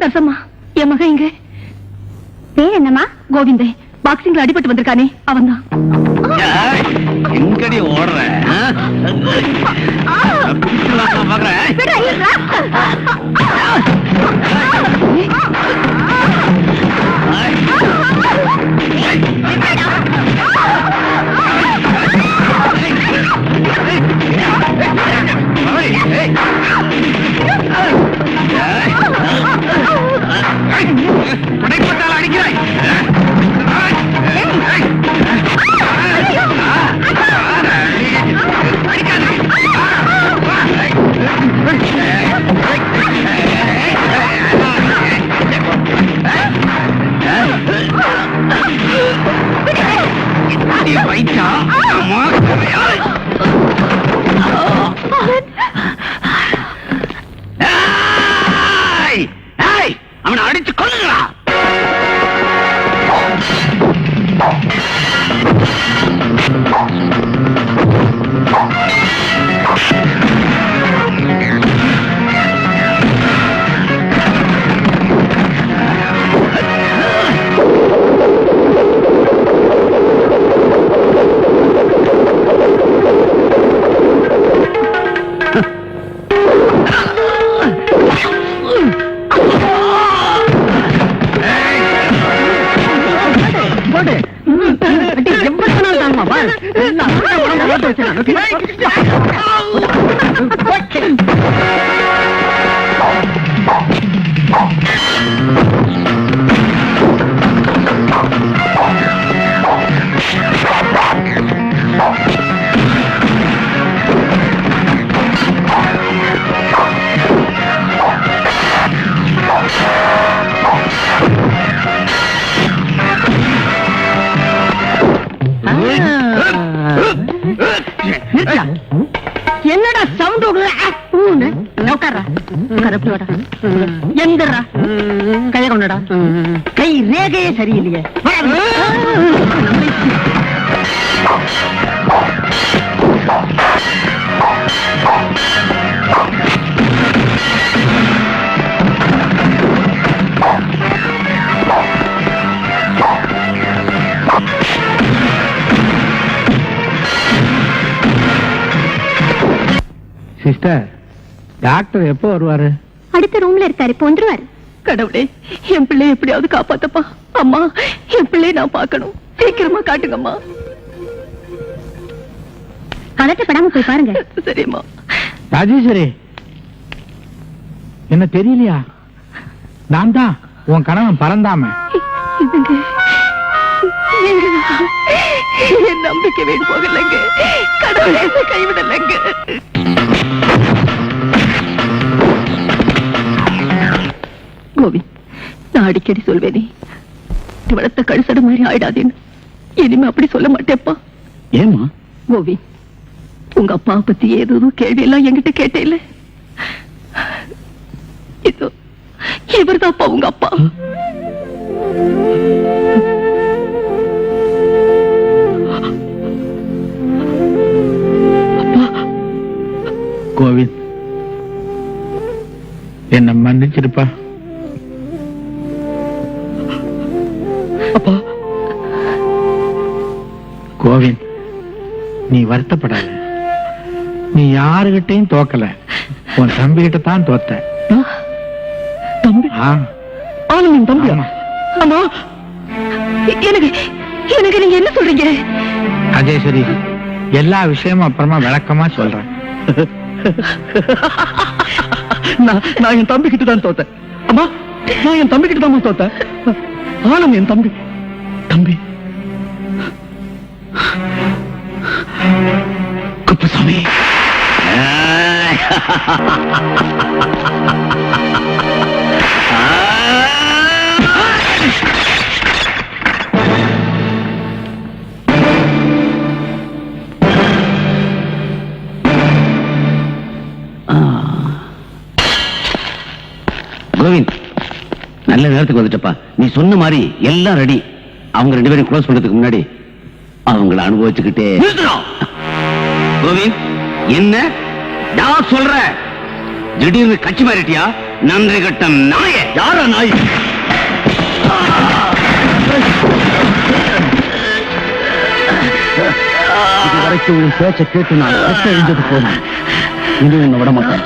நரசம்மா, என் மகன் இங்க. பேர் என்னம்மா? கோவிந்தே, பாக்ஸிங்ல அடிபட்டு வந்திருக்கானே அவன் தான். எங்கடி ஓடுற? அடிக்கிறாய். அவனை அடிச்சு கொல்லுங்களா? என்னடா சவுண்ட் எந்திரா, கைய கொண்டடா. கை ரேகையே சரியில்லையே. சிஸ்டர், டாக்டர் எப்போ வருவாரு? அடுத்த ரூம்ல இருக்காரு, இப்போ வந்துருவாரு. கடவுளே, என் பிள்ளை எப்படியாவது காப்பாத்தப்பா. அம்மா, என் பிள்ளையை நான் பார்க்கணும், சீக்கிரமா காட்டுங்கம்மா. பதட்டப்படாம போய் பாருங்க. சரிம்மா. ராஜேஸ்வரி, என்ன தெரியலையா? நான் தான் உன் கணவன் பறந்தாம. என் நம்பிக்கை வீடு போகலங்க, கடவுளே கைவிடலங்க. கோவி, நான் அடிக்கடி சொல்வேனே, வளர்த்த கழுசட மாதிரி ஆயிடாதேன்னு. இனிமே அப்படி சொல்ல மாட்டேப்பா. ஏமா? கோவி, உங்க அப்பா பத்தி ஏதோ கேள்வி எல்லாம் என்கிட்ட கேட்டே இல்ல. இதோ இவர்தான் உங்க அப்பா. கோவிந்த், என்ன மன்னிச்சிருப்பா. அப்பா, கோவிந்த், நீ வருத்தப்படாத. நீ யாருகிட்டையும் தோக்கல, உன் தம்பி கிட்ட தான் தோத்த. தம்பி? ஆனந்தன் தம்பி? ஆமா. அம்மா, எனக்கு எனக்கு நீங்க என்ன சொல்றீங்க? ராஜேஸ்வரி, எல்லா விஷயமும் அப்புறமா விளக்கமா சொல்றேன். நான் என் தம்பி கிட்ட தான் தோத்தேன். அம்மா, நான் என் தம்பி கிட்ட தான் தோத்தேன். ஆனந்த் என் தம்பி. தம்பி குப்புசாமி. கோவிந்த், நல்ல நேரத்துக்கு வந்துட்டப்பா. நீ சொன்ன மாதிரி எல்லாம் ரெடி. அவங்க 2 பேரும் க்ளோஸ் பண்றதுக்கு முன்னாடி அவங்கள அனுபவிச்சுக்கிட்டே. கோவிந்த், என்ன நான் சொல்ற? திடீர்னு கட்சி மாறிட்டியா? நன்றி கட்டம் நாய. யாரா நாய்? இதுவரைக்கும் உன் பேச்சை கேட்டு நான் கட்ட எழுந்தது போனேன். இது உன்னை விட மாட்டேன்.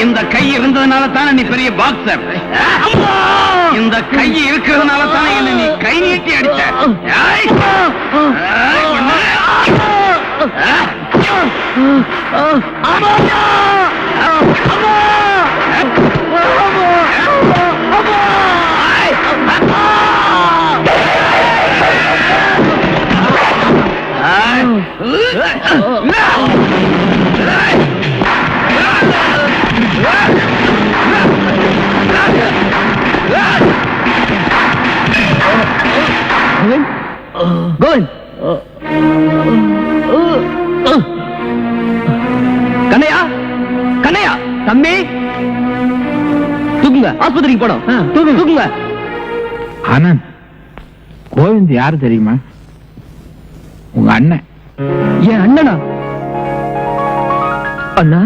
இந்த கை இருந்ததுனால தானே நீ பெரிய பாக்ஸர். இந்த கை இருக்கிறதுனால தானே என்ன நீ கை நீட்டி அடிச்ச. கோவிந்த், கண்ணையா, கண்ணையா, தம்பி தூக்குங்க, ஆஸ்பத்திரிக்கு போனோம். தூக்குங்க. ஆனந்த், கோவிந்த் யாரு தெரியுமா? உங்க அண்ணன். என் அண்ணனா? அண்ணா?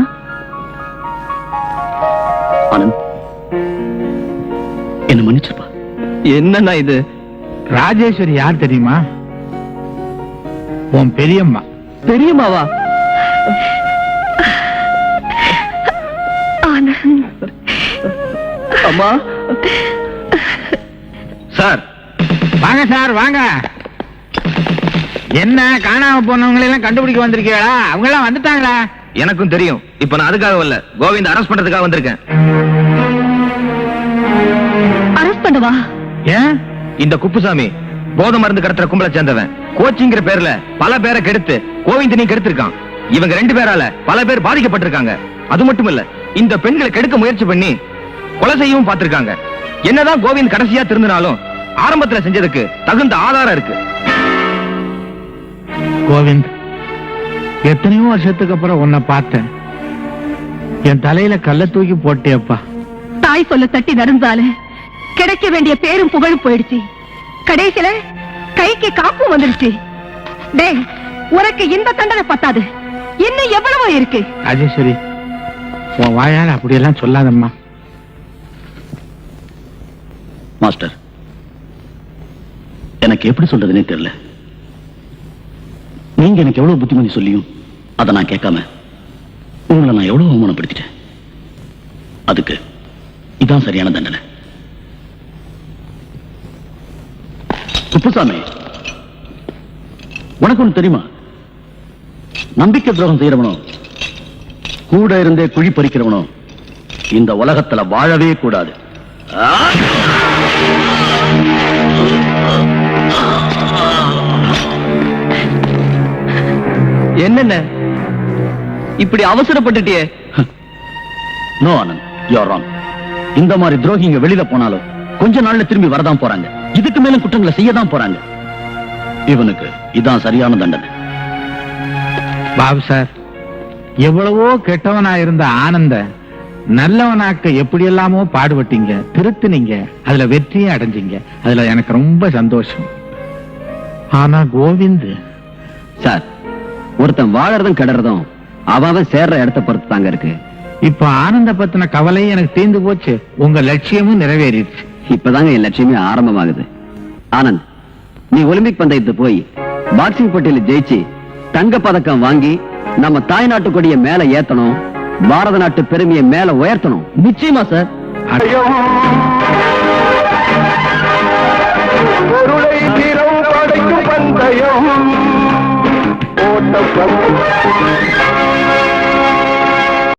ஆனந்த், என்ன மன்னிச்சிருப்பா. என்னண்ணா இது? ராஜேஸ்வரி யார் தெரியுமா? உன் பெரியம்மா. பெரியம்மாவா? அம்மா. சார், வாங்க சார், வாங்க. என்ன காணாம போனவங்களை எல்லாம் கண்டுபிடிக்க வந்திருக்கீங்களா? அவங்க எல்லாம் வந்துட்டாங்களா? எனக்கும் தெரியும். இப்ப நான் அதுக்காக வரல, கோவிந்த் அரெஸ்ட் பண்றதுக்காக வந்திருக்கேன். அரெஸ்ட் பண்ணவா? ஏன்? இந்த குப்புசாமி போதை மருந்து கடத்துற கும்பலை சேர்ந்தவன். கோச்சிங்கிற பேர்ல பல பேரை கெடுத்து கோவிந்தனையும் கெடுத்திருக்கான். இவங்க 2 பேரால பல பேர் பாதிக்கப்பட்டிருக்காங்க. அது மட்டும் இல்ல, இந்த பெண்களை கெடுக்க முயற்சி பண்ணி கொலை செய்யவும் பார்த்திருக்காங்க. என்னதான் கோவிந்த் கடைசியா திருந்தினாலும் ஆரம்பத்துல செஞ்சதுக்கு தகுந்த ஆதாரம் இருக்கு. கோவிந்த், எத்தனையோ வருஷத்துக்கு அப்புறம் உன்னை பார்த்தேன். என் தலையில கல்ல தூக்கி போட்டேப்பா. தாய் சொல்ல தட்டி நடந்தால கிடைக்க வேண்டிய பேரும் புகழும் போயிடுச்சு. கடைசியில கைக்கு காப்பும் வந்துருச்சு. டேய், உனக்கு இந்த தண்டனை பத்தாது, இன்னும் எவ்வளவோ இருக்கு. ராஜேஸ்வரி, உன் வாயால அப்படியெல்லாம் சொல்லாதம்மா. மாஸ்டர், எனக்கு எப்படி சொல்றதுன்னே தெரியல. நீங்க எனக்கு எவ்வளவு புத்திமதி சொல்லியும் அதை நான் கேட்காம உங்களை நான் எவ்வளவு அவமானப்படுத்திட்டேன். அதுக்கு இதான் சரியான தண்டனை. குப்புசாமி, உனக்கு ஒண்ணு தெரியுமா? நம்பிக்கை துரோகம் செய்யறவனும் கூட இருந்தே குழி பறிக்கிறவனும் இந்த உலகத்துல வாழவே கூடாது. என்னென்ன இப்படி அவசரப்பட்டுட்டியே? No Anand, you are wrong. இந்த மாதிரி துரோகிங்க வெளியில போனாலும் கொஞ்ச நாள்ல திரும்பி வரதான் போறாங்க. இதுக்கு மேலும் குற்றங்களை செய்யதான் போறாங்க. இவனுக்கு இதான் சரியான தண்டனை. பாபு சார், எவ்வளவோ கெட்டவனா இருந்த ஆனந்த நல்லவனாக்க எப்படி எல்லாமோ பாடுபட்டீங்க, திருத்துனீங்க, அதுல வெற்றியும் அடைஞ்சீங்க. அதுல எனக்கு ரொம்ப சந்தோஷம். ஆனா கோவிந்த் சார், ஒருத்தன் வாழறதும் கெடுறதும் அவன் சேர்ற இடத்தை பொறுத்து தாங்க இருக்கு. இப்ப ஆனந்த பத்தின கவலையும் எனக்கு தீர்ந்து போச்சு, உங்க லட்சியமும் நிறைவேறிடுச்சு. இப்பதாங்க என் லட்சியமே ஆரம்பமாகுது. ஆனந்த், நீ ஒலிம்பிக் பந்தயத்து போய் பாக்ஸிங் போட்டியில ஜெயிச்சு தங்க பதக்கம் வாங்கி நம்ம தாய்நாட்டு கொடிய மேல ஏத்தணும், பாரத நாட்டு பெருமையை மேல உயர்த்தணும். நிச்சயமா சார். பொருளை திறம் படைக்கும் பந்தயம் ஓட்டம்